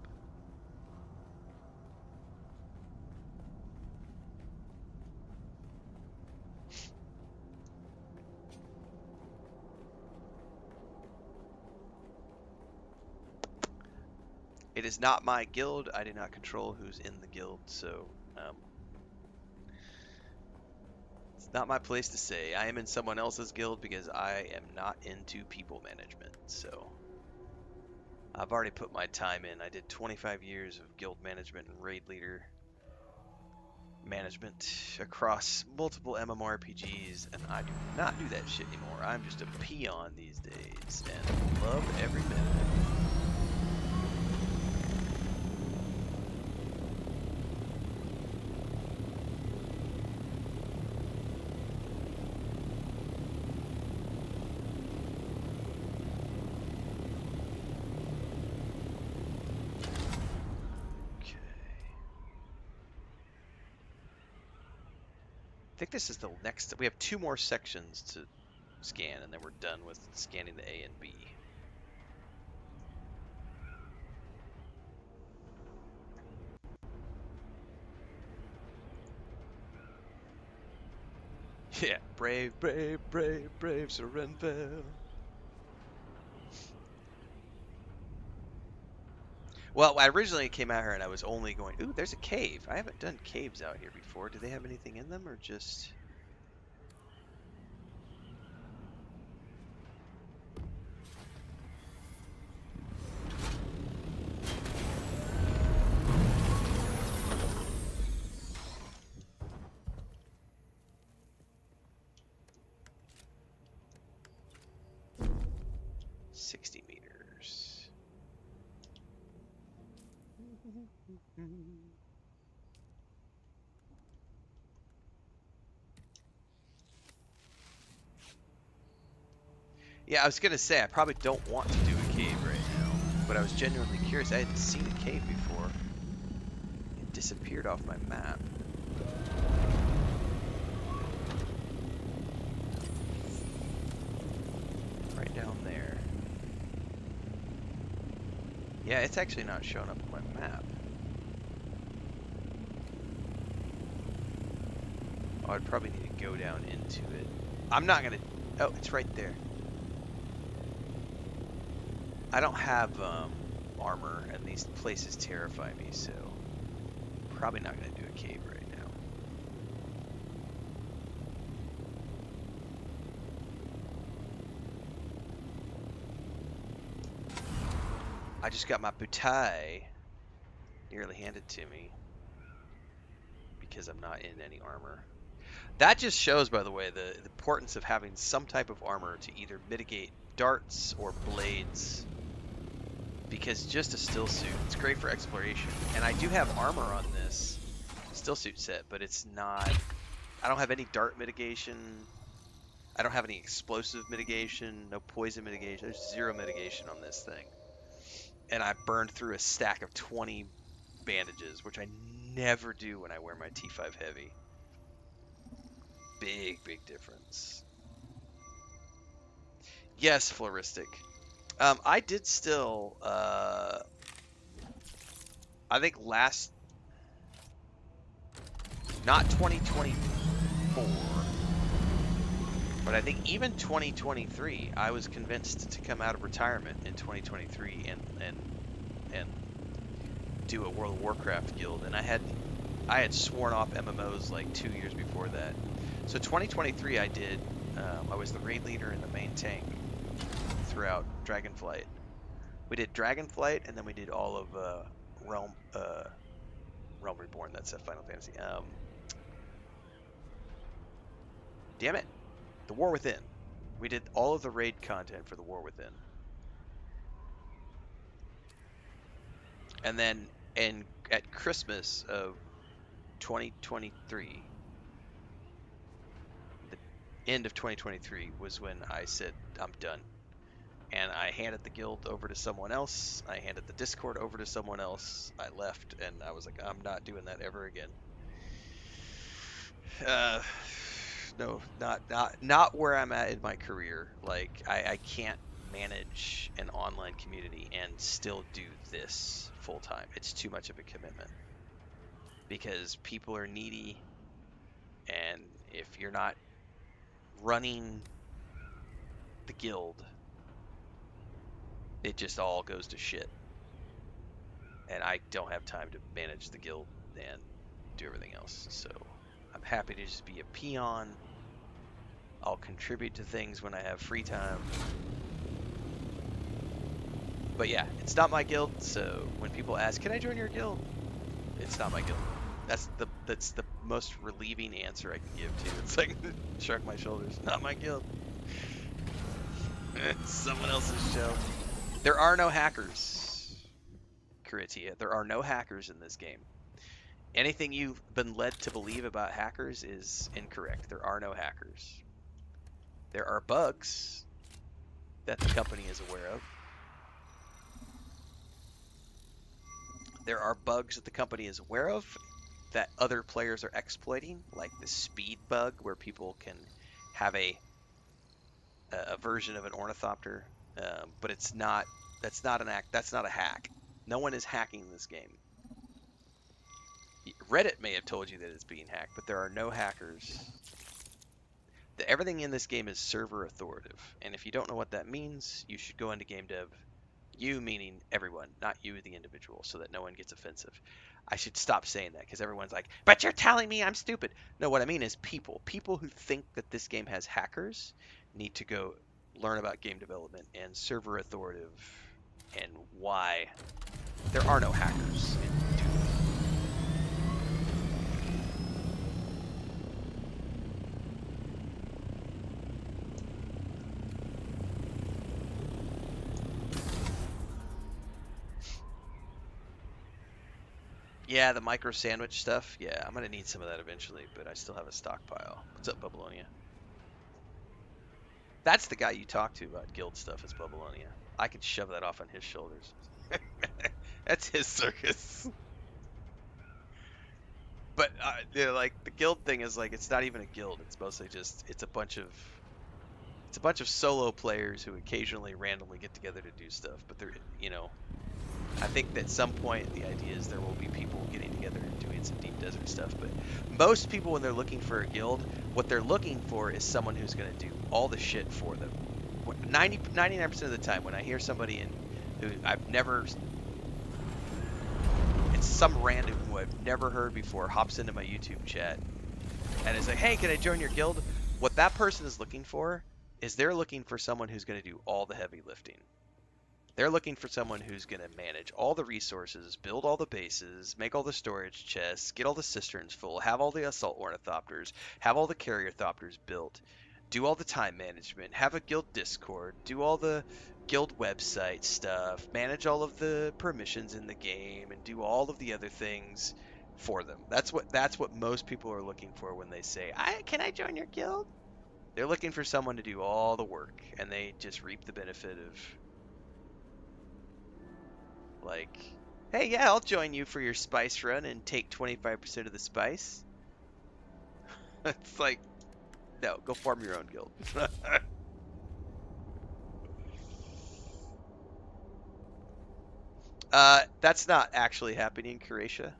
It is not my guild. I do not control who's in the guild, so it's not my place to say. I am in someone else's guild because I am not into people management. So I've already put my time in. I did 25 years of guild management and raid leader management across multiple MMORPGs, and I do not do that shit anymore. I'm just a peon these days and love every minute. I think this is the next. We have 2 more sections to scan, and then we're done with scanning the A and B. Yeah, brave, brave, brave, brave, Sir Renfail. Well, I originally came out here and I was only going, ooh, there's a cave. I haven't done caves out here before. Do they have anything in them, or just... ...60 meters. Yeah, I was gonna say, I probably don't want to do a cave right now, but I was genuinely curious. I hadn't seen a cave before. It disappeared off my map. Right down there. Yeah, it's actually not showing up on my map. Oh, I'd probably need to go down into it. I'm not gonna... Oh, it's right there. I don't have armor, and these places terrify me, so probably not gonna do a cave right now. I just got my bouteille nearly handed to me because I'm not in any armor. That just shows, by the way, the importance of having some type of armor to either mitigate darts or blades. Because just a still suit, it's great for exploration. And I do have armor on this still suit set, but it's not... I don't have any dart mitigation. I don't have any explosive mitigation, no poison mitigation. There's 0 mitigation on this thing. And I burned through a stack of 20 bandages, which I never do when I wear my T5 Heavy. Big, big difference. Yes, Floristic. I did still, I think not 2024, but I think even 2023, I was convinced to come out of retirement in 2023 and do a World of Warcraft guild, and I had sworn off MMOs like 2 years before that. So 2023 I did, I was the raid leader in the main tank throughout Dragonflight. We did Dragonflight, and then we did all of Realm Reborn. That's a Final Fantasy. Damn it, The War Within. We did all of the raid content for The War Within, and then at Christmas of 2023, the end of 2023 was when I said I'm done. And I handed the guild over to someone else. I handed the Discord over to someone else. I left, and I was like, I'm not doing that ever again. No, not where I'm at in my career. Like, I can't manage an online community and still do this full time. It's too much of a commitment because people are needy, and if you're not running the guild, it just all goes to shit. And I don't have time to manage the guild and do everything else. So I'm happy to just be a peon. I'll contribute to things when I have free time. But yeah, it's not my guild, so when people ask, can I join your guild? It's not my guild. That's the most relieving answer I can give to you. It's like, shrug my shoulders. Not my guild. It's someone else's show. There are no hackers, Kuritia. There are no hackers in this game. Anything you've been led to believe about hackers is incorrect. There are no hackers. There are bugs that the company is aware of. There are bugs that the company is aware of that other players are exploiting, like the speed bug, where people can have a version of an ornithopter, but it's not. That's not a hack. No one is hacking this game. Reddit may have told you that it's being hacked, but there are no hackers. Everything in this game is server authoritative, and if you don't know what that means, you should go into game dev. You meaning everyone, not you the individual, so that no one gets offensive. I should stop saying that because everyone's like, but you're telling me I'm stupid. No, what I mean is people. People who think that this game has hackers need to go learn about game development and server authoritative and why there are no hackers in Dune. Yeah, the micro sandwich stuff. Yeah, I'm gonna need some of that eventually, but I still have a stockpile. What's up, Babylonia? That's the guy you talk to about guild stuff, is Babylonia. I could shove that off on his shoulders. That's his circus. But like the guild thing is like it's not even a guild. It's mostly just it's a bunch of solo players who occasionally randomly get together to do stuff. But they're I think that at some point the idea is there will be people getting together and doing some deep desert stuff. But most people, when they're looking for a guild, what they're looking for is someone who's going to do all the shit for them. 99% of the time, when I hear somebody who I've never, it's some random who I've never heard before, hops into my YouTube chat and is like, hey, can I join your guild? What that person is looking for is they're looking for someone who's going to do all the heavy lifting. They're looking for someone who's going to manage all the resources, build all the bases, make all the storage chests, get all the cisterns full, have all the assault ornithopters, have all the carrierthopters built, do all the time management, have a guild Discord, do all the guild website stuff, manage all of the permissions in the game, and do all of the other things for them. That's what most people are looking for when they say, "Can I join your guild?" They're looking for someone to do all the work, and they just reap the benefit of, like, hey, yeah, I'll join you for your spice run and take 25% of the spice. It's like, no, go form your own guild. That's not actually happening in Croatia,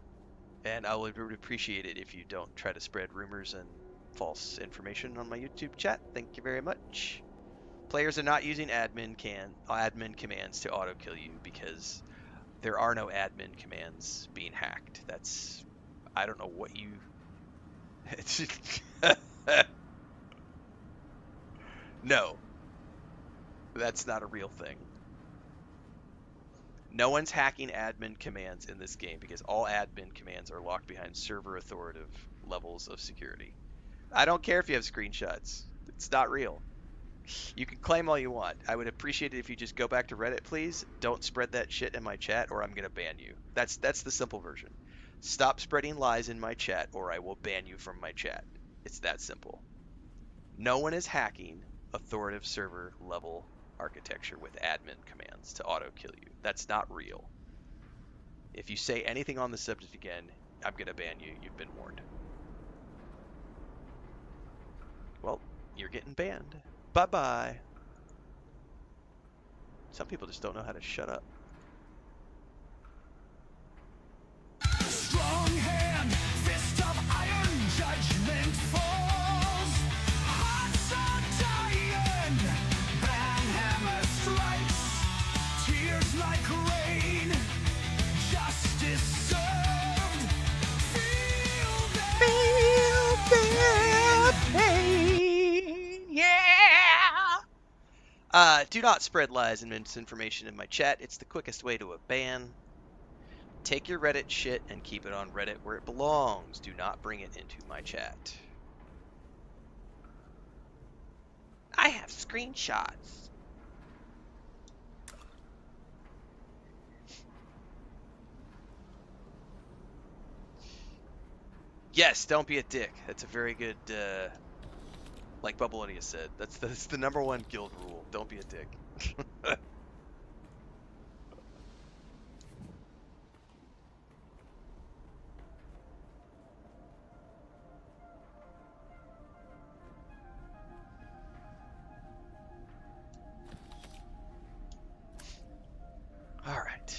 and I would appreciate it if you don't try to spread rumors and false information on my YouTube chat. Thank you very much. Players are not using admin commands to auto kill you because there are no admin commands being hacked. I don't know what you. No, that's not a real thing. No one's hacking admin commands in this game because all admin commands are locked behind server authoritative levels of security. I don't care if you have screenshots. It's not real. You can claim all you want. I would appreciate it if you just go back to Reddit, please. Don't spread that shit in my chat or I'm going to ban you. That's the simple version. Stop spreading lies in my chat or I will ban you from my chat. It's that simple. No one is hacking authoritative server level architecture with admin commands to auto kill you. That's not real. If you say anything on the subject again, I'm going to ban you. You've been warned. Well, you're getting banned. Bye-bye. Some people just don't know how to shut up. Strong hand, fist of iron, judgment falls. Hearts are dying, banhammer strikes. Tears like rain, justice served. Feel their pain, yeah! Do not spread lies and misinformation in my chat. It's the quickest way to a ban. Take your Reddit shit and keep it on Reddit where it belongs. Do not bring it into my chat. I have screenshots. Yes, don't be a dick. That's a very good, like Bubbleonia said. That's the #1 guild rule. Don't be a dick. All right.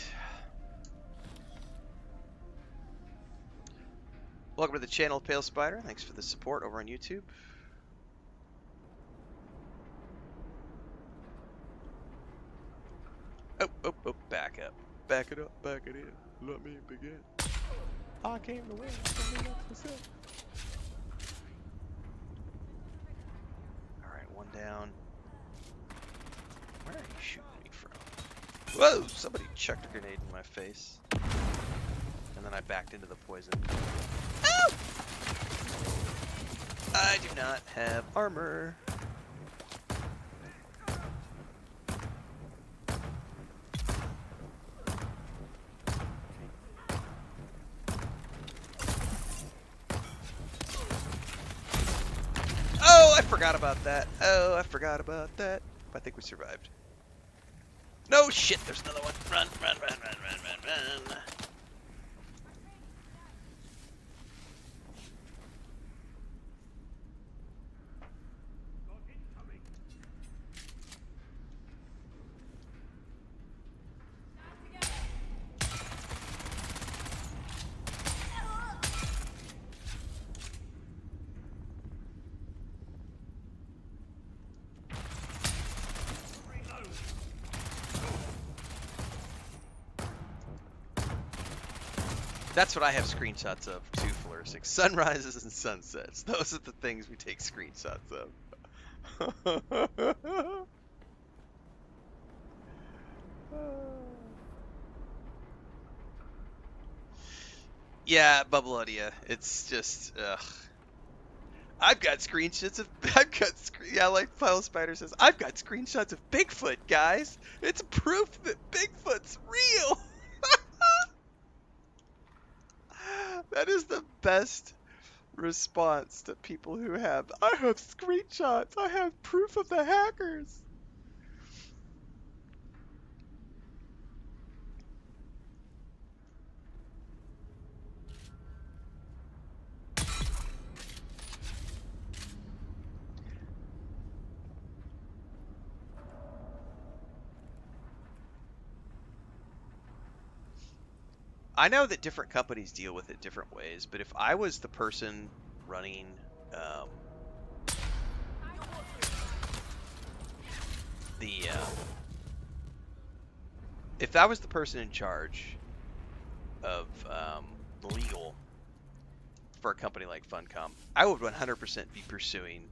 Welcome to the channel, Pale Spider. Thanks for the support over on YouTube. Oh, back up. Back it up, back it in. Let me begin. I came to win. Alright, one down. Where are you shooting me from? Whoa! Somebody chucked a grenade in my face. And then I backed into the poison. Oh! I do not have armor. Oh, I forgot about that. Oh, I forgot about that. I think we survived. No shit, there's another one. Run, run, run, run, run, run, run. That's what I have screenshots of too, Flursix. Sunrises and sunsets. Those are the things we take screenshots of. Yeah, Bubbleonia. It's just, ugh. I've got screenshots of, yeah, like Pile Spider says, I've got screenshots of Bigfoot, guys. It's proof that Bigfoot's real. That is the best response to people who have, I have screenshots, I have proof of the hackers. I know that different companies deal with it different ways, but if I was the person running if I was the person in charge of legal for a company like Funcom, I would 100% be pursuing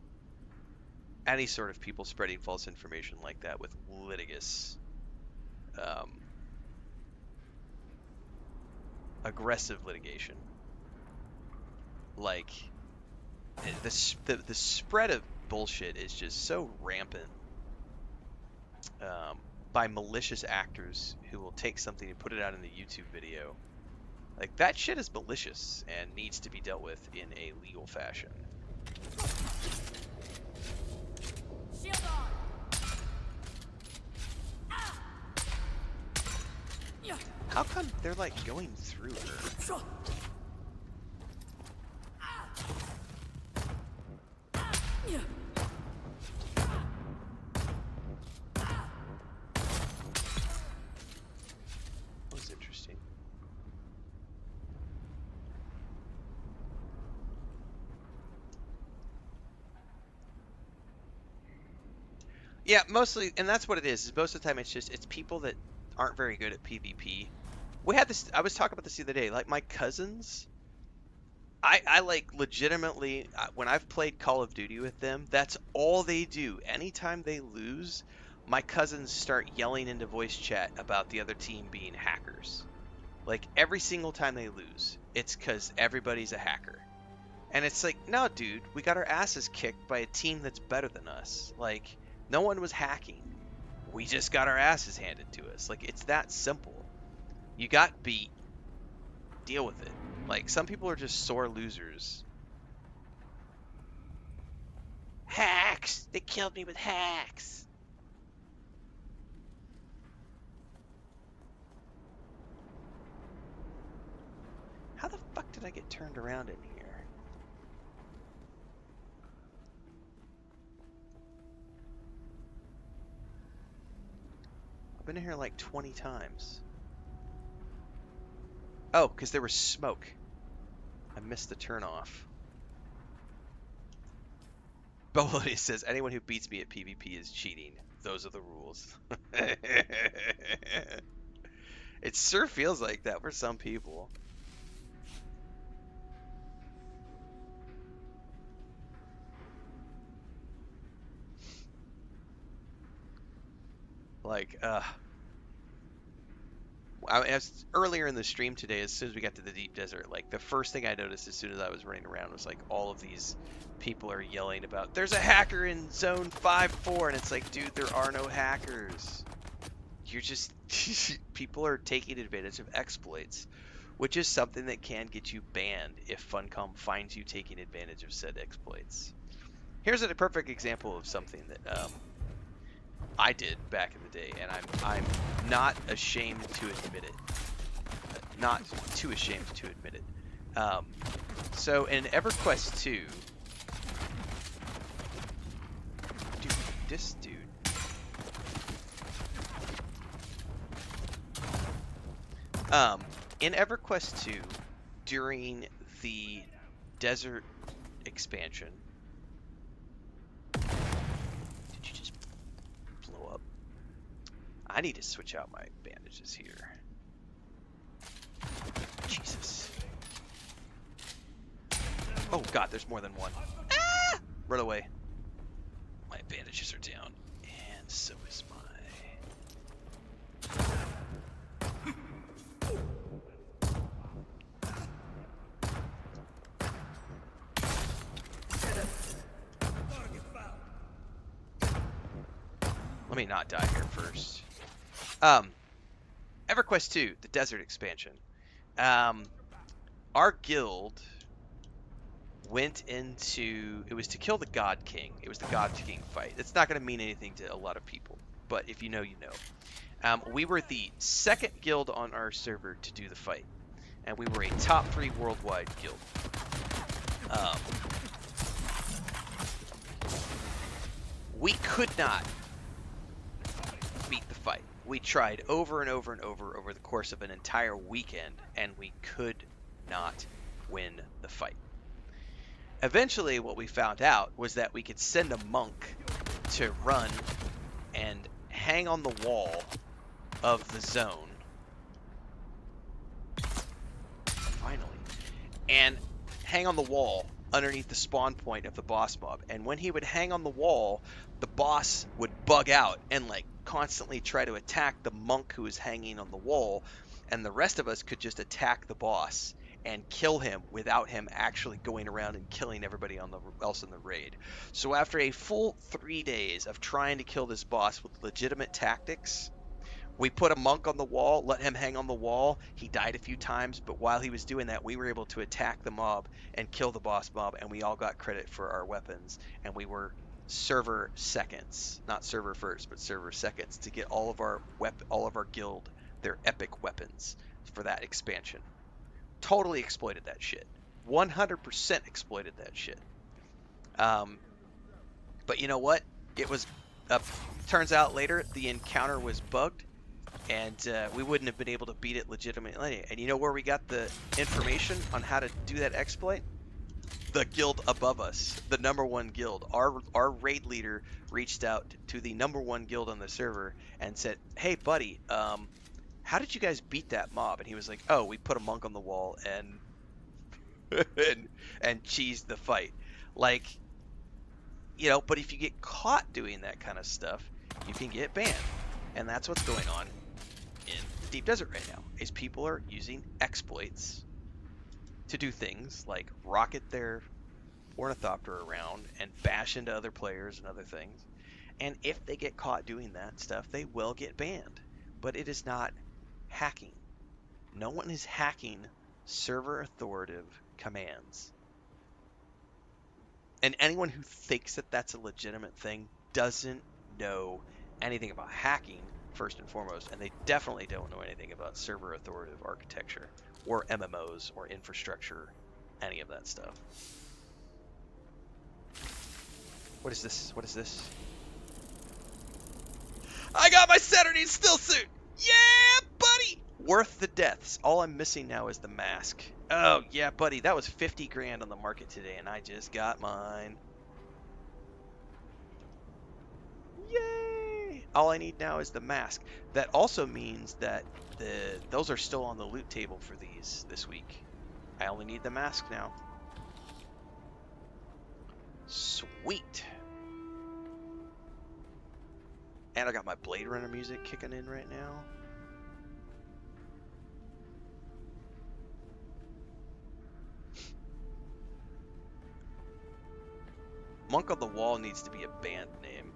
any sort of people spreading false information like that with litigious aggressive litigation. Like the spread of bullshit is just so rampant by malicious actors who will take something and put it out in the YouTube video. Like, that shit is malicious and needs to be dealt with in a legal fashion. Shield on. How come they're like going through her? Yeah, mostly, and that's what it is most of the time it's people that aren't very good at PvP. We had this, I was talking about this the other day, like my cousins, I like legitimately, when I've played Call of Duty with them, that's all they do. Anytime they lose, my cousins start yelling into voice chat about the other team being hackers. Like every single time they lose, it's because everybody's a hacker. And it's like, no, dude, we got our asses kicked by a team that's better than us. Like, no one was hacking. We just got our asses handed to us. Like, it's that simple. You got beat. Deal with it. Like, some people are just sore losers. Hacks! They killed me with hacks! How the fuck did I get turned around in here? I've been in here like 20 times. Oh, because there was smoke. I missed the turn off. Bolody says, anyone who beats me at PvP is cheating. Those are the rules. It sure feels like that for some people. Like, as earlier in the stream today, as soon as we got to the deep desert, like the first thing I noticed as soon as I was running around was like all of these people are yelling about there's a hacker in zone 5-4, and it's like, dude, there are no hackers. You're just people are taking advantage of exploits, which is something that can get you banned if Funcom finds you taking advantage of said exploits. Here's a perfect example of something that I did back in the day, and I'm not ashamed to admit it. Not too ashamed to admit it. So in EverQuest 2, dude, this dude. In EverQuest 2, during the desert expansion. I need to switch out my bandages here. Jesus. Oh god, there's more than one. Ah! Run away. My bandages are down. And so is my... Let me not die here first. EverQuest 2, the desert expansion. Our guild went into... It was to kill the God King. It was the God King fight. It's not going to mean anything to a lot of people, but if you know, you know. We were the second guild on our server to do the fight, and we were a top 3 worldwide guild. We could not beat the fight. We tried over and over and over the course of an entire weekend, and we could not win the fight. Eventually, what we found out was that we could send a monk to run and hang on the wall of the zone. Finally. And hang on the wall underneath the spawn point of the boss mob. And when he would hang on the wall, the boss would bug out and like constantly try to attack the monk who was hanging on the wall, and the rest of us could just attack the boss and kill him without him actually going around and killing everybody else in the raid. So after a full 3 days of trying to kill this boss with legitimate tactics, we put a monk on the wall, let him hang on the wall. He died a few times, but while he was doing that, we were able to attack the mob and kill the boss mob, and we all got credit for our weapons, and we were server seconds, not server first, but server seconds, to get all of our guild their epic weapons for that expansion. Totally exploited that shit. 100% exploited that shit. But you know what? It was turns out later the encounter was bugged, and we wouldn't have been able to beat it legitimately. And you know where we got the information on how to do that exploit? the guild above us, the number one guild. Our raid leader reached out to the number one guild on the server and said, "Hey, buddy, how did you guys beat that mob?" And he was like, "Oh, we put a monk on the wall and and cheesed the fight." Like, but if you get caught doing that kind of stuff, you can get banned. And that's what's going on in the deep desert right now, is people are using exploits to do things like rocket their ornithopter around and bash into other players and other things. And if they get caught doing that stuff, they will get banned. But it is not hacking. No one is hacking server authoritative commands. And anyone who thinks that that's a legitimate thing doesn't know anything about hacking, first and foremost, and they definitely don't know anything about server authoritative architecture or MMOs or infrastructure, any of that stuff. What is this? What is this? I got my Saturday still suit! Yeah, buddy! Worth the deaths. All I'm missing now is the mask. Oh, yeah, buddy, that was 50 grand on the market today, and I just got mine. Yay! All I need now is the mask. That also means that those are still on the loot table for this week. I only need the mask now. Sweet. And I got my Blade Runner music kicking in right now. Monk on the Wall needs to be a band name.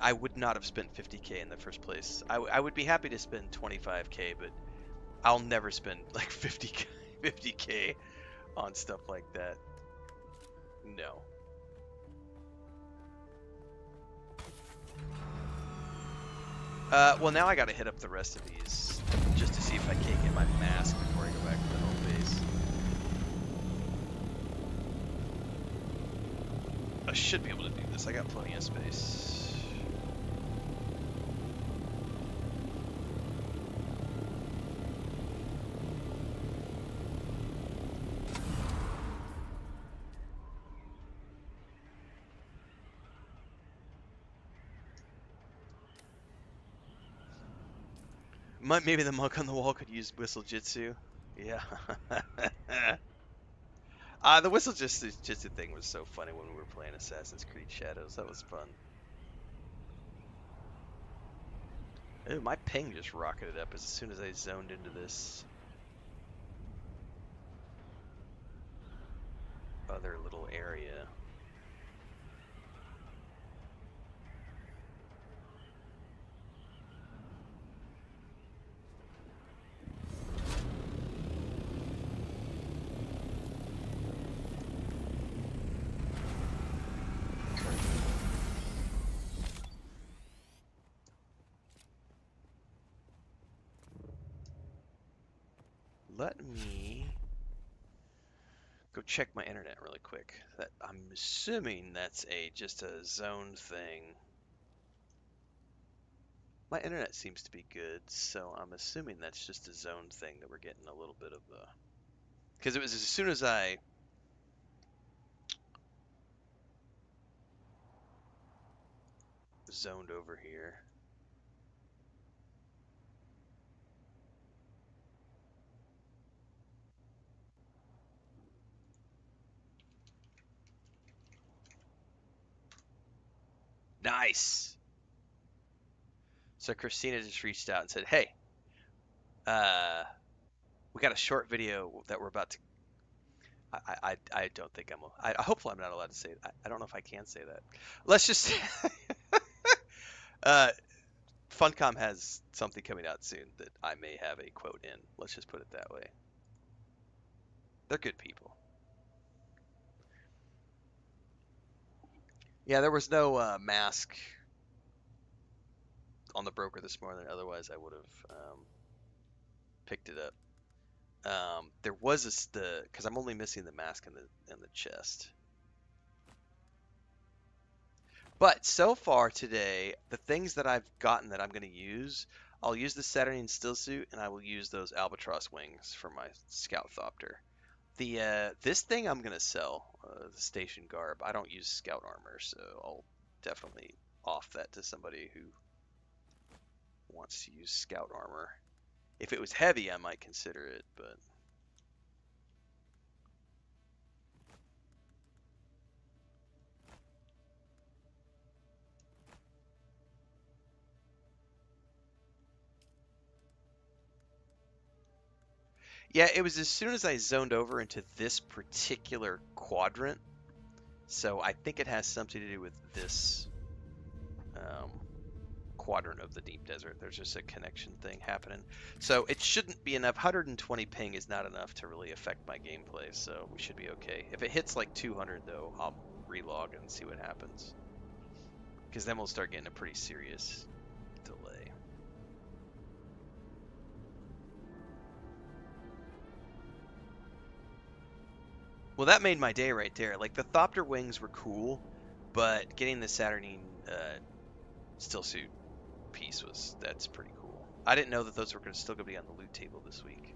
I would not have spent 50K in the first place. I would be happy to spend 25K, but I'll never spend like 50K on stuff like that. No. Well, now I gotta hit up the rest of these just to see if I can't get my mask before I go back to the home base. I should be able to do this. I got plenty of space. Maybe the monk on the wall could use whistle jitsu. Yeah. The whistle jitsu thing was so funny when we were playing Assassin's Creed Shadows. That was fun. Ooh, my ping just rocketed up as soon as I zoned into this other little area. Let me go check my internet really quick. I'm assuming that's just a zone thing. My internet seems to be good, so I'm assuming that's just a zone thing that we're getting a little bit of the... Because it was as soon as I... zoned over here. Nice! So Christina just reached out and said, hey, we got a short video that we're about to... I don't think hopefully I'm not allowed to say it. I don't know if I can say that. Let's just say... Funcom has something coming out soon that I may have a quote in. Let's just put it that way. They're good people. Yeah, there was no mask on the broker this morning. Otherwise, I would have picked it up. There was because I'm only missing the mask and the chest. But so far today, the things that I've gotten that I'm going to use, I'll use the Saturnine still suit, and I will use those albatross wings for my scout thopter. This thing I'm going to sell, the station garb. I don't use scout armor, so I'll definitely off that to somebody who wants to use scout armor. If it was heavy, I might consider it, but yeah, it was as soon as I zoned over into this particular quadrant. So I think it has something to do with this quadrant of the deep desert. There's just a connection thing happening. So it shouldn't be enough. 120 ping is not enough to really affect my gameplay, so we should be okay. If it hits like 200 though, I'll relog and see what happens. Because then we'll start getting a pretty serious delay. Well, that made my day right there. Like, the Thopter wings were cool, but getting the Saturnine still suit piece that's pretty cool. I didn't know that those were still going to be on the loot table this week.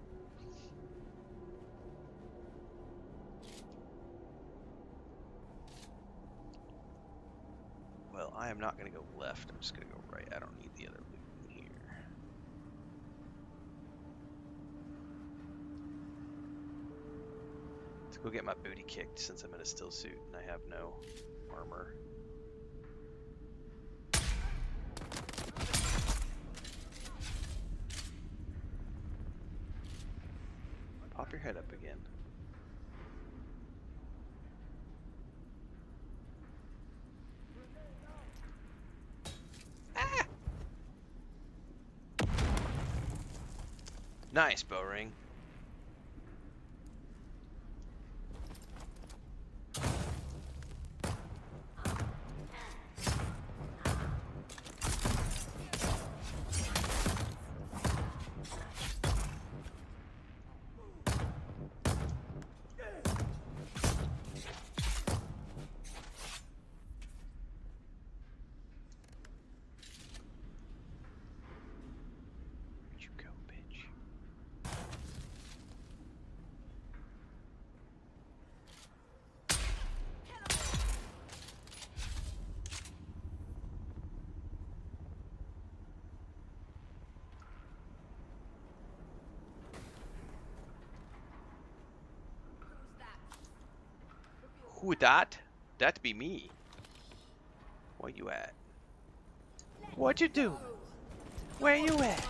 Well, I am not going to go left. I'm just going to go right. I don't need the other loot in here. Let's go get my booty kicked since I'm in a still suit and I have no armor. Pop your head up again. Ah! Nice, bow ring. Who that? That be me. Where you at? What you do? Where you at?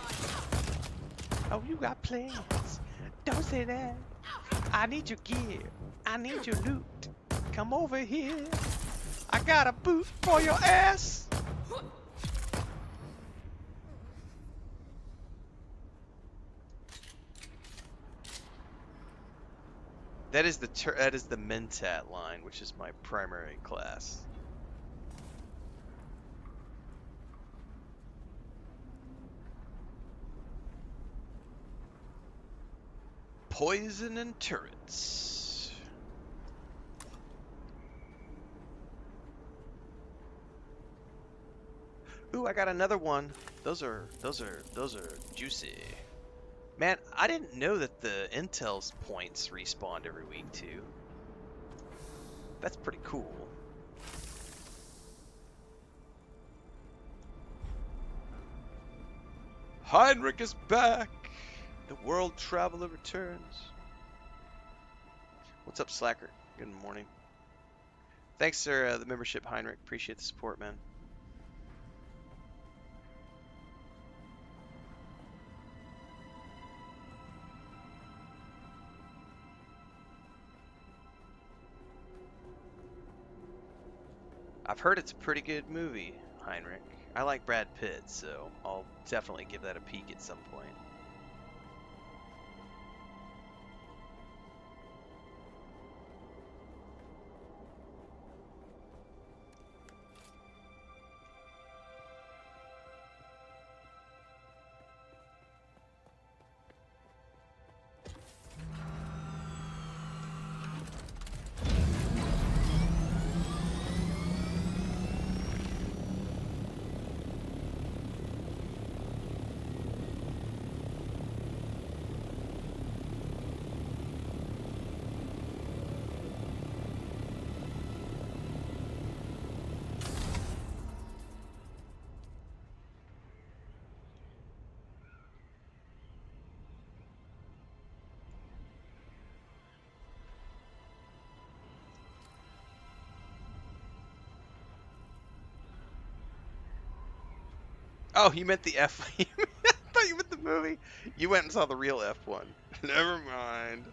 Oh, you got plans. Don't say that. I need your gear. I need your loot. Come over here. I got a boot for your ass. That is the Mentat line, which is my primary class. Poison and turrets. Ooh, I got another one. Those are juicy. Man, I didn't know that the Intel's points respawned every week too. That's pretty cool. Heinrich is back! The world traveler returns. What's up, Slacker? Good morning. Thanks for the membership, Heinrich. Appreciate the support, man. I've heard it's a pretty good movie, Heinrich. I like Brad Pitt, so I'll definitely give that a peek at some point. Oh, you meant the F. I thought you meant the movie. You went and saw the real F1. Never mind.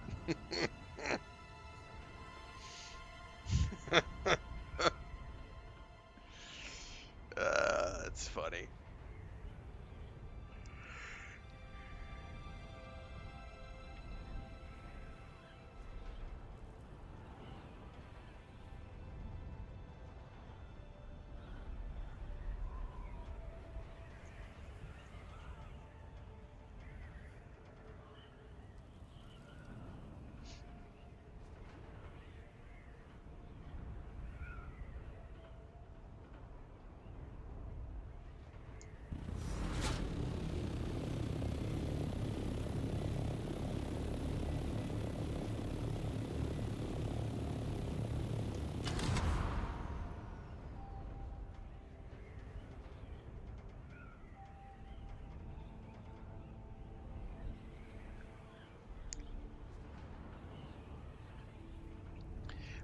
That's funny.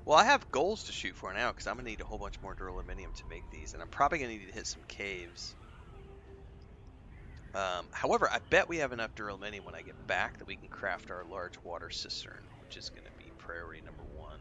Well, I have goals to shoot for now because I'm gonna need a whole bunch more duraluminum to make these, and I'm probably gonna need to hit some caves. However, I bet we have enough duraluminum when I get back that we can craft our large water cistern, which is gonna be priority number 1.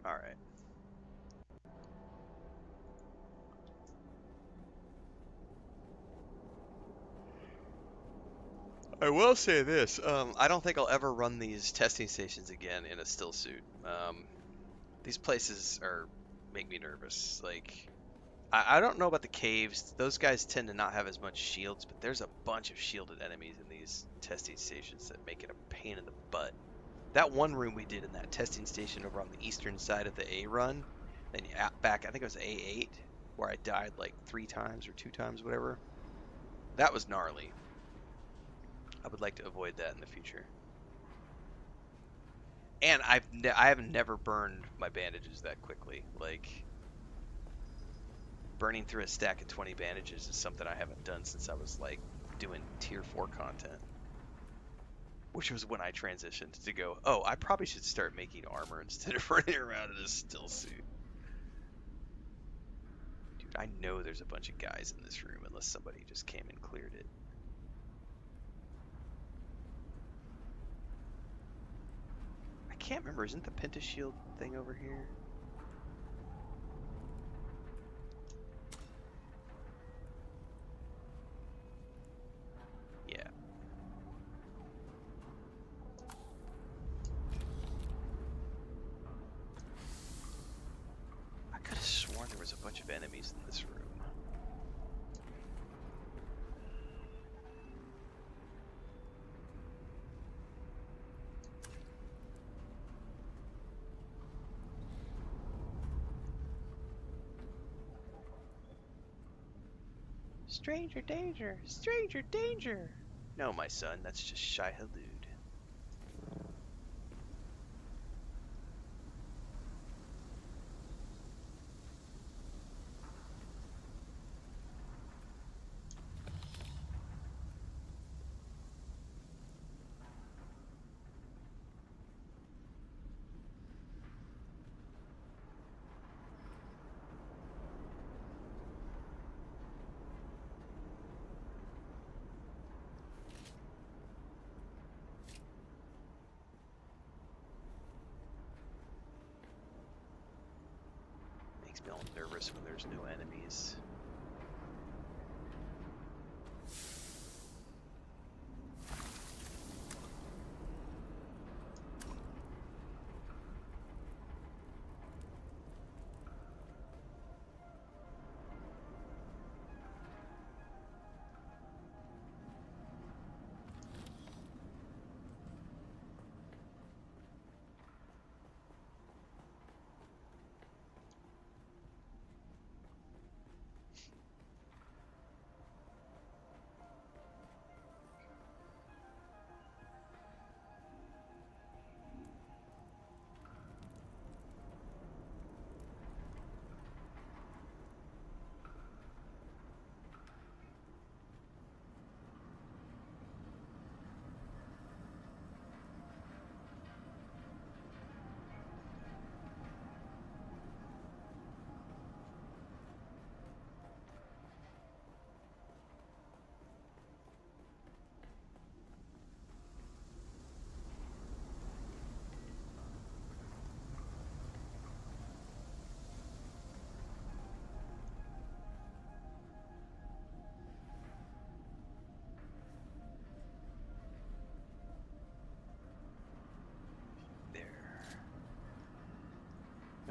All right. I will say this. I don't think I'll ever run these testing stations again in a still suit. These places make me nervous. Like, I don't know about the caves. Those guys tend to not have as much shields, but there's a bunch of shielded enemies in these testing stations that make it a pain in the butt. That one room we did in that testing station over on the eastern side of the A run, then back, I think it was A8, where I died like 3 times or 2 times, whatever. That was gnarly. I would like to avoid that in the future. And I have never burned my bandages that quickly. Like, burning through a stack of 20 bandages is something I haven't done since I was like doing tier 4 content. Which was when I transitioned to go, oh, I probably should start making armor instead of running around in a still suit. Dude, I know there's a bunch of guys in this room unless somebody just came and cleared it. I can't remember, isn't the pentashield thing over here? Yeah. I could have sworn there was a bunch of enemies in this room. Stranger danger! Stranger danger! No, my son, that's just Shai Halud. Makes me all nervous when there's no enemies.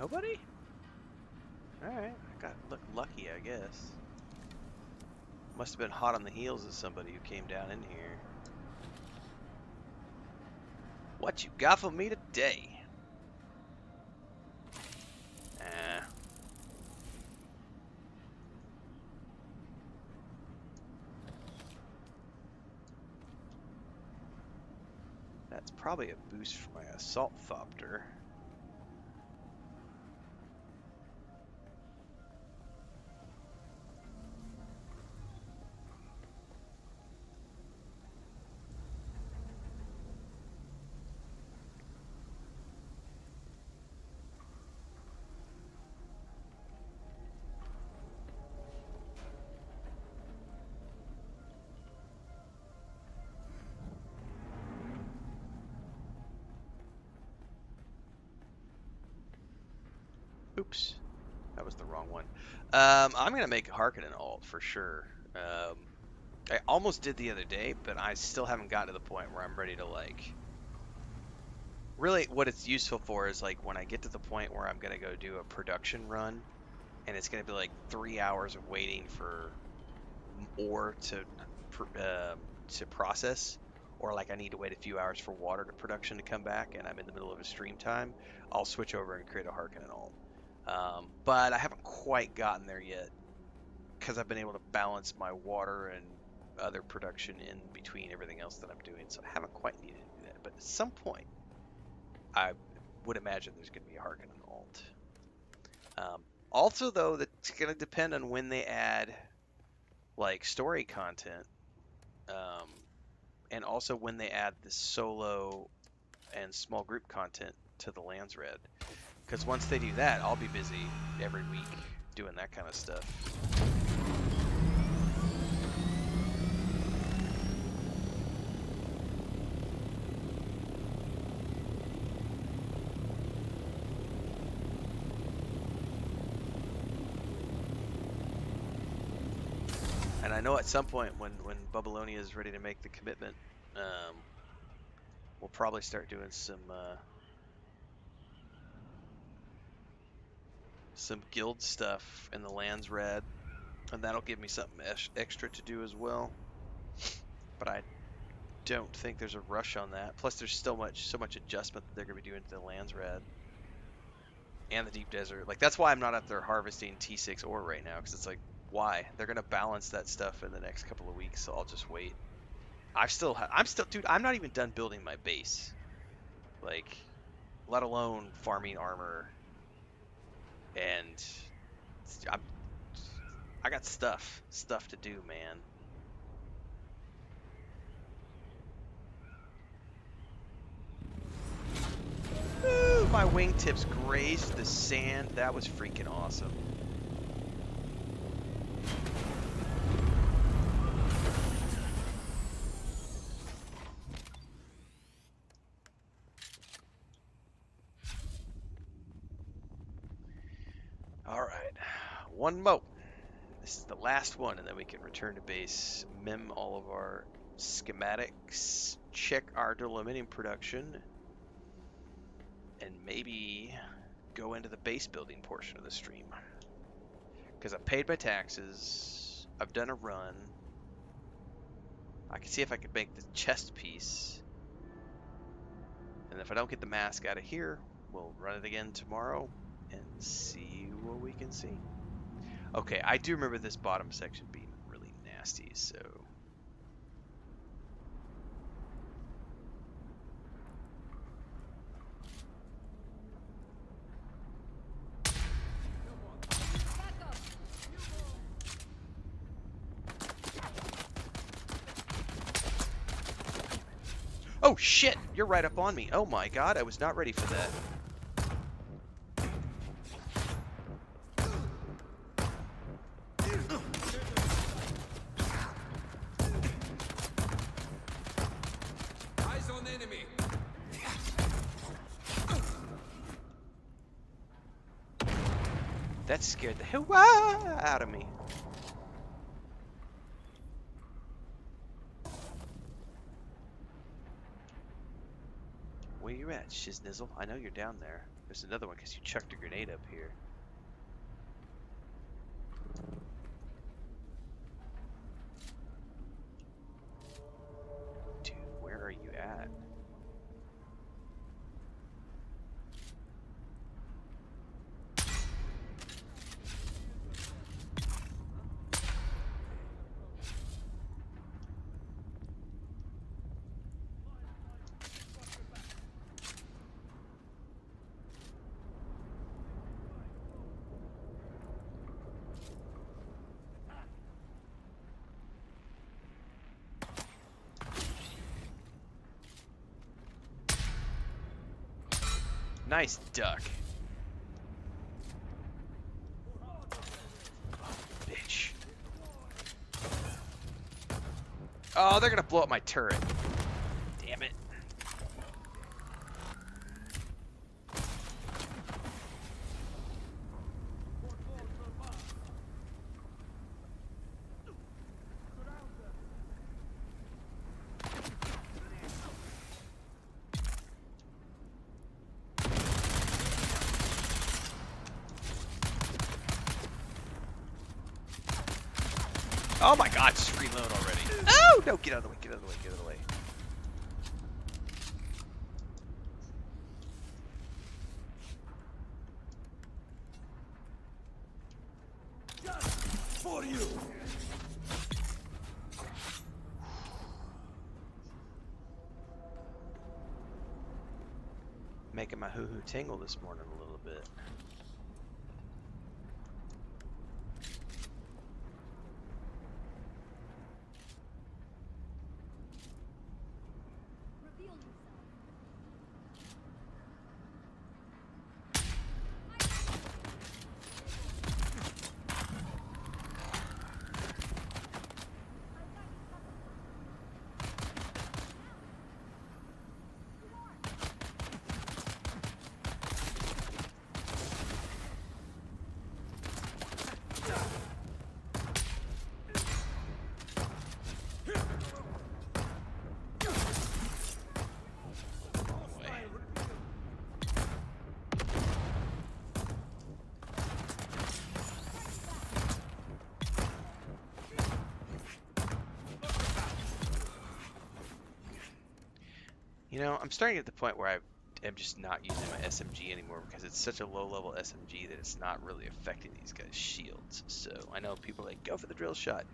Nobody? Alright, I got lucky, I guess. Must have been hot on the heels of somebody who came down in here. What you got for me today? That's probably a boost for my assault thopter. Oops, that was the wrong one. I'm gonna make Harkonnen alt for sure. I almost did the other day, but I still haven't gotten to the point where I'm ready to like. Really, what it's useful for is like when I get to the point where I'm gonna go do a production run, and it's gonna be like 3 hours of waiting for ore to process, or like I need to wait a few hours for water to production to come back, and I'm in the middle of a stream time. I'll switch over and create a Harkonnen alt. But I haven't quite gotten there yet because I've been able to balance my water and other production in between everything else that I'm doing, so I haven't quite needed to do that. But at some point, I would imagine there's going to be a Harkonnen alt. Also, though, that's going to depend on when they add like story content, and also when they add the solo and small group content to the Lands Red. Because once they do that, I'll be busy every week doing that kind of stuff. And I know at some point when Babylonia is ready to make the commitment, we'll probably start doing some guild stuff in the Lands Red, and that'll give me something extra to do as well. But I don't think there's a rush on that. Plus, there's so much adjustment that they're going to be doing to the Lands Red and the Deep Desert. Like that's why I'm not out there harvesting T6 ore right now, because it's like, why? They're going to balance that stuff in the next couple of weeks, so I'll just wait. Dude, I'm not even done building my base. Like, let alone farming armor. And I got stuff to do, man. Woo, my wingtips grazed the sand. That was freaking awesome. All right, one more. This is the last one, and then we can return to base, mem all of our schematics, check our aluminum production, and maybe go into the base building portion of the stream. Because I've paid my taxes, I've done a run. I can see if I can make the chest piece. And if I don't get the mask out of here, we'll run it again tomorrow and see what we can see. Okay, I do remember this bottom section being really nasty, so... Oh shit! You're right up on me. Oh my god, I was not ready for that. Eyes on enemy. That scared the hell out of me. Where you at? at, Shiznizzle? I know you're down there. There's another one because you chucked a grenade up here. Dude, where are you at? Nice duck. Bitch. Oh, they're gonna blow up my turret. Damn it. Oh my god, just reload already. Oh, no, get out of the way, get out of the way, get out of the way. For you. Making my hoo-hoo tingle this morning a little bit. Reveal yourself. You know, I'm starting at the point where I am just not using my SMG anymore because it's such a low-level SMG that it's not really affecting these guys' shields. So I know people like, go for the drill shot.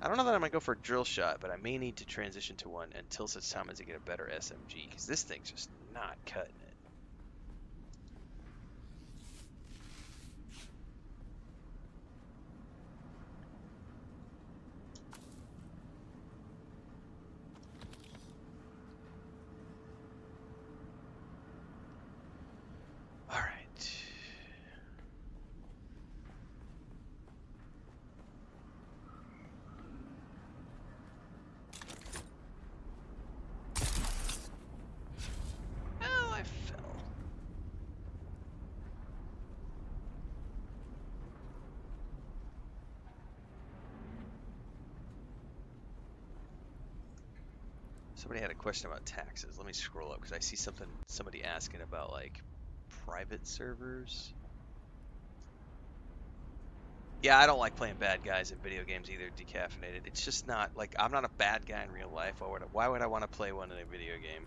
I don't know that I'm going to go for a drill shot, but I may need to transition to one until such time as I get a better SMG because this thing's just not cutting it. Somebody had a question about taxes. Let me scroll up because I see somebody asking about like private servers. Yeah, I don't like playing bad guys in video games either, decaffeinated. It's just not like I'm not a bad guy in real life. Why would I want to play one in a video game?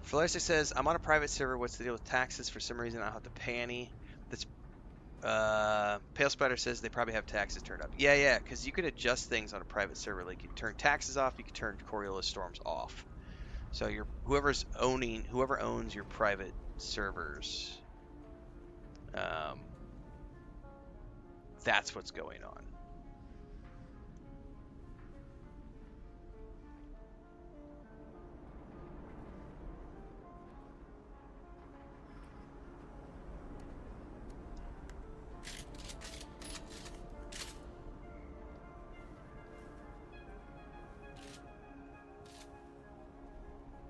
Felicity says, I'm on a private server. What's the deal with taxes? For some reason I don't have to pay any. That's Pale Spider says they probably have taxes turned up. Yeah, because you could adjust things on a private server. Like you can turn taxes off, you can turn Coriolis Storms off. So whoever owns your private servers, that's what's going on.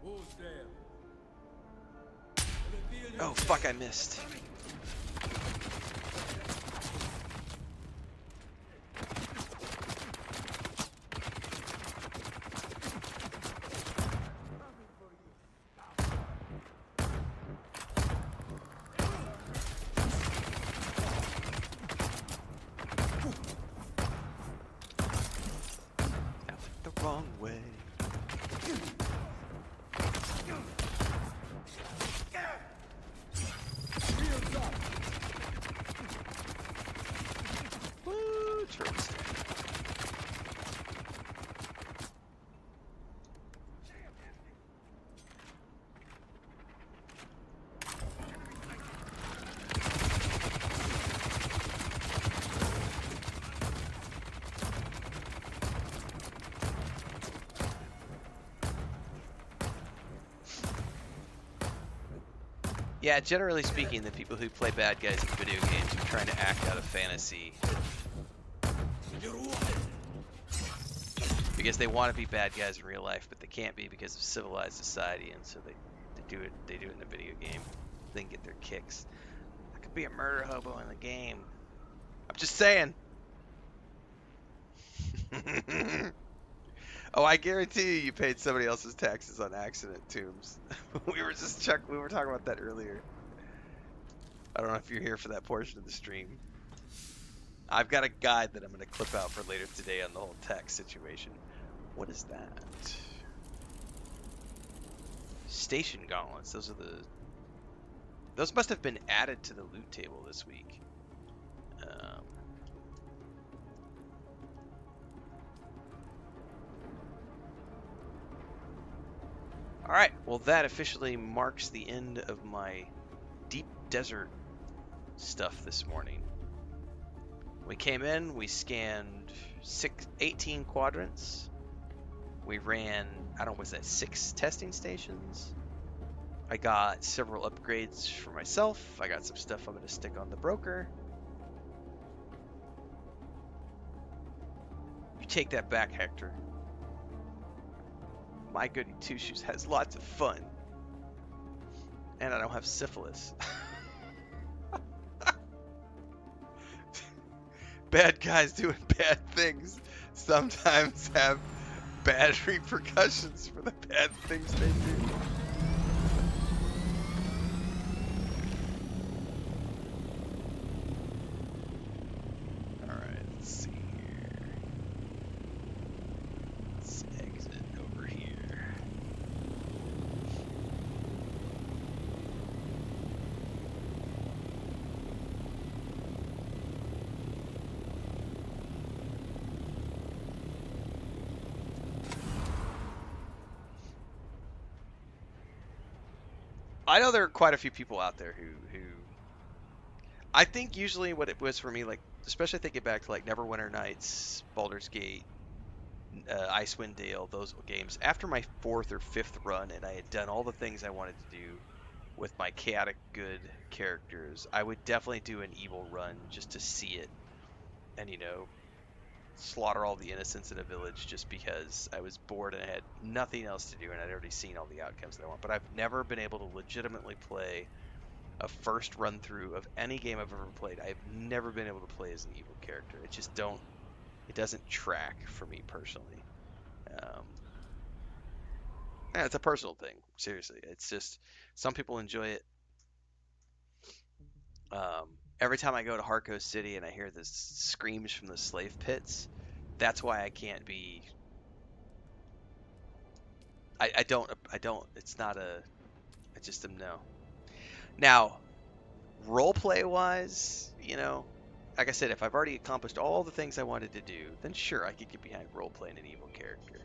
Who's there? Oh fuck, I missed. Yeah, generally speaking, the people who play bad guys in video games are trying to act out of fantasy because they want to be bad guys in real life, but they can't be because of civilized society, and so they do it. They do it in a video game. They can get their kicks. I could be a murder hobo in the game. I'm just saying. Oh, I guarantee you paid somebody else's taxes on accident, Tombs. We were talking about that earlier. I don't know if you're here for that portion of the stream. I've got a guide that I'm going to clip out for later today on the whole tax situation. What is that? Station gauntlets. Those must have been added to the loot table this week. Alright, well that officially marks the end of my deep desert stuff this morning. We came in, we scanned 18 quadrants. We ran, I don't know, was that 6 testing stations? I got several upgrades for myself. I got some stuff I'm going to stick on the broker. You take that back, Hector. My goody two-shoes has lots of fun. And I don't have syphilis. Bad guys doing bad things sometimes have bad repercussions for the bad things they do. Alright, let's see here. Let's exit over here. I know there are quite a few people out there who I think usually what it was for me, like, especially thinking back to like Neverwinter Nights, Baldur's Gate, Icewind Dale, those games, after my 4th or 5th run and I had done all the things I wanted to do with my chaotic good characters, I would definitely do an evil run just to see it and, you know, slaughter all the innocents in a village just because I was bored and I had nothing else to do and I'd already seen all the outcomes that I want. But I've never been able to legitimately play a first run through of any game I've ever played. I've never been able to play as an evil character. It doesn't track for me personally. Yeah, it's a personal thing. Seriously, it's just some people enjoy it. Every time I go to Harco City and I hear the screams from the slave pits, that's why I can't be. I don't. It's not a. I just am no. Now, roleplay wise, you know, like I said, if I've already accomplished all the things I wanted to do, then sure, I could get behind roleplaying an evil character.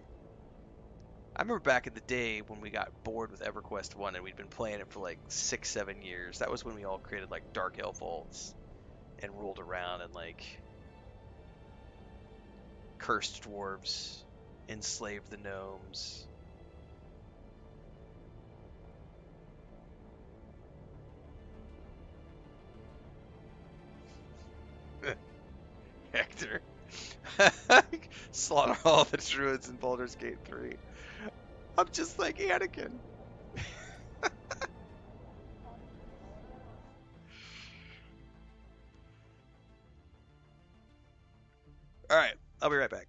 I remember back in the day when we got bored with EverQuest 1 and we'd been playing it for like 6-7 years. That was when we all created like Dark Elf vaults and rolled around and like cursed dwarves, enslaved the gnomes. Hector. Slaughter all the druids in Baldur's Gate 3. I'm just like Anakin. Alright, I'll be right back.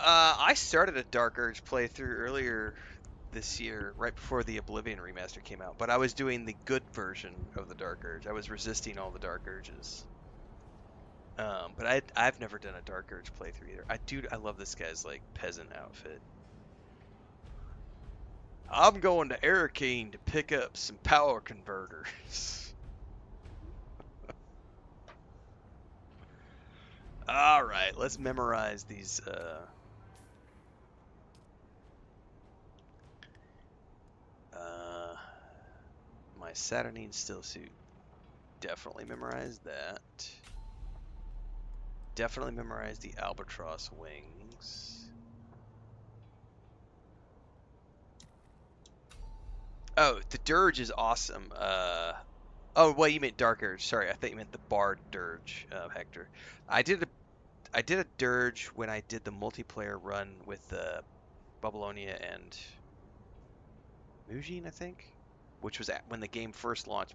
I started a Dark Urge playthrough earlier this year, right before the Oblivion remaster came out, but I was doing the good version of the Dark Urge. I was resisting all the Dark Urges. But I've never done a Dark Urge playthrough either. I love this guy's like peasant outfit. I'm going to Arcane to pick up some power converters. All right, let's memorize these. My Saturnine still suit. Definitely memorize that. Definitely memorize the albatross wings. Oh, the dirge is awesome. Oh, well, you meant Dark Urge. Sorry, I thought you meant the Bard Dirge, Hector. I did a dirge when I did the multiplayer run with Babylonia and Mujin, I think, which was when the game first launched.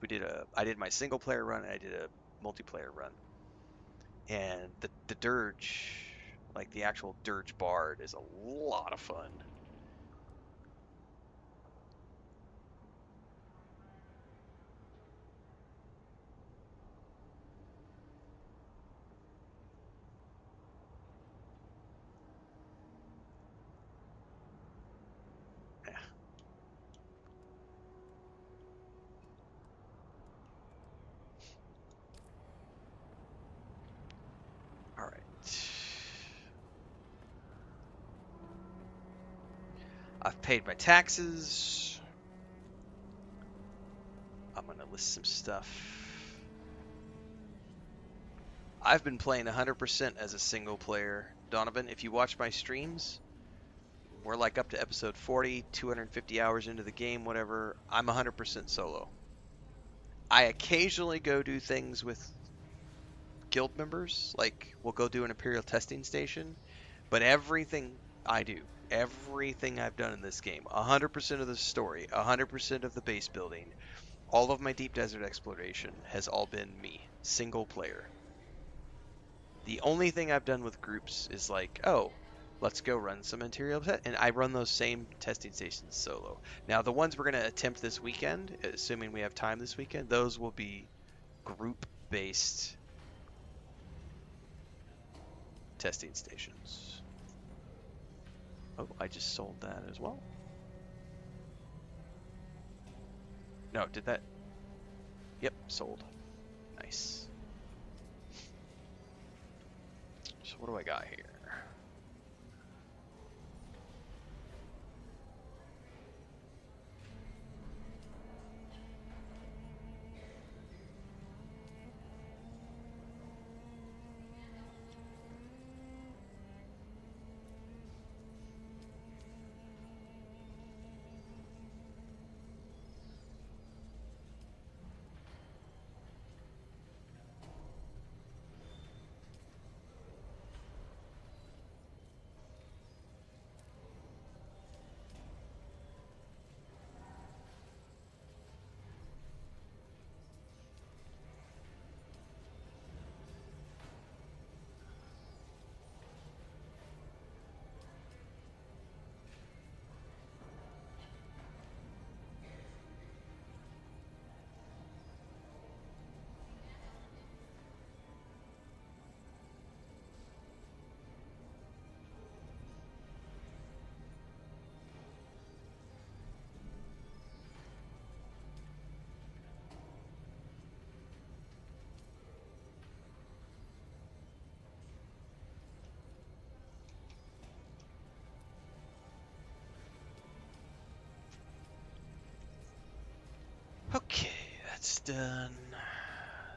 I did my single player run and I did a multiplayer run, and the dirge, like the actual dirge Bard, is a lot of fun. All right. I've paid my taxes. I'm gonna list some stuff. I've been playing 100% as a single player. Donovan, if you watch my streams, we're like up to episode 40, 250 hours into the game, whatever. I'm 100% solo. I occasionally go do things with guild members, like we'll go do an Imperial testing station, but everything I do, everything I've done in this game, 100% of the story, 100% of the base building, all of my deep desert exploration has all been me, single player. The only thing I've done with groups is like, oh, let's go run some Imperial test, and I run those same testing stations solo. Now, the ones we're going to attempt this weekend, assuming we have time this weekend, those will be group-based testing stations. Oh, I just sold that as well. No, did that? Yep, sold. Nice. So what do I got here? Okay, that's done.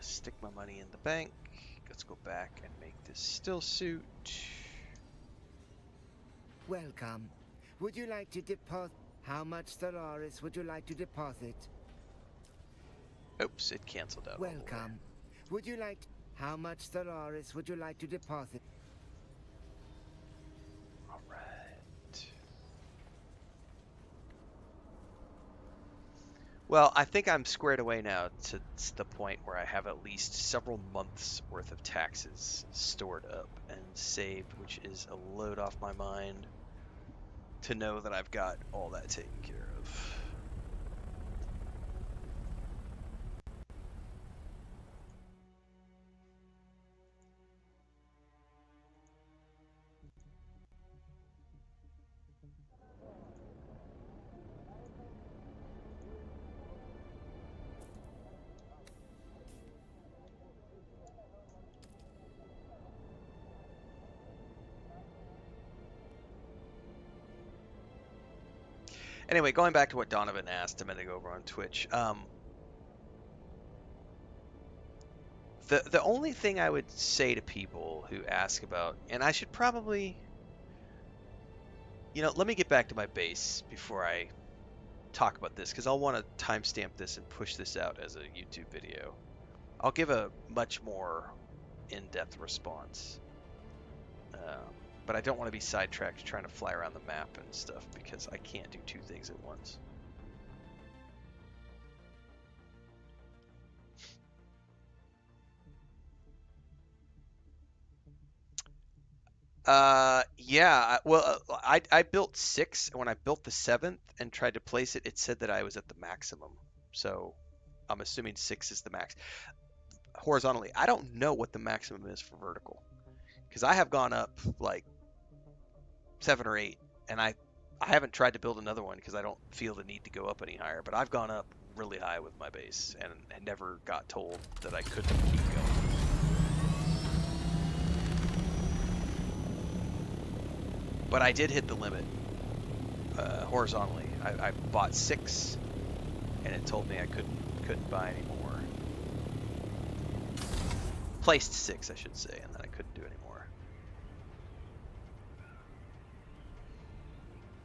Stick my money in the bank. Let's go back and make this still suit. Welcome. Would you like to deposit? How much Stellaris would you like to deposit? Oops, it canceled out. Welcome. Would you like? How much Stellaris would you like to deposit? All right. Well, I think I'm squared away now to the point where I have at least several months worth of taxes stored up and saved, which is a load off my mind to know that I've got all that taken care of. Anyway, going back to what Donovan asked a minute ago over on Twitch, the only thing I would say to people who ask about, and I should probably, let me get back to my base before I talk about this, because I'll want to timestamp this and push this out as a YouTube video. I'll give a much more in-depth response, but I don't want to be sidetracked trying to fly around the map and stuff because I can't do two things at once. Yeah. Well, I built 6, and when I built the 7th and tried to place it, it said that I was at the maximum. So I'm assuming 6 is the max. Horizontally, I don't know what the maximum is for vertical because I have gone up like 7 or 8, and I haven't tried to build another one because I don't feel the need to go up any higher. But I've gone up really high with my base and never got told that I couldn't keep going. But I did hit the limit horizontally. I bought 6, and it told me I couldn't buy any more. Placed 6, I should say, and then I couldn't do any more.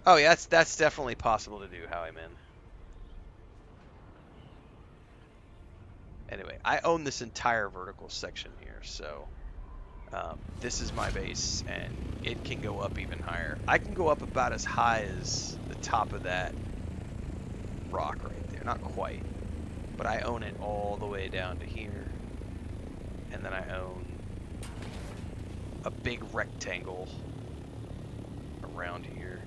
Oh yeah, that's definitely possible to do, how I'm in. Anyway, I own this entire vertical section here, so this is my base, and it can go up even higher. I can go up about as high as the top of that rock right there. Not quite, but I own it all the way down to here. And then I own a big rectangle around here.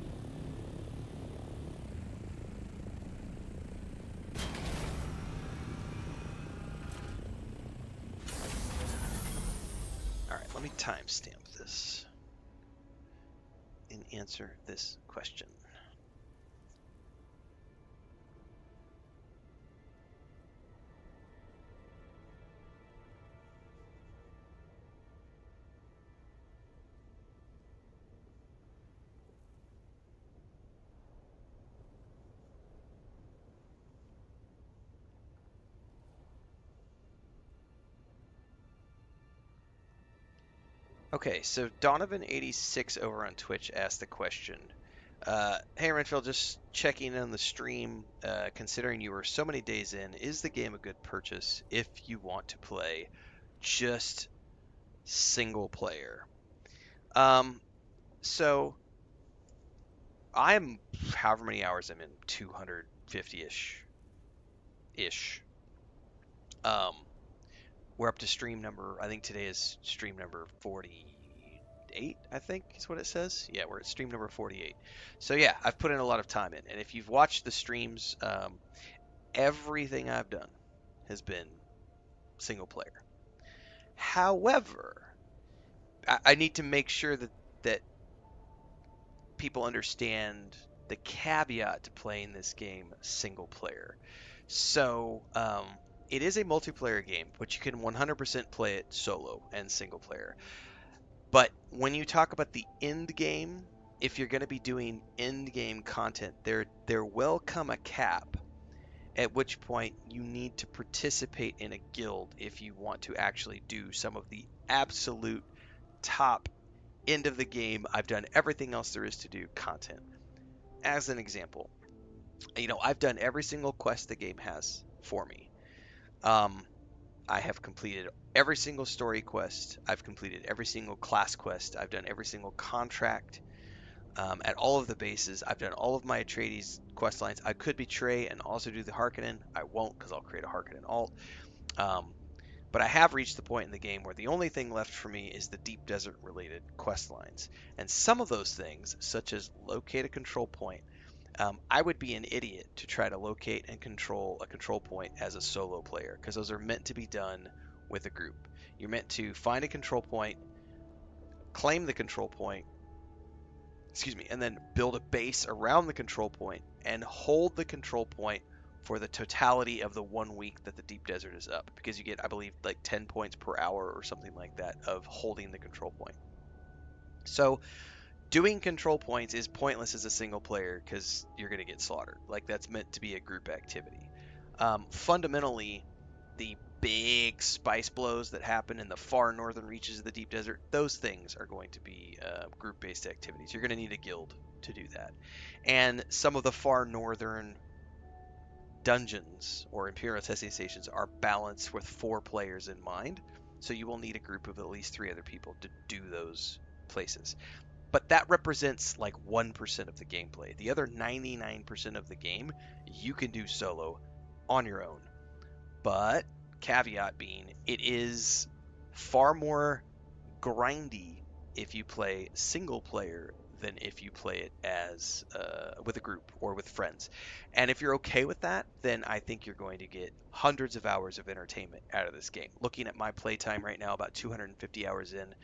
Alright, let me timestamp this and answer this question. Okay, so Donovan86 over on Twitch asked the question. Hey Renfail, just checking in on the stream. Considering you were so many days in, is the game a good purchase if you want to play just single player? So I'm however many hours I'm in, 250-ish. We're up to stream number, I think today is stream number 48, I think is what it says. Yeah, we're at stream number 48. So yeah, I've put in a lot of time in. And if you've watched the streams, everything I've done has been single player. However, I need to make sure that people understand the caveat to playing this game single player. So, it is a multiplayer game, but you can 100% play it solo and single player. But when you talk about the end game, if you're going to be doing end game content, there will come a cap at which point you need to participate in a guild if you want to actually do some of the absolute top end of the game. I've done everything else there is to do content. As an example, I've done every single quest the game has for me. I have completed every single story quest. I've completed every single class quest. I've done every single contract. at all of the bases. I've done all of my Atreides quest lines. I could betray and also do the Harkonnen. I won't because I'll create a Harkonnen alt. But I have reached the point in the game where the only thing left for me is the deep desert related quest lines. And some of those things, such as locate a control point, I would be an idiot to try to locate and control a control point as a solo player, because those are meant to be done with a group. You're meant to find a control point, claim the control point, and then build a base around the control point and hold the control point for the totality of the 1 week that the deep desert is up, because you get, I believe, like 10 points per hour or something like that of holding the control point. So doing control points is pointless as a single player because you're going to get slaughtered. Like, that's meant to be a group activity. Fundamentally, the big spice blows that happen in the far northern reaches of the deep desert, those things are going to be group-based activities. You're going to need a guild to do that. And some of the far northern dungeons or Imperial testing stations are balanced with 4 players in mind, so you will need a group of at least 3 other people to do those places. But that represents like 1% of the gameplay. The other 99% of the game you can do solo on your own. But caveat being, it is far more grindy if you play single player than if you play it as with a group or with friends. And if you're okay with that, then I think you're going to get hundreds of hours of entertainment out of this game. Looking at my playtime right now, about 250 hours in,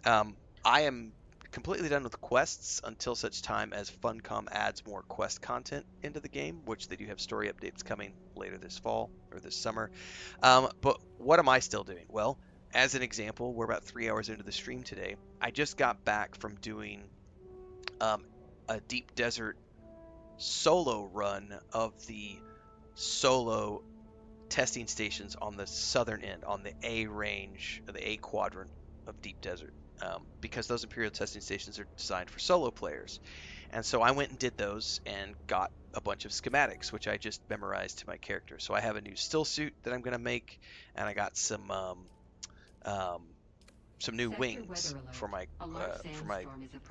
I am completely done with quests until such time as Funcom adds more quest content into the game, which they do have story updates coming later this fall or this summer. But what am I still doing? Well, as an example, we're about 3 hours into the stream today. I just got back from doing a deep desert solo run of the solo testing stations on the southern end, on the A range, or the A quadrant of deep desert. Because those Imperial testing stations are designed for solo players. And so I went and did those and got a bunch of schematics, which I just memorized to my character. So I have a new still suit that I'm going to make, and I got some new wings for my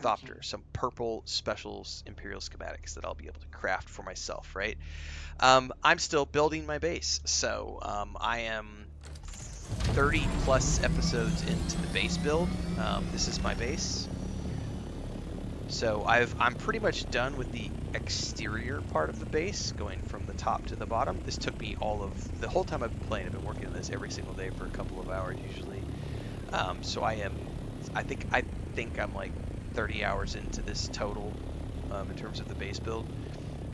Thopter, some purple specials Imperial schematics that I'll be able to craft for myself, right? I'm still building my base, so I am 30 plus episodes into the base build. This is my base. So I'm pretty much done with the exterior part of the base, going from the top to the bottom. This took me the whole time I've been playing. I've been working on this every single day for a couple of hours usually. So I think I'm like 30 hours into this total in terms of the base build.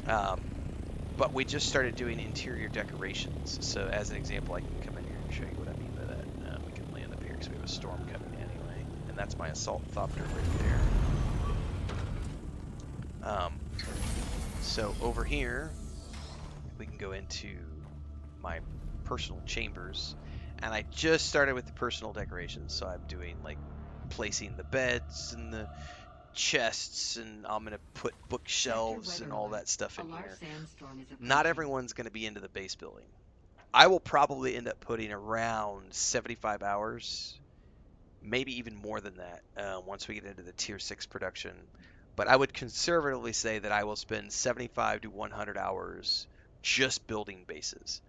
But we just started doing interior decorations. So as an example, I can come in here and show you what I mean by that. We can land up here because we have a storm coming anyway. And that's my assault Thopter right there. So over here, we can go into my personal chambers. And I just started with the personal decorations. So I'm doing like placing the beds and the chests, and I'm going to put bookshelves and all that stuff in here. Not everyone's going to be into the base building. I will probably end up putting around 75 hours, maybe even more than that, once we get into the tier 6 production. But I would conservatively say that I will spend 75 to 100 hours just building bases.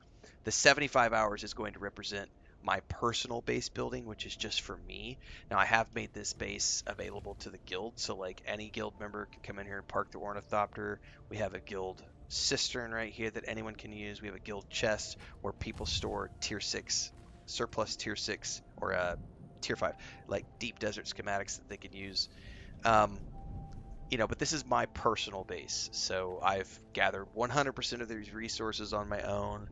The 75 hours is going to represent my personal base building, which is just for me. Now, I have made this base available to the guild, so like any guild member can come in here and park the Ornithopter. We have a guild cistern right here that anyone can use. We have a guild chest where people store tier 6, surplus tier 6, or tier 5, like deep desert schematics that they can use. But this is my personal base, so I've gathered 100% of these resources on my own.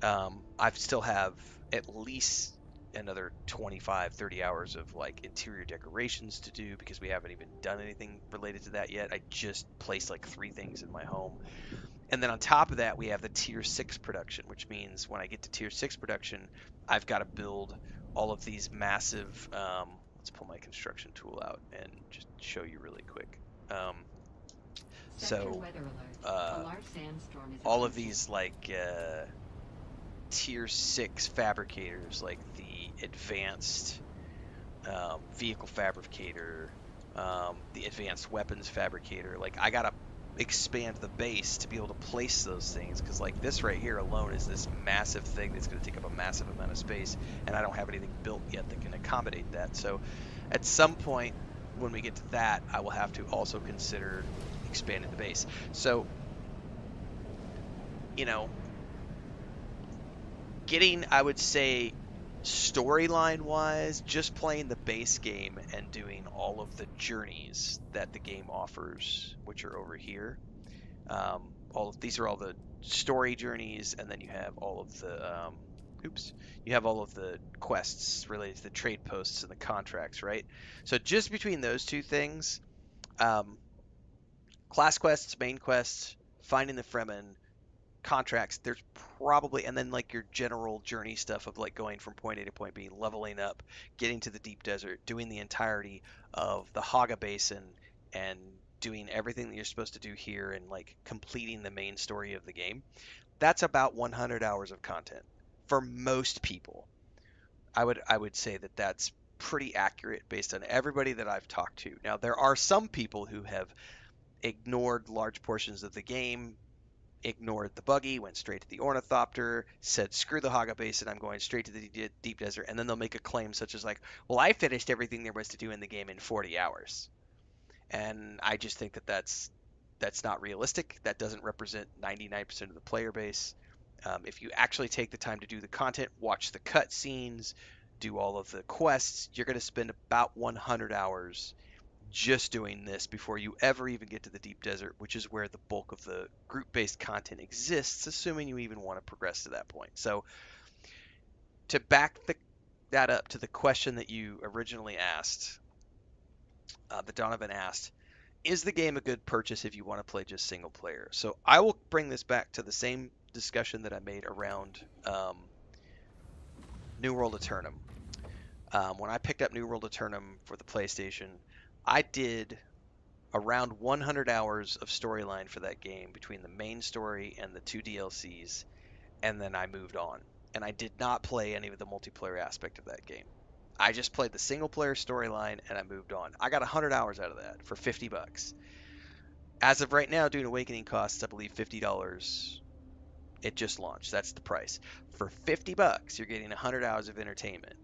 I still have at least another 25-30 hours of like interior decorations to do because we haven't even done anything related to that yet. I just placed like 3 things in my home. And then on top of that, we have the tier 6 production, which means when I get to tier 6 production, I've got to build all of these massive, let's pull my construction tool out and just show you really quick. All of these like tier 6 fabricators, like the advanced vehicle fabricator, the advanced weapons fabricator. Like, I gotta expand the base to be able to place those things, because like this right here alone is this massive thing that's going to take up a massive amount of space, and I don't have anything built yet that can accommodate that. So at some point when we get to that, I will have to also consider expanding the base. So, you know, getting, I would say, storyline wise, just playing the base game and doing all of the journeys that the game offers, which are over here. All of these are all the story journeys, and then you have all of the you have all of the quests related to the trade posts and the contracts, right? So just between those two things, class quests, main quests, finding the Fremen, contracts, there's probably, and then like your general journey stuff of like going from point A to point B, leveling up, getting to the deep desert, doing the entirety of the Haga Basin, and doing everything that you're supposed to do here, and like completing the main story of the game. That's about 100 hours of content for most people. I would say that that's pretty accurate based on everybody that I've talked to. Now there are some people who have ignored large portions of the game, ignored the buggy, went straight to the ornithopter, said screw the Haga Basin, I'm going straight to the deep desert, and then they'll make a claim such as like, well, I finished everything there was to do in the game in 40 hours. And I just think that that's not realistic. That doesn't represent 99% of the player base. If you actually take the time to do the content, watch the cutscenes, do all of the quests, you're going to spend about 100 hours just doing this before you ever even get to the deep desert, which is where the bulk of the group-based content exists, assuming you even want to progress to that point. So to back that up to the question that you originally asked, that Donovan asked, is the game a good purchase if you want to play just single player? So I will bring this back to the same discussion that I made around New World Eternum. When I picked up New World Eternum for the PlayStation, I did around 100 hours of storyline for that game between the main story and the 2 DLCs, and then I moved on. And I did not play any of the multiplayer aspect of that game. I just played the single player storyline and I moved on. I got 100 hours out of that for $50. As of right now, Dune Awakening costs, I believe, $50. It just launched. That's the price. For $50, you're getting 100 hours of entertainment.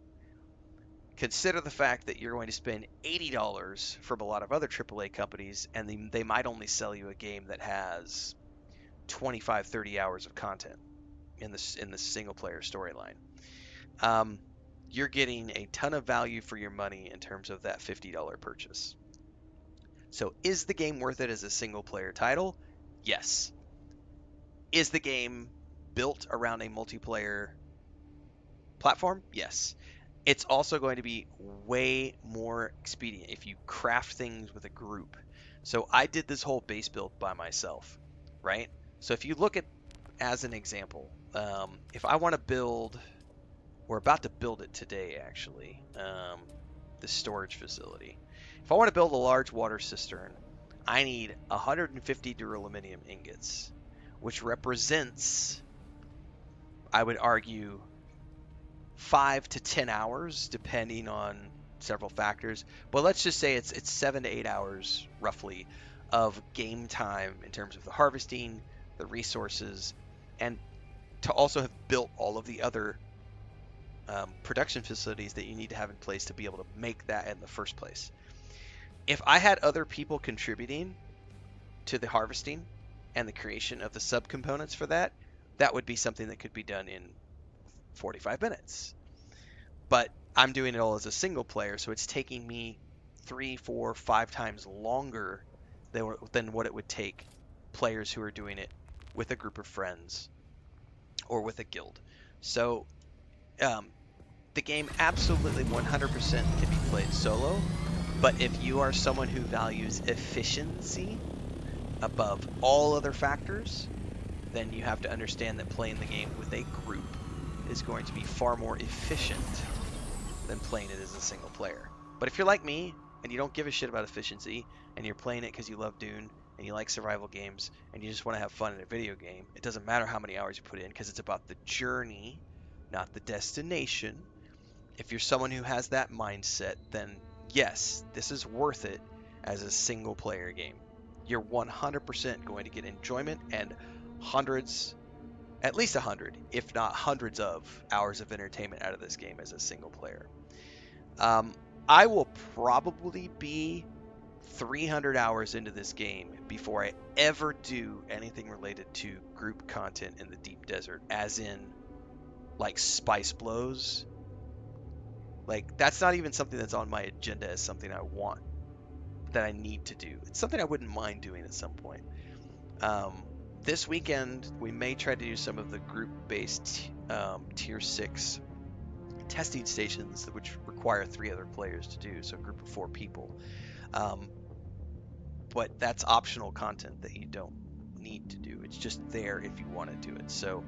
Consider the fact that you're going to spend $80 from a lot of other AAA companies, and they might only sell you a game that has 25, 30 hours of content in the single player storyline. You're getting a ton of value for your money in terms of that $50 purchase. So is the game worth it as a single player title? Yes. Is the game built around a multiplayer platform? Yes. It's also going to be way more expedient if you craft things with a group. So I did this whole base build by myself, right? So if you look at, as an example, if I want to build, we're about to build it today actually, the storage facility. If I want to build a large water cistern, I need 150 duraluminum ingots, which represents, I would argue, 5 to 10 hours, depending on several factors. But let's just say it's 7 to 8 hours, roughly, of game time in terms of the harvesting, the resources, and to also have built all of the other production facilities that you need to have in place to be able to make that in the first place. If I had other people contributing to the harvesting and the creation of the subcomponents for that, that would be something that could be done in 45 minutes. But I'm doing it all as a single player, so it's taking me 3, 4, 5 times longer than what it would take players who are doing it with a group of friends or with a guild. So the game absolutely 100% can be played solo, but if you are someone who values efficiency above all other factors, then you have to understand that playing the game with a group is going to be far more efficient than playing it as a single player. But if you're like me and you don't give a shit about efficiency and you're playing it because you love Dune and you like survival games and you just want to have fun in a video game, it doesn't matter how many hours you put in because it's about the journey, not the destination. If you're someone who has that mindset, then yes, this is worth it as a single player game. You're 100% going to get enjoyment and hundreds, at least 100, if not hundreds of hours of entertainment out of this game as a single player. I will probably be 300 hours into this game before I ever do anything related to group content in the deep desert, as in like spice blows. Like, that's not even something that's on my agenda as something I want, that I need to do. It's something I wouldn't mind doing at some point. This weekend, we may try to do some of the group-based Tier 6 testing stations, which require 3 other players to do, so a group of 4 people. But that's optional content that you don't need to do. It's just there if you want to do it. So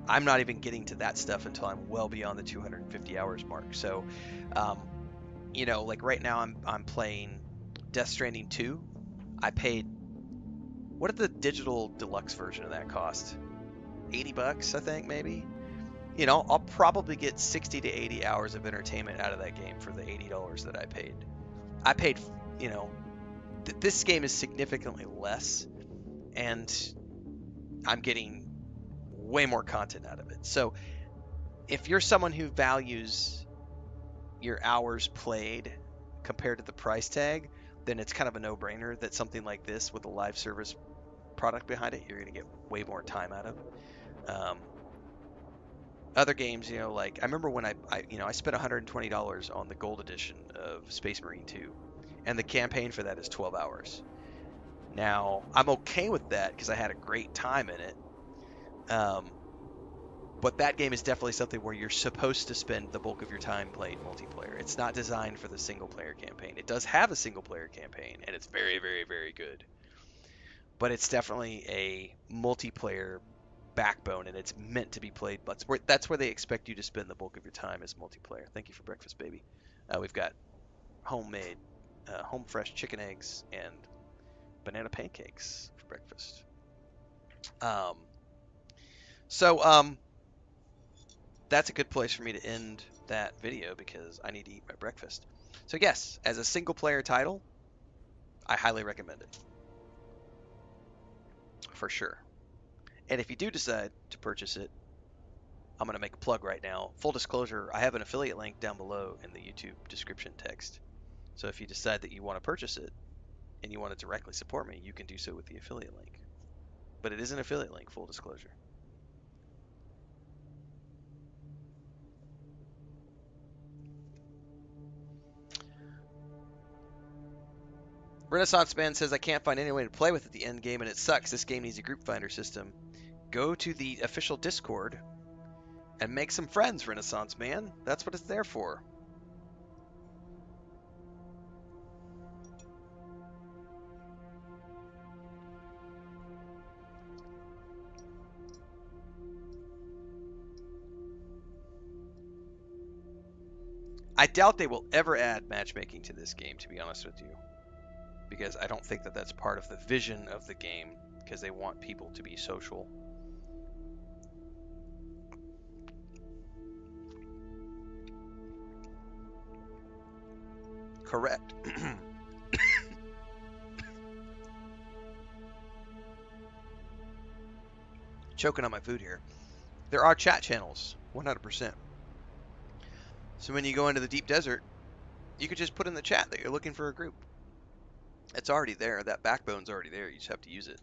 I'm not even getting to that stuff until I'm well beyond the 250 hours mark. So, you know, like right now I'm playing Death Stranding 2. I paid, what did the digital deluxe version of that cost? $80, I think, maybe. You know, I'll probably get 60 to 80 hours of entertainment out of that game for the $80 that I paid. I paid, you know, this game is significantly less, and I'm getting way more content out of it. So if you're someone who values your hours played compared to the price tag, then it's kind of a no-brainer that something like this with a live service product behind it, you're going to get way more time out of. Other games, you know, like I remember when I spent $120 on the gold edition of Space Marine 2, and the campaign for that is 12 hours. Now, I'm okay with that because I had a great time in it. But that game is definitely something where you're supposed to spend the bulk of your time playing multiplayer. It's not designed for the single-player campaign. It does have a single-player campaign, and it's very, very, very good. But it's definitely a multiplayer backbone, and it's meant to be played. But that's where they expect you to spend the bulk of your time, is multiplayer. Thank you for breakfast, baby. We've got homemade, home fresh chicken eggs and banana pancakes for breakfast. So that's a good place for me to end that video because I need to eat my breakfast. So yes, as a single player title, I highly recommend it. For sure. And if you do decide to purchase it, I'm going to make a plug right now. Full disclosure, I have an affiliate link down below in the YouTube description text. So if you decide that you want to purchase it and you want to directly support me, you can do so with the affiliate link. But it is an affiliate link, full disclosure. Renaissance Man says, I can't find any way to play with it at the end game, and it sucks. This game needs a group finder system. Go to the official Discord and make some friends, Renaissance Man. That's what it's there for. I doubt they will ever add matchmaking to this game, to be honest with you. Because I don't think that that's part of the vision of the game, because they want people to be social. Correct. Choking on my food here. There are chat channels, 100%. So when you go into the deep desert, you could just put in the chat that you're looking for a group. It's already there. That backbone's already there. You just have to use it.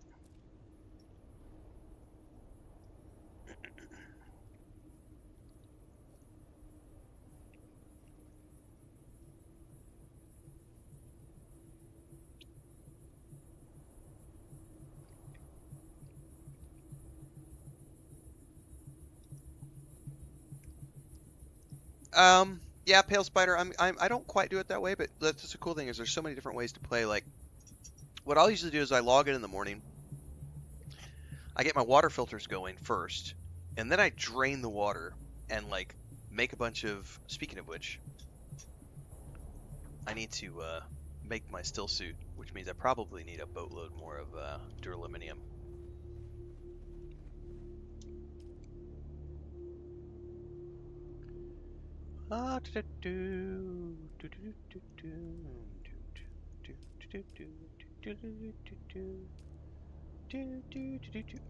Yeah, Pale Spider. I don't quite do it that way, but that's just a cool thing. Is there's so many different ways to play. Like, what I'll usually do is I log in the morning. I get my water filters going first, and then I drain the water and like make a bunch of. Speaking of which, I need to make my still suit, which means I probably need a boatload more of duraluminum.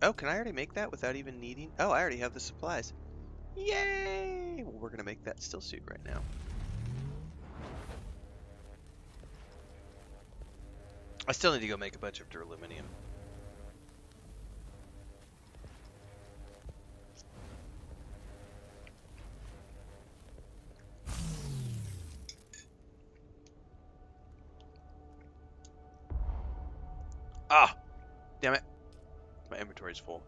Oh, can I already make that without even needing? Oh, I already have the supplies. Yay! Well, we're gonna make that still suit right now. I still need to go make a bunch of duraluminum. Ah! Damn it. My inventory's full.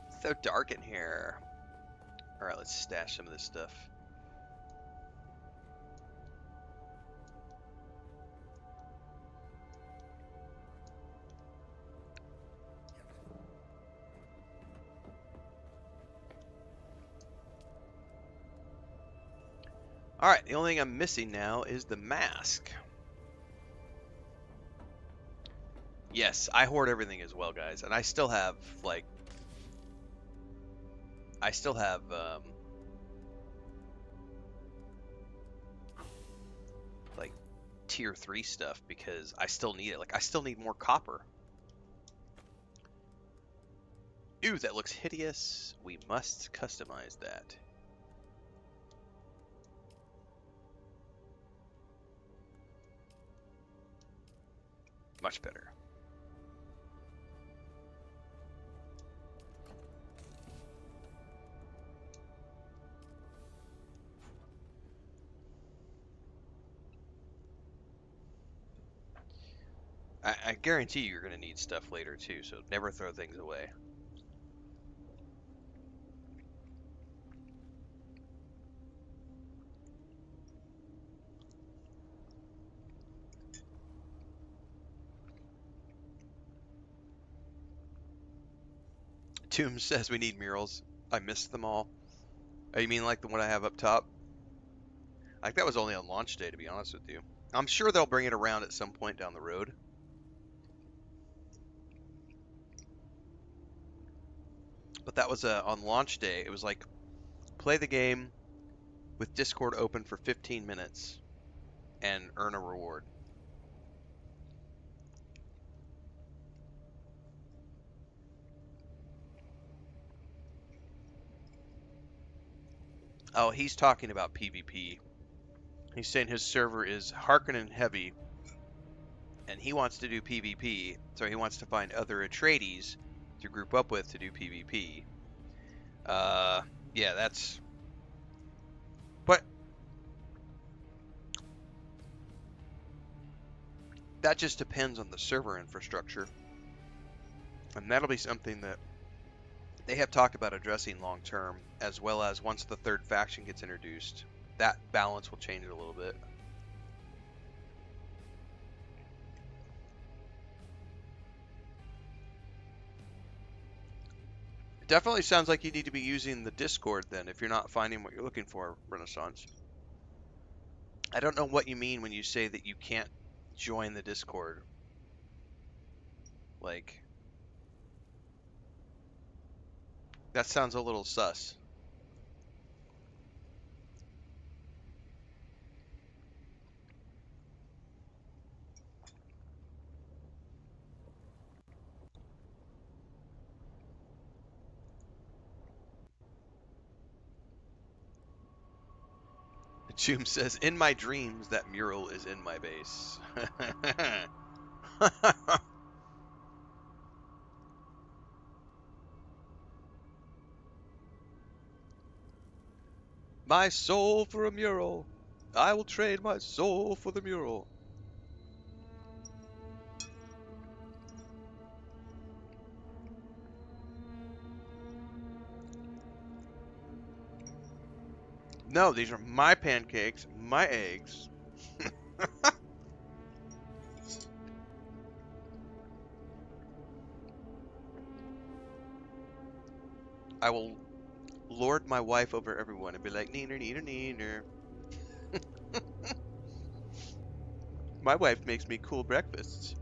It's so dark in here. Alright, let's stash some of this stuff. Alright, the only thing I'm missing now is the mask. Yes, I hoard everything as well, guys. And I still have, like... like, tier 3 stuff because I still need it. Like, I still need more copper. Ooh, that looks hideous. We must customize that. Much better. I guarantee you're going to need stuff later too, so never throw things away. Tomb says we need murals. I missed them all. Oh, you mean like the one I have up top? Like that was only on launch day, to be honest with you. I'm sure they'll bring it around at some point down the road. But that was on launch day. It was like play the game with Discord open for 15 minutes and earn a reward. Oh, he's talking about PvP. He's saying his server is Harkonnen heavy, and he wants to do PvP, so he wants to find other Atreides to group up with to do PvP. Yeah, that's... But... that just depends on the server infrastructure. And that'll be something that they have talked about addressing long term, as well as once the third faction gets introduced, that balance will change a little bit. It definitely sounds like you need to be using the Discord then, if you're not finding what you're looking for, Renaissance. I don't know what you mean when you say that you can't join the Discord. Like, that sounds a little sus. Joom says, in my dreams, that mural is in my base. My soul for a mural. I will trade my soul for the mural. No, these are my pancakes, my eggs. I will lord my wife over everyone and be like, neener, neener, neener. My wife makes me cool breakfasts.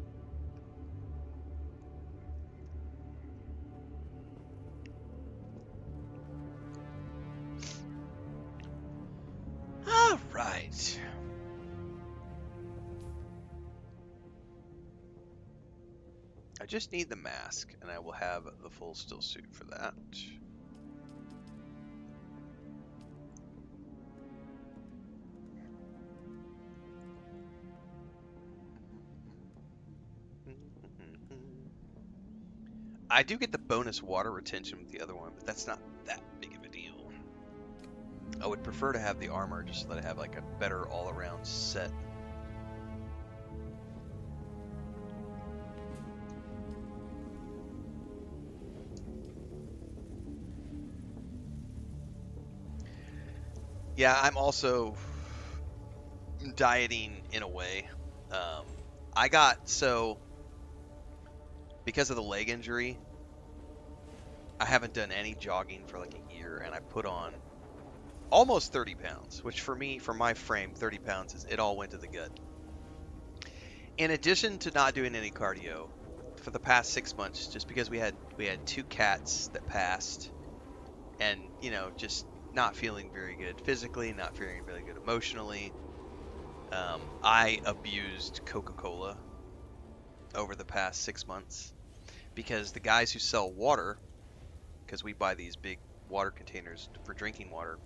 I just need the mask, and I will have the full still suit for that. I do get the bonus water retention with the other one, but that's not that big of a deal. I would prefer to have the armor just so that I have like a better all-around set. Yeah, I'm also dieting in a way. I got, so because of the leg injury, I haven't done any jogging for like a year, and I put on almost 30 pounds, which for me, for my frame, 30 pounds is, it all went to the gut. In addition to not doing any cardio for the past 6 months, just because we had 2 cats that passed, and you know, just not feeling very good physically, not feeling really good emotionally. I abused Coca-Cola over the past 6 months because the guys who sell water, because we buy these big water containers for drinking water,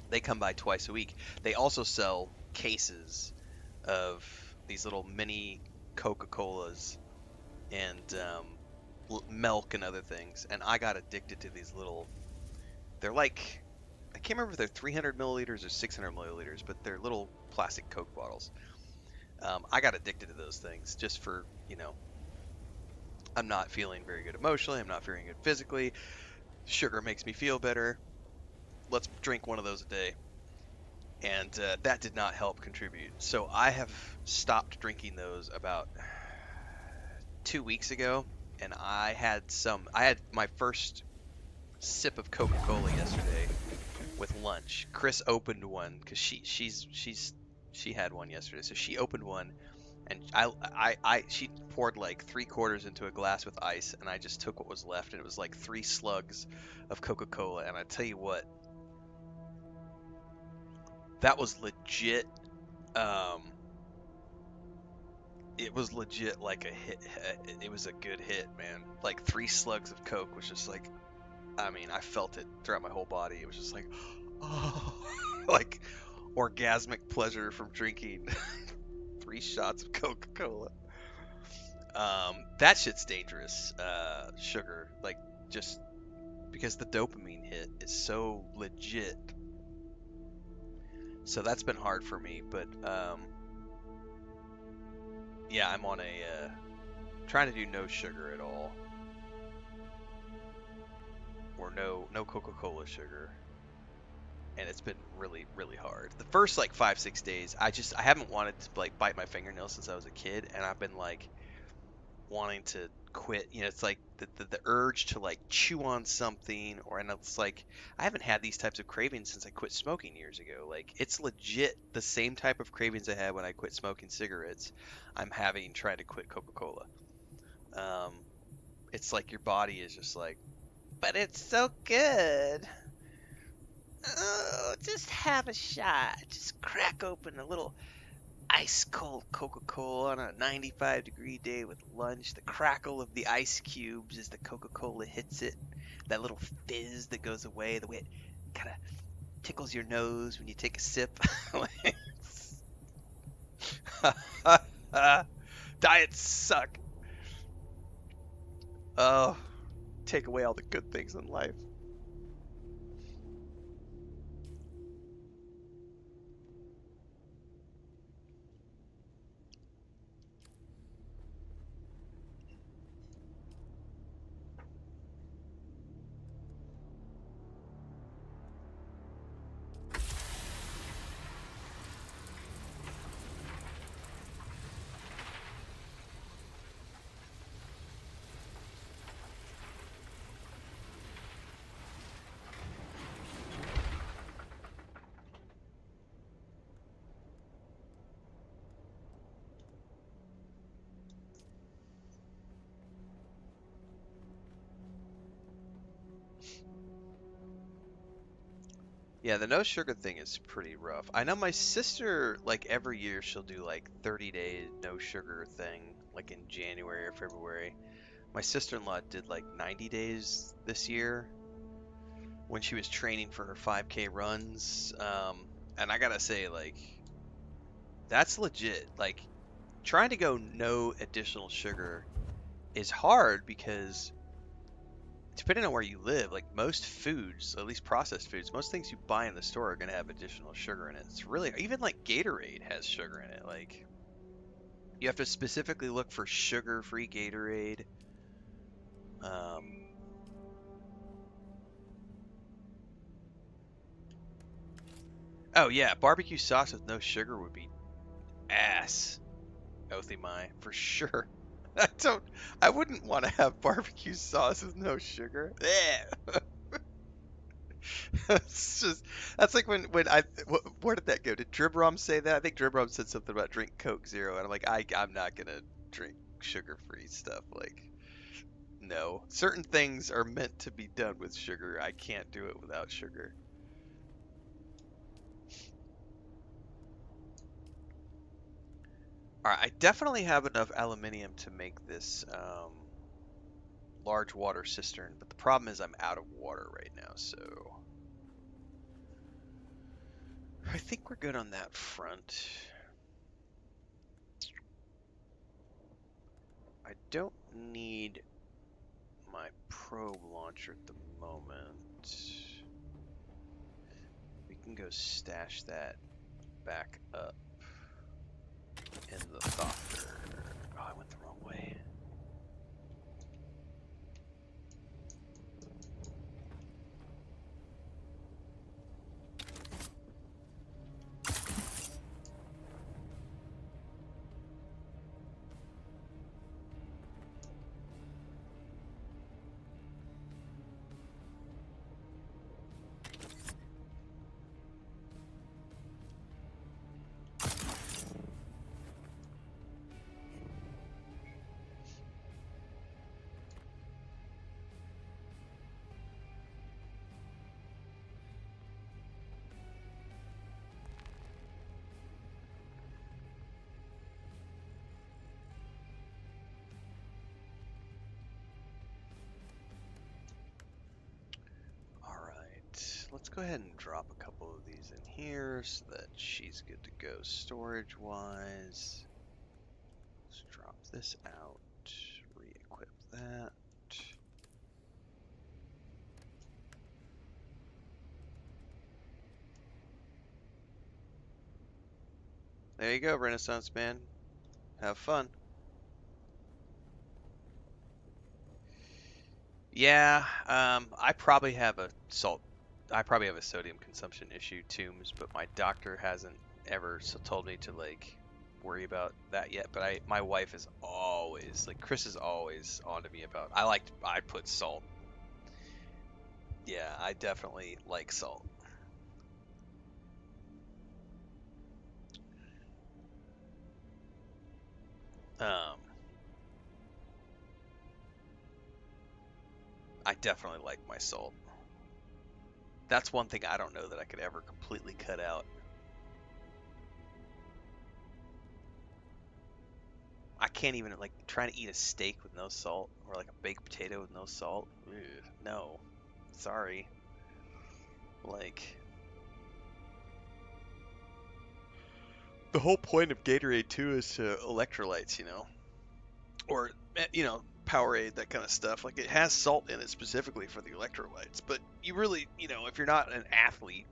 they come by twice a week. They also sell cases of these little mini Coca-Colas and milk and other things. And I got addicted to these little, they're like, I can't remember if they're 300 milliliters or 600 milliliters, but they're little plastic Coke bottles. I got addicted to those things just for, you know, I'm not feeling very good emotionally. I'm not feeling good physically. Sugar makes me feel better. Let's drink one of those a day. And that did not help contribute. So I have stopped drinking those about 2 weeks ago. And I had my first sip of Coca-Cola yesterday with lunch. Chris opened one because she had one yesterday. So she opened one, and she poured like 3/4 into a glass with ice, and I just took what was left, and it was like 3 slugs of Coca-Cola. And I tell you what, that was legit. It was legit like a hit. It was a good hit, man. Like 3 slugs of Coke was just like, I mean, I felt it throughout my whole body. It was just like, oh, like orgasmic pleasure from drinking 3 shots of Coca-Cola. That shit's dangerous. Sugar, like, just because the dopamine hit is so legit. So that's been hard for me, but yeah, I'm on a trying to do no sugar at all, or no Coca-Cola sugar, and it's been really hard. The first like 5-6 days, I haven't wanted to like bite my fingernails since I was a kid, and I've been like wanting to quit. You know, it's like the urge to like chew on something, and it's like I haven't had these types of cravings since I quit smoking years ago. Like, it's legit the same type of cravings I had when I quit smoking cigarettes. I'm having trying to quit Coca-Cola. It's like your body is just like, but it's so good. Oh, just have a shot. Just crack open a little ice cold Coca-Cola on a 95-degree day with lunch. The crackle of the ice cubes as the Coca-Cola hits it. That little fizz that goes away. The way it kind of tickles your nose when you take a sip. Diets suck. Oh, take away all the good things in life. Yeah, the no sugar thing is pretty rough. I know my sister, like every year, she'll do like 30-day no sugar thing. like in January or February. My sister-in-law did like 90 days this year when she was training for her 5K runs. And I gotta say, like, that's legit. Like, trying to go no additional sugar is hard because depending on where you live, like most foods, at least processed foods, most things you buy in the store are going to have additional sugar in it. It's really, even like Gatorade has sugar in it. Like, you have to specifically look for sugar-free Gatorade. Oh yeah, barbecue sauce with no sugar would be ass. Othimai, for sure. I wouldn't want to have barbecue sauce with no sugar. Blech. It's just, that's like when where did that go? Did Dribrom say that? I think Dribrom said something about drink Coke Zero, and I'm like, I'm not gonna drink sugar-free stuff. Like, no. Certain things are meant to be done with sugar. I can't do it without sugar. Alright, I definitely have enough aluminium to make this large water cistern, but the problem is I'm out of water right now, so I think we're good on that front. I don't need my probe launcher at the moment. We can go stash that back up in the thopter. Oh, I went the wrong way. Let's go ahead and drop a couple of these in here so that she's good to go storage wise. Let's drop this out, re-equip that. There you go, Renaissance Man. Have fun. Yeah, I probably have a sodium consumption issue, Tombs, but my doctor hasn't ever told me to like worry about that yet. But my wife is always like, Chris is always on to me about, I put salt. Yeah, I definitely like salt. I definitely like my salt. That's one thing I don't know that I could ever completely cut out. I can't even, like, trying to eat a steak with no salt, or like a baked potato with no salt. Ugh, no. Sorry. Like, the whole point of Gatorade too is to electrolytes, you know? Or, you know, Powerade, that kind of stuff. Like, it has salt in it specifically for the electrolytes, but you really, you know, if you're not an athlete,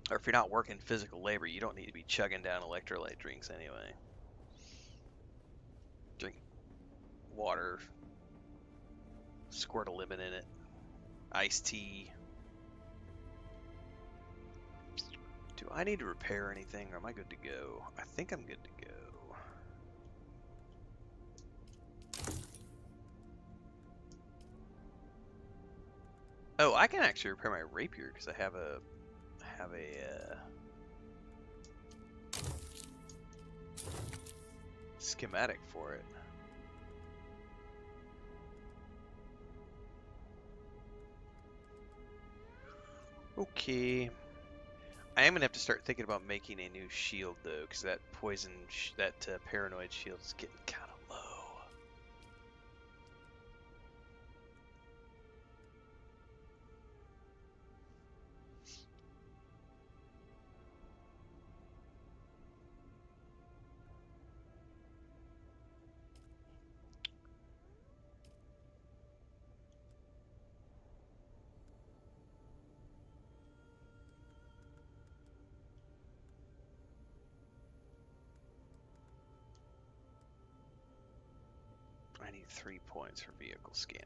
or if you're not working physical labor, you don't need to be chugging down electrolyte drinks anyway. Drink water, squirt a lemon in it, iced tea. Do I need to repair anything, or am I good to go? I think I'm good to go. Oh, I can actually repair my rapier because I have a schematic for it. Okay. I am gonna have to start thinking about making a new shield though, because that paranoid shield is getting kind of low. 3 points for vehicle scanning.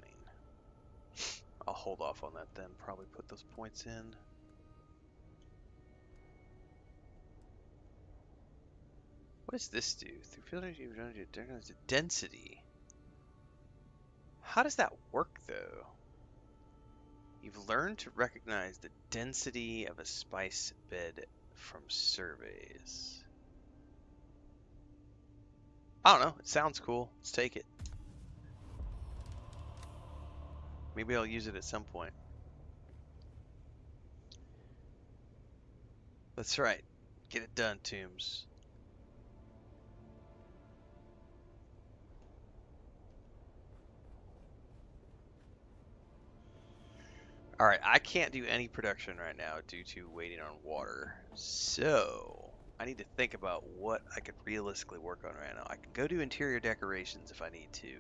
I'll hold off on that then. Probably put those points in. What does this do? Through filtering density. How does that work though? You've learned to recognize the density of a spice bed from surveys. I don't know. It sounds cool. Let's take it. Maybe I'll use it at some point. That's right. Get it done, Tombs. Alright, I can't do any production right now due to waiting on water. So, I need to think about what I could realistically work on right now. I can go do interior decorations if I need to.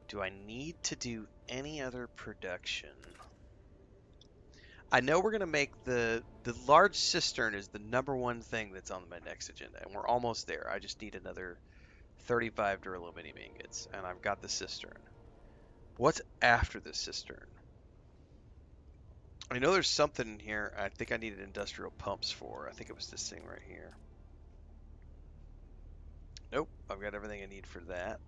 Do I need to do any other production? I know we're going to make the large cistern is the #1 thing that's on my next agenda, and we're almost there. I just need another 35 duraluminum ingots, and I've got the cistern. What's after the cistern? I know there's something in here I think I needed industrial pumps for. I think it was this thing right here. Nope, I've got everything I need for that.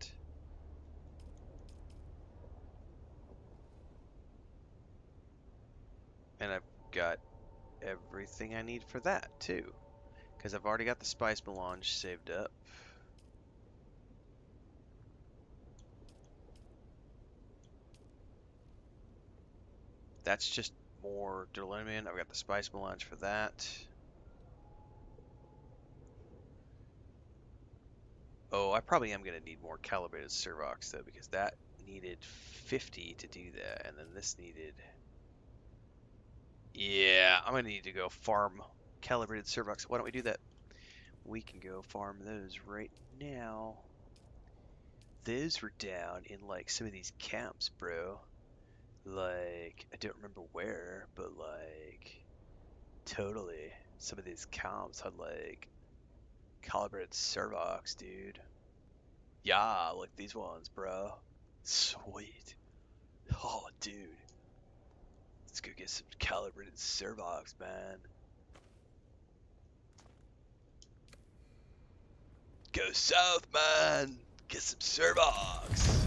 And I've got everything I need for that too. Because I've already got the spice melange saved up. That's just more duralumin. I've got the spice melange for that. Oh, I probably am going to need more calibrated servox though, because that needed 50 to do that, and then this needed... Yeah, I'm going to need to go farm calibrated servox. Why don't we do that? We can go farm those right now. Those were down in like some of these camps, bro. Like, I don't remember where, but like, totally. Some of these camps had like calibrated servox, dude. Yeah, like these ones, bro. Sweet. Oh, dude. Let's go get some calibrated servox, man. Go south, man. Get some servox.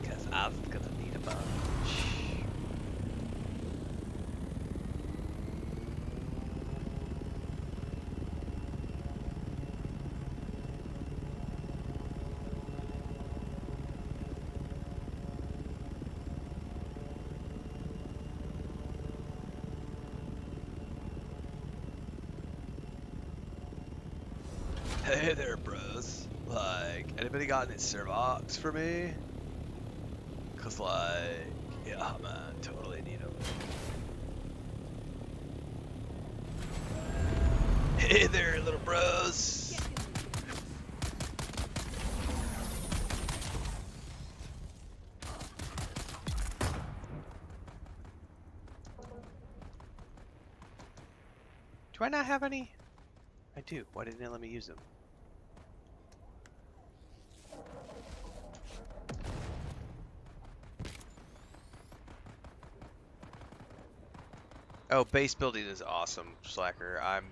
Cause I'm gonna need a bunch. Hey there, bros. Like, anybody got any servox for me? Cause like, yeah, man, totally need them. Hey there, little bros. Do I not have any? I do. Why didn't it let me use them? Oh, base building is awesome, Slacker. I'm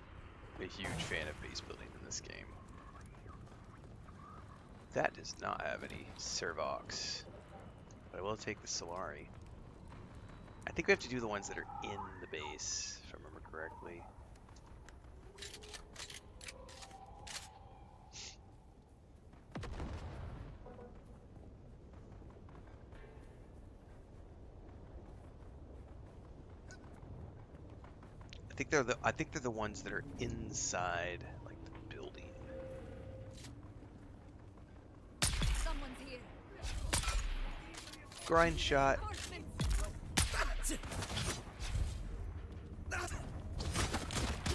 a huge fan of base building in this game. That does not have any servox, but I will take the Solari. I think we have to do the ones that are in the base, if I remember correctly. I think they're the ones that are inside, like the building. Someone's here. Grind shot.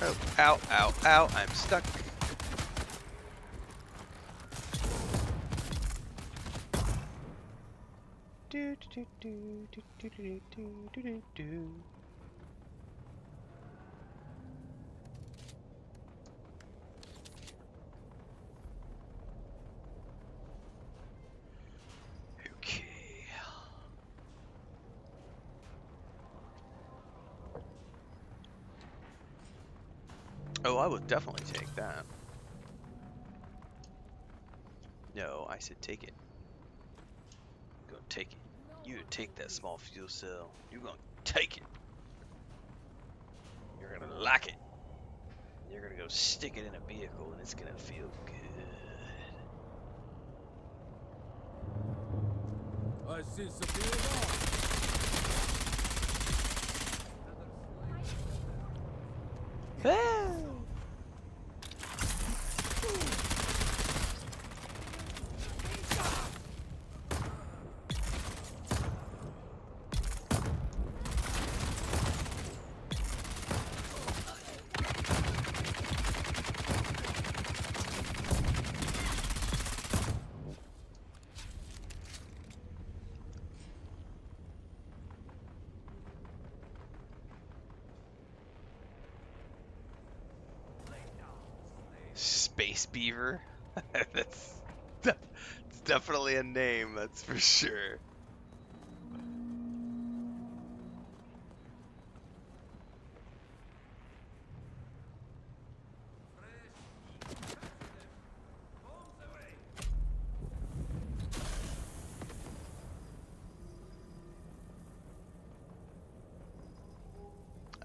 Oh, ow, ow, ow! I'm stuck. Do do do do do do do do do do. Oh, I would definitely take that. No, I said take it. Go take it. You take that small fuel cell. You're gonna take it. You're gonna like it. You're gonna go stick it in a vehicle and it's gonna feel good. I see some Space Beaver? That's definitely a name, that's for sure.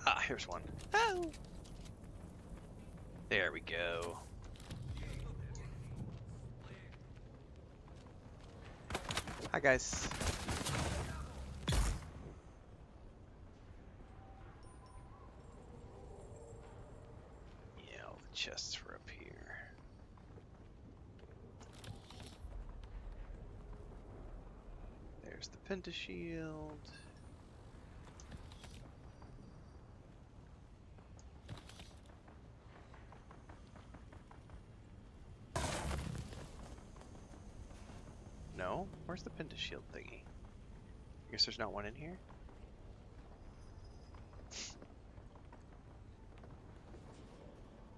Ah, here's one. Oh. There we go. Hi, guys. Yeah, all the chests are up here. There's the pentashield. No? Where's the pentashield thingy? I guess there's not one in here?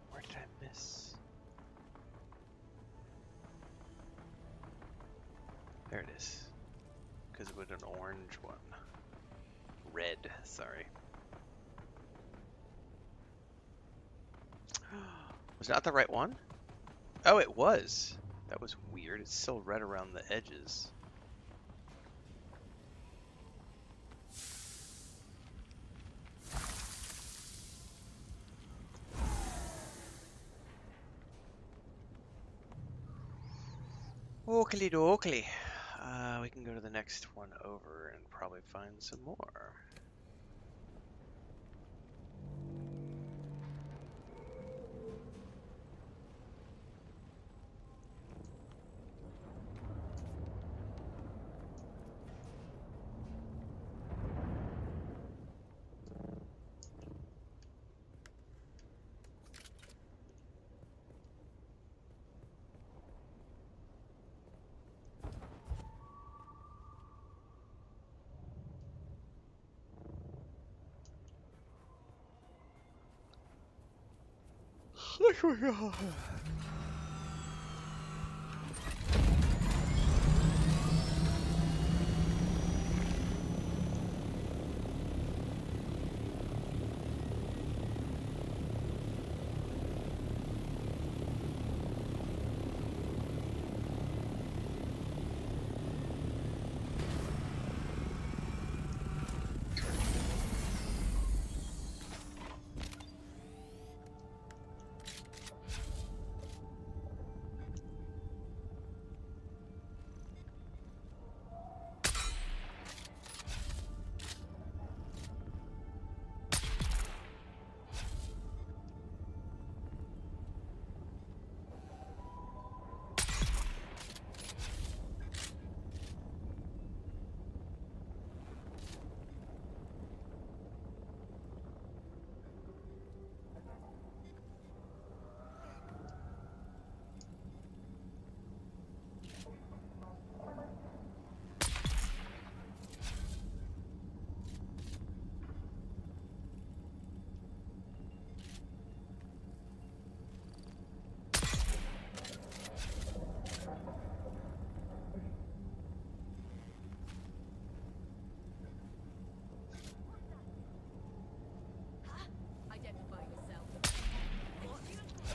Where did I miss? There it is. Because it was an orange one. Red, sorry. Was not the right one? Oh, it was. That was weird. It's still red around the edges. Oakley dokley. We can go to the next one over and probably find some more.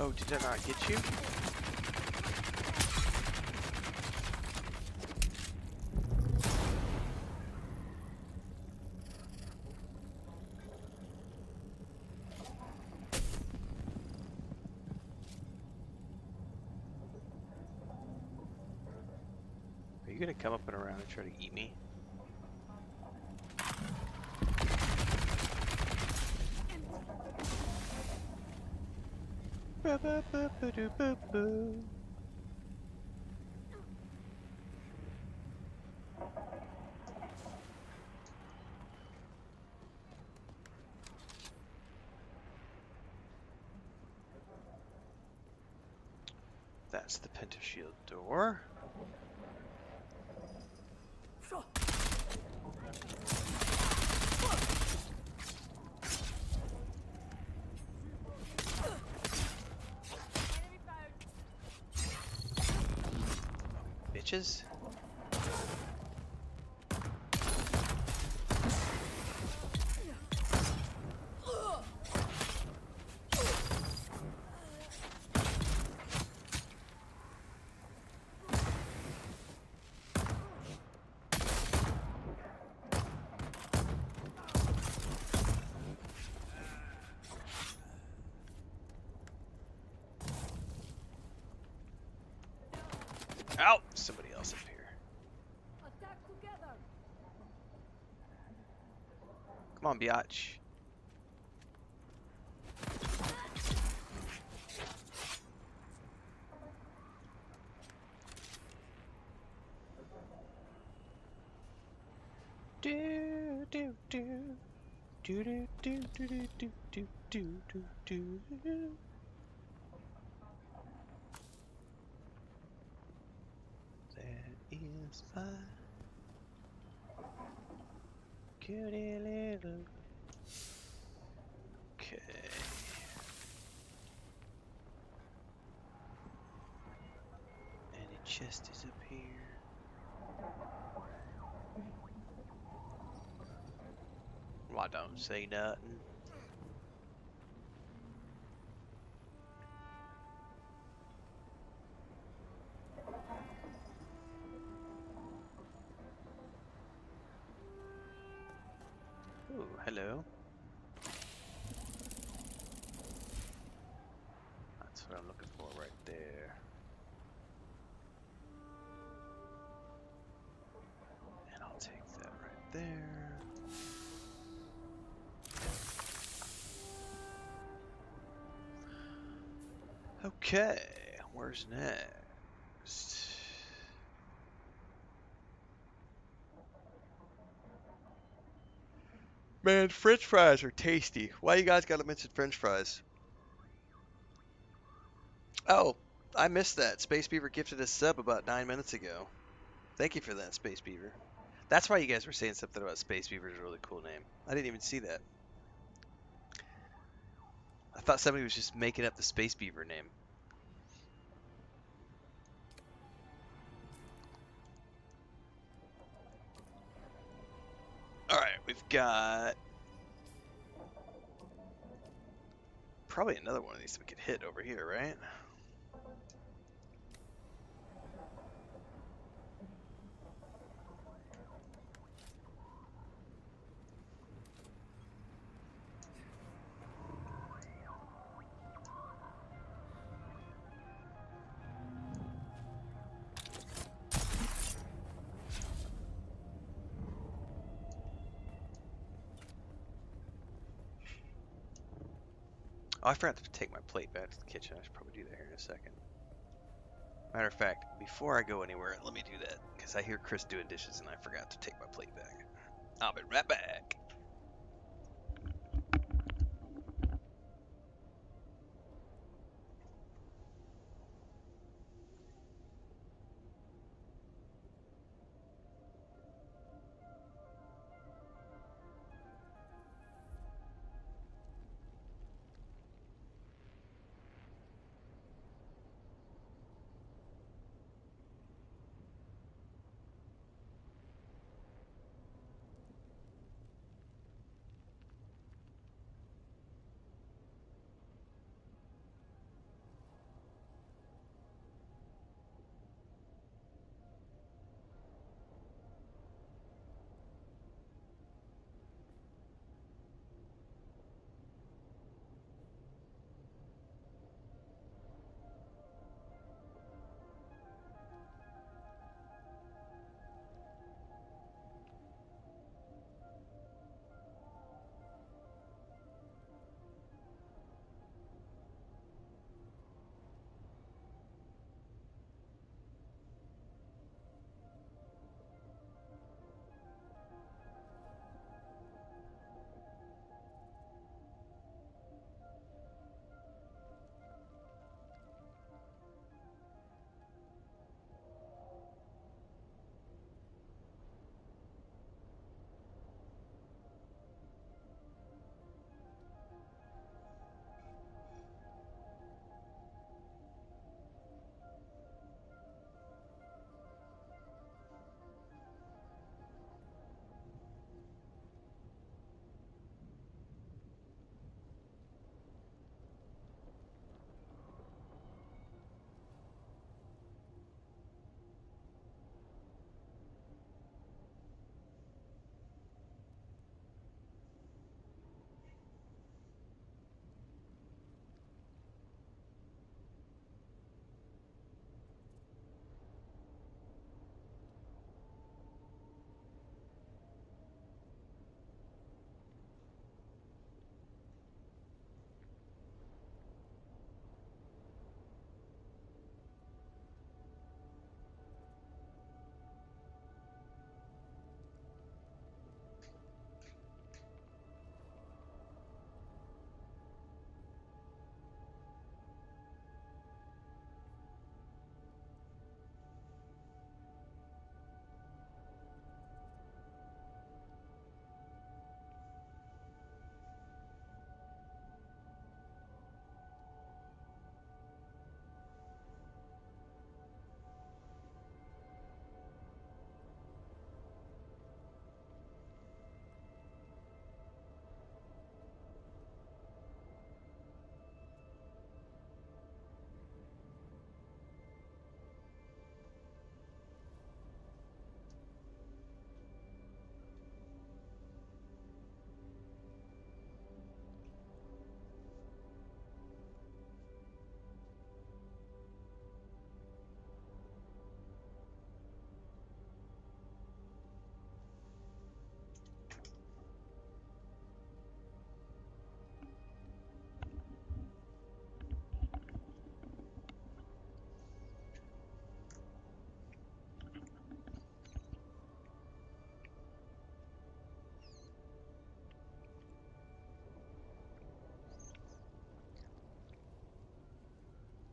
Oh, did I not get you? Are you gonna come up and around and try to eat me? Ba-ba-ba-ba-doo-ba-boo. That's the pentashield door. Bitches. Out! Somebody else up here. Attack together. Come on, biatch. Do do do do do do do do do do do do do. That is my cutie little. Okay. Any chest is up here. Well, I don't say nothing. Ooh, hello. That's what I'm looking for right there. And I'll take that right there. Okay, where's next? Man, French fries are tasty. Why you guys gotta mention French fries? Oh, I missed that. Space Beaver gifted a sub about 9 minutes ago. Thank you for that, Space Beaver. That's why you guys were saying something about Space Beaver is a really cool name. I didn't even see that. I thought somebody was just making up the Space Beaver name. Alright, we've got probably another one of these we could hit over here, right? Oh, I forgot to take my plate back to the kitchen. I should probably do that here in a second. Matter of fact, before I go anywhere, let me do that, because I hear Chris doing dishes and I forgot to take my plate back. I'll be right back.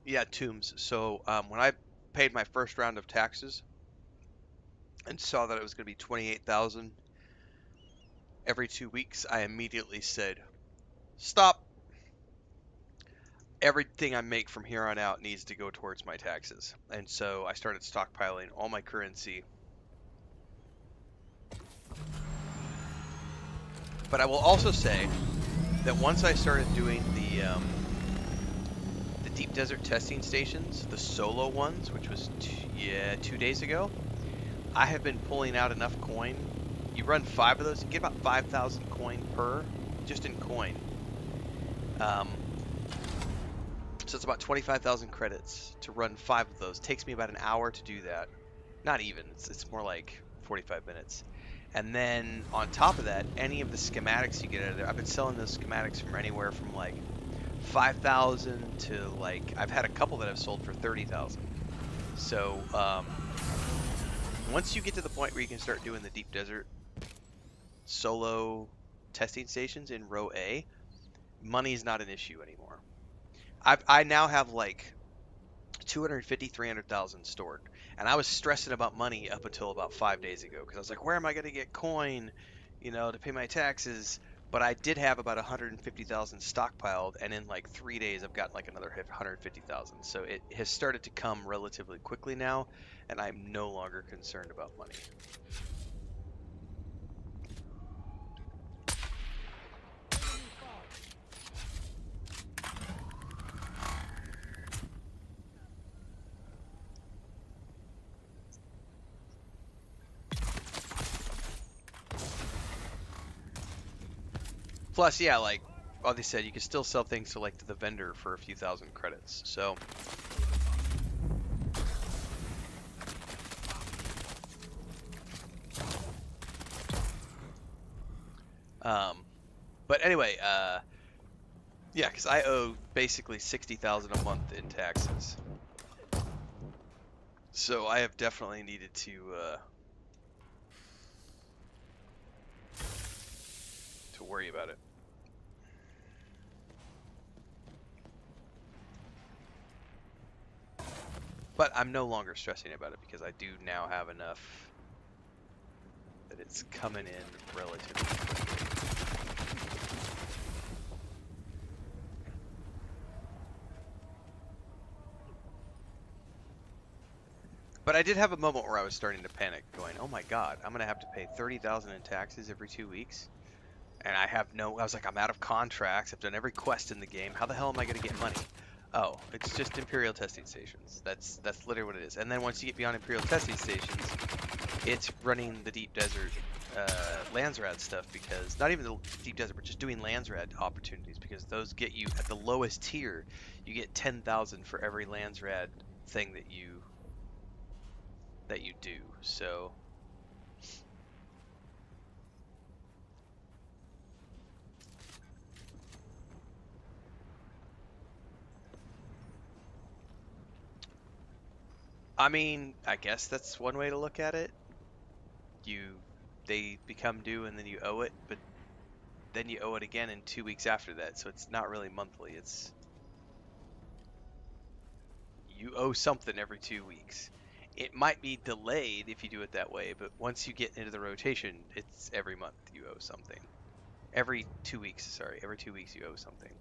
Yeah, tombs. So when I paid my first round of taxes and saw that it was going to be 28,000 every 2 weeks, I immediately said, "Stop! Everything I make from here on out needs to go towards my taxes." And so I started stockpiling all my currency. But I will also say that once I started doing the deep desert testing stations, the solo ones, which was 2 days ago, I have been pulling out enough coin. You run 5 of those, you get about 5,000 coin per, just in coin. So it's about 25,000 credits to run 5 of those. Takes me about an hour to do that. Not even, it's more like 45 minutes. And then on top of that, any of the schematics you get out of there, I've been selling those schematics from anywhere from like 5,000 to like, I've had a couple that I've sold for 30,000. So once you get to the point where you can start doing the deep desert solo testing stations in row A, money's not an issue anymore. I now have like 250, 300,000 stored. And I was stressing about money up until about 5 days ago because I was like, where am I going to get coin, to pay my taxes? But I did have about 150,000 stockpiled, and in like 3 days, I've got like another 150,000. So it has started to come relatively quickly now, and I'm no longer concerned about money. Plus, yeah, like they said, you can still sell things to like the vendor for a few thousand credits. So, but anyway, yeah, because I owe basically 60,000 a month in taxes. So I have definitely needed to worry about it. But I'm no longer stressing about it because I do now have enough that it's coming in relatively quickly. But I did have a moment where I was starting to panic, going, "Oh my God, I'm gonna have to pay 30,000 in taxes every 2 weeks, and I was like, I'm out of contracts. I've done every quest in the game. How the hell am I gonna get money?" Oh, it's just Imperial testing stations. That's literally what it is. And then once you get beyond Imperial testing stations, it's running the deep desert Landsrad stuff, because not even the deep desert, but just doing Landsrad opportunities, because those get you at the lowest tier. You get 10,000 for every Landsrad thing that you do. So I mean, I guess that's one way to look at it. They become due and then you owe it, but then you owe it again in 2 weeks after that. So it's not really monthly. It's you owe something every 2 weeks. It might be delayed if you do it that way, but once you get into the rotation, it's every month you owe something. Every 2 weeks, sorry, every 2 weeks you owe something.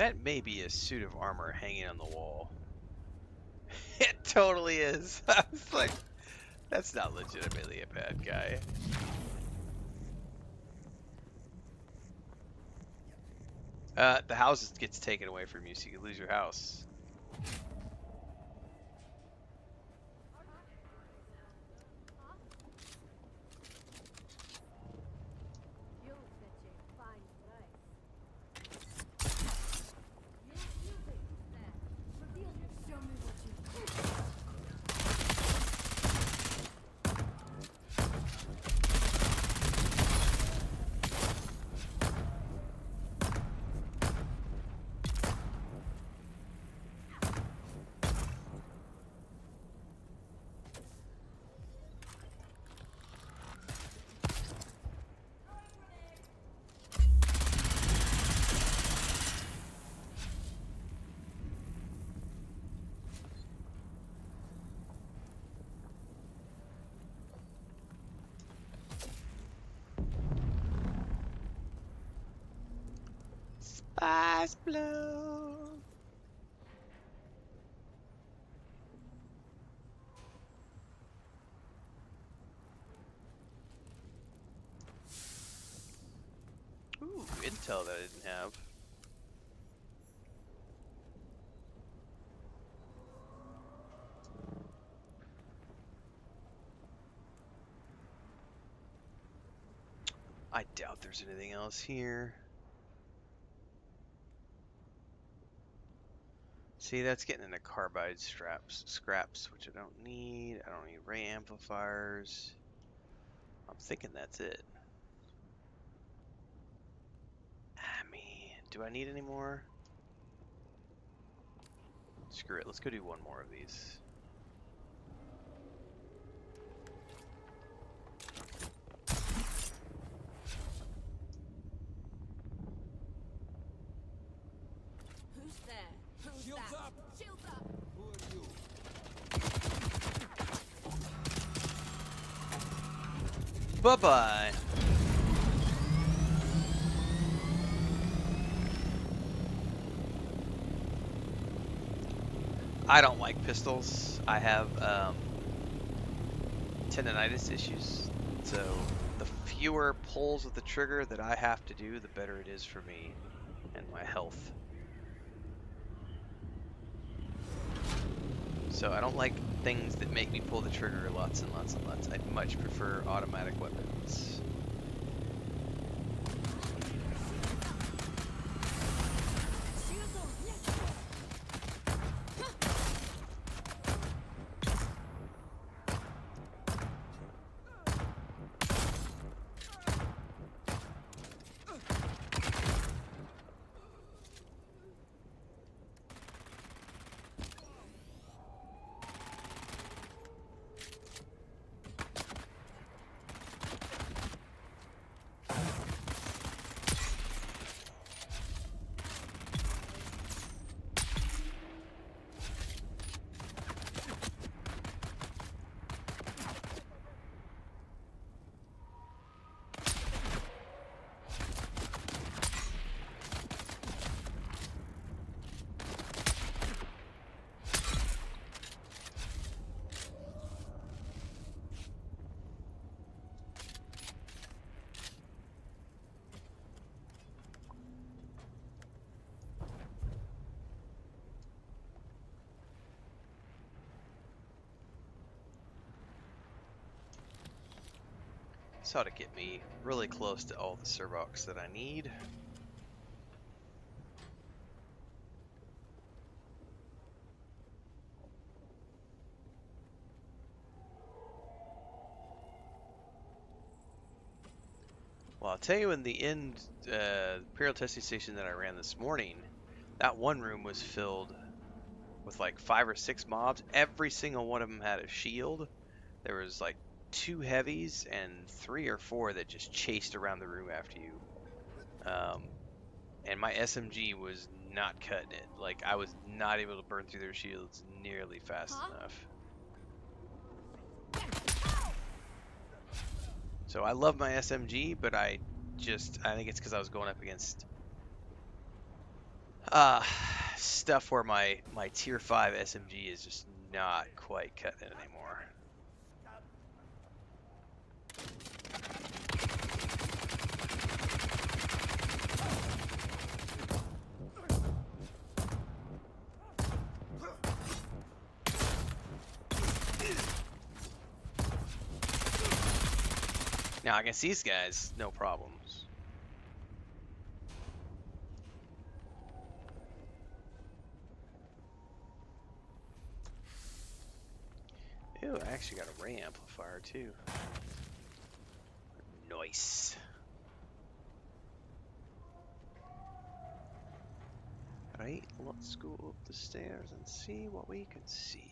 That may be a suit of armor hanging on the wall. It totally is. I was like, that's not legitimately a bad guy. The house gets taken away from you, so you can lose your house. You'll fetch a fine price. You wait there. Reveal your show me what you Spice blow. Ooh, intel that I didn't have. I doubt there's anything else here. See, that's getting into carbide scraps, which I don't need. I don't need ray amplifiers. I'm thinking that's it. I mean, do I need any more? Screw it, let's go do one more of these. Who's there? Who's Shields that? up! Shields up! Who are you? Bye-bye. I don't like pistols. I have tendonitis issues, so the fewer pulls of the trigger that I have to do, the better it is for me and my health. So I don't like things that make me pull the trigger lots and lots and lots. I'd much prefer automatic weapons. Shields on! Let's go! This ought to get me really close to all the Servox that I need. Well, I'll tell you, in the end Imperial testing station that I ran this morning, that one room was filled with like 5 or 6 mobs. Every single one of them had a shield. There was like 2 heavies and 3 or 4 that just chased around the room after you. And my SMG was not cutting it. Like, I was not able to burn through their shields nearly fast enough. So I love my SMG, but I think it's because I was going up against Uh, stuff where my tier 5 SMG is just not quite cutting it anymore. Now against these guys, no problems. Ew, I actually got a ray amplifier too. Nice. Right, let's go up the stairs and see what we can see.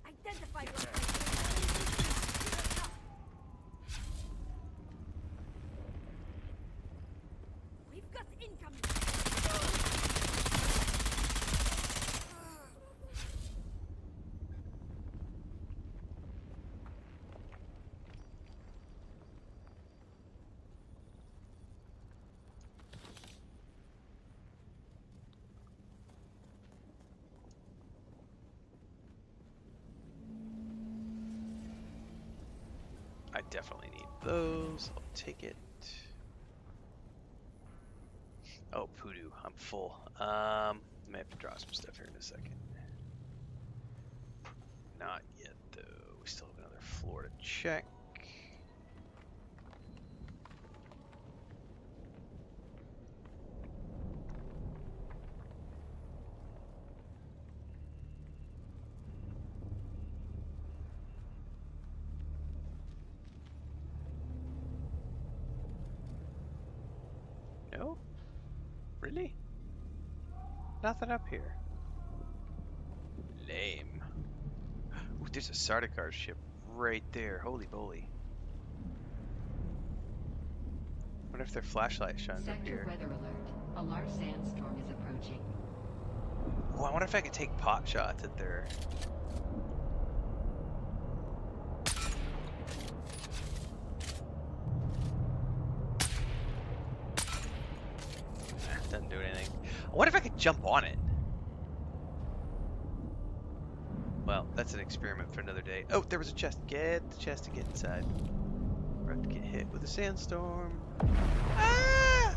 Identify your We've got incoming. I definitely need those. I'll take it. Oh, Poodoo, I'm full. I may have to draw some stuff here in a second. Not yet, though. We still have another floor to check. No? Really? Nothing up here. Lame. Ooh, there's a Sardaukar ship right there. Holy moly. Wonder if their flashlight shines up Sector here. weather alert. A large sandstorm is approaching. Oh, I wonder if I could take pot shots at their... Doesn't do anything. I wonder if I could jump on it. Well, that's an experiment for another day. Oh, there was a chest. Get the chest and get inside. We're about to get hit with a sandstorm. Ah!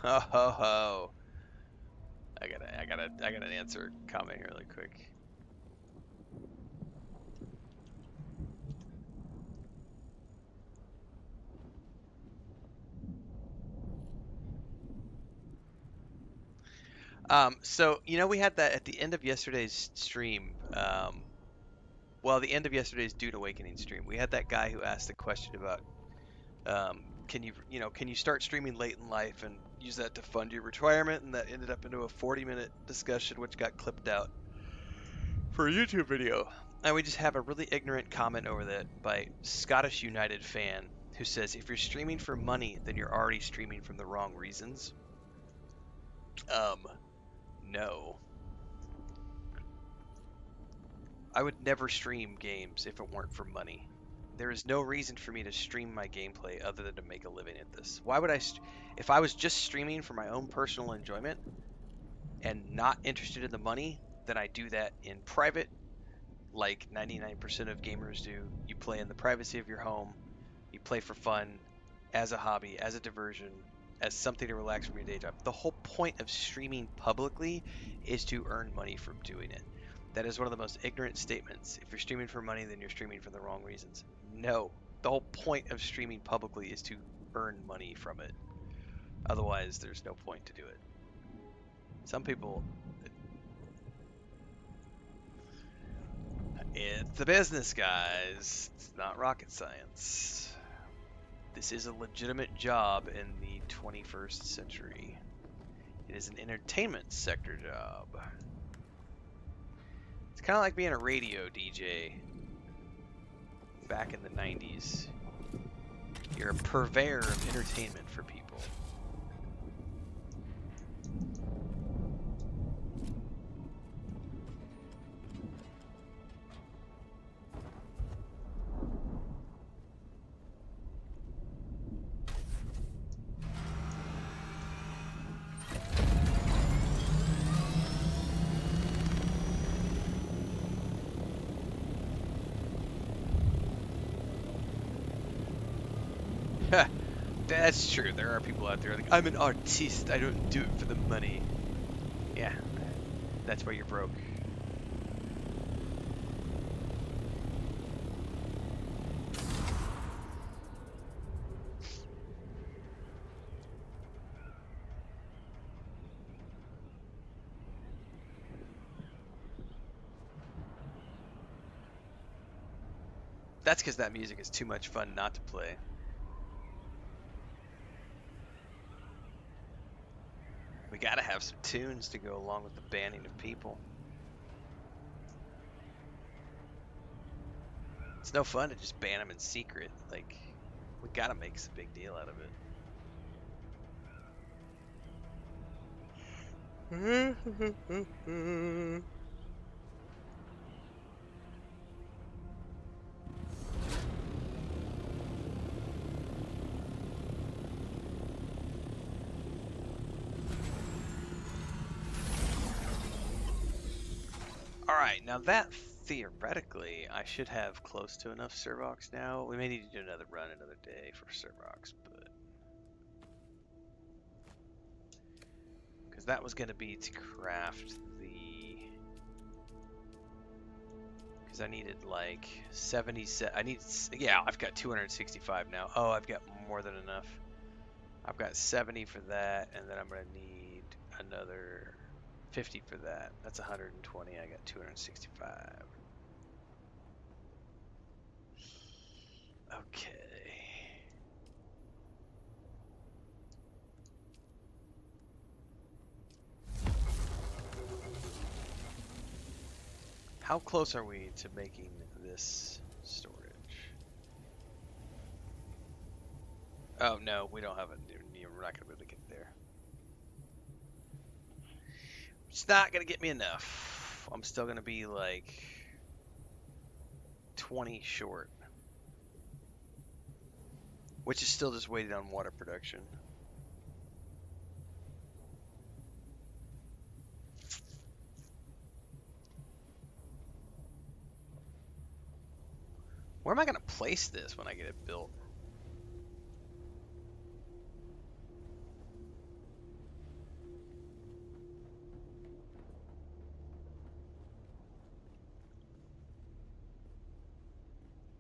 Ho ho ho. I gotta answer a comment here really quick. So you know we had that at the end of yesterday's stream. Well, the end of yesterday's Dune Awakening stream, we had that guy who asked the question about, can you start streaming late in life and use that to fund your retirement? And that ended up into a 40-minute discussion, which got clipped out for a YouTube video. And we just have a really ignorant comment over that by Scottish United fan who says, if you're streaming for money, then you're already streaming from the wrong reasons. No. I would never stream games if it weren't for money. There is no reason for me to stream my gameplay other than to make a living at this. Why would I, if I was just streaming for my own personal enjoyment and not interested in the money, then I do that in private, like 99% of gamers do. You play in the privacy of your home. You play for fun, as a hobby, as a diversion, as something to relax from your day job. The whole point of streaming publicly is to earn money from doing it. That is one of the most ignorant statements. If you're streaming for money, then you're streaming for the wrong reasons. No. The whole point of streaming publicly is to earn money from it. Otherwise, there's no point to do it. Some people... It's the business, guys. It's not rocket science. This is a legitimate job in the 21st century. It is an entertainment sector job. It's kind of like being a radio DJ back in the 90s. You're a purveyor of entertainment for people. That's true. There are people out there like, I'm an artiste. I don't do it for the money. Yeah, that's why you're broke. That's because that music is too much fun not to play. We gotta have some tunes to go along with the banning of people. It's no fun to just ban them in secret. Like, we gotta make some big deal out of it. Alright, now that theoretically I should have close to enough Servox now. We may need to do another run another day for Servox, but because that was going to be to craft the, because I needed like 77. Yeah, I've got 265 now. Oh, I've got more than enough. I've got 70 for that, and then I'm going to need another 50 for that. That's 120. I got 265. Okay. How close are we to making this storage? Oh no, we don't have it. We're not gonna be able to get there. It's not gonna get me enough. I'm still gonna be like 20 short, which is still just waiting on water production. Where am I gonna place this when I get it built?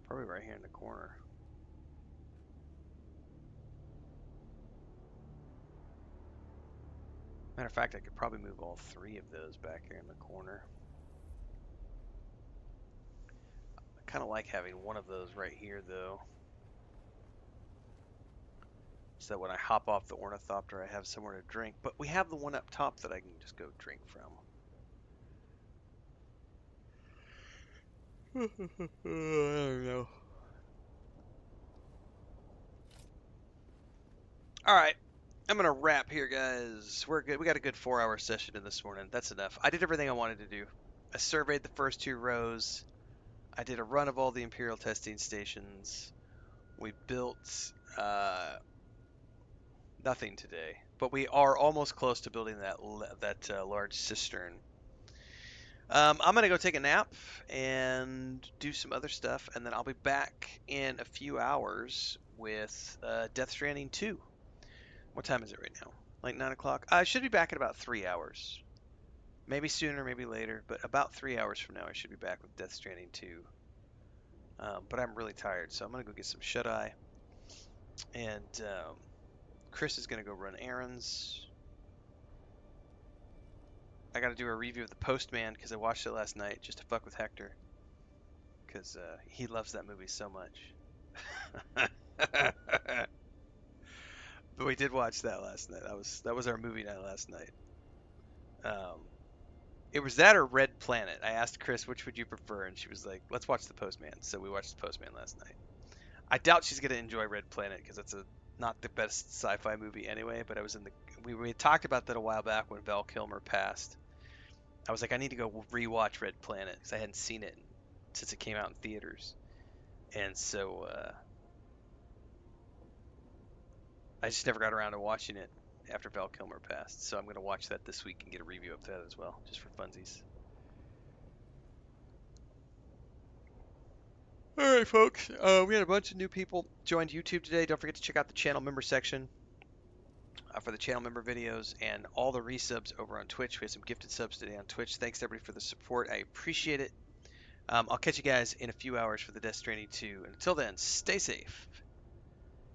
Probably right here in the corner. Matter of fact, I could probably move all three of those back here in the corner. I kind of like having one of those right here, though. So that when I hop off the ornithopter, I have somewhere to drink. But we have the one up top that I can just go drink from. I don't know. Alright. I'm gonna wrap here, guys. We're good. We got a good 4-hour session in this morning. That's enough. I did everything I wanted to do. I surveyed the first 2 rows. I did a run of all the Imperial testing stations. We built nothing today, but we are almost close to building that large cistern. I'm gonna go take a nap and do some other stuff, and then I'll be back in a few hours with Death Stranding 2. What time is it right now? Like 9 o'clock? I should be back in about 3 hours. Maybe sooner, maybe later, but about 3 hours from now I should be back with Death Stranding 2. But I'm really tired, so I'm gonna go get some shut-eye. And Chris is gonna go run errands. I gotta do a review of The Postman because I watched it last night just to fuck with Hector. Because he loves that movie so much. But we did watch that last night. That was our movie night last night. It was that or Red Planet. I asked Chris which would you prefer, and she was like, "Let's watch The Postman." So we watched The Postman last night. I doubt she's gonna enjoy Red Planet because it's not the best sci-fi movie anyway. But I was we talked about that a while back when Val Kilmer passed. I was like, I need to go rewatch Red Planet because I hadn't seen it since it came out in theaters, and so I just never got around to watching it after Val Kilmer passed. So I'm going to watch that this week and get a review of that as well, just for funsies. All right, folks. We had a bunch of new people joined YouTube today. Don't forget to check out the channel member section for the channel member videos and all the resubs over on Twitch. We had some gifted subs today on Twitch. Thanks everybody for the support. I appreciate it. I'll catch you guys in a few hours for the Death Stranding 2. And until then, stay safe.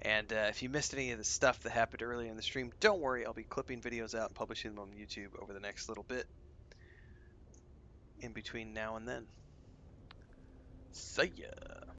And if you missed any of the stuff that happened earlier in the stream, don't worry. I'll be clipping videos out and publishing them on YouTube over the next little bit in between now and then. See ya.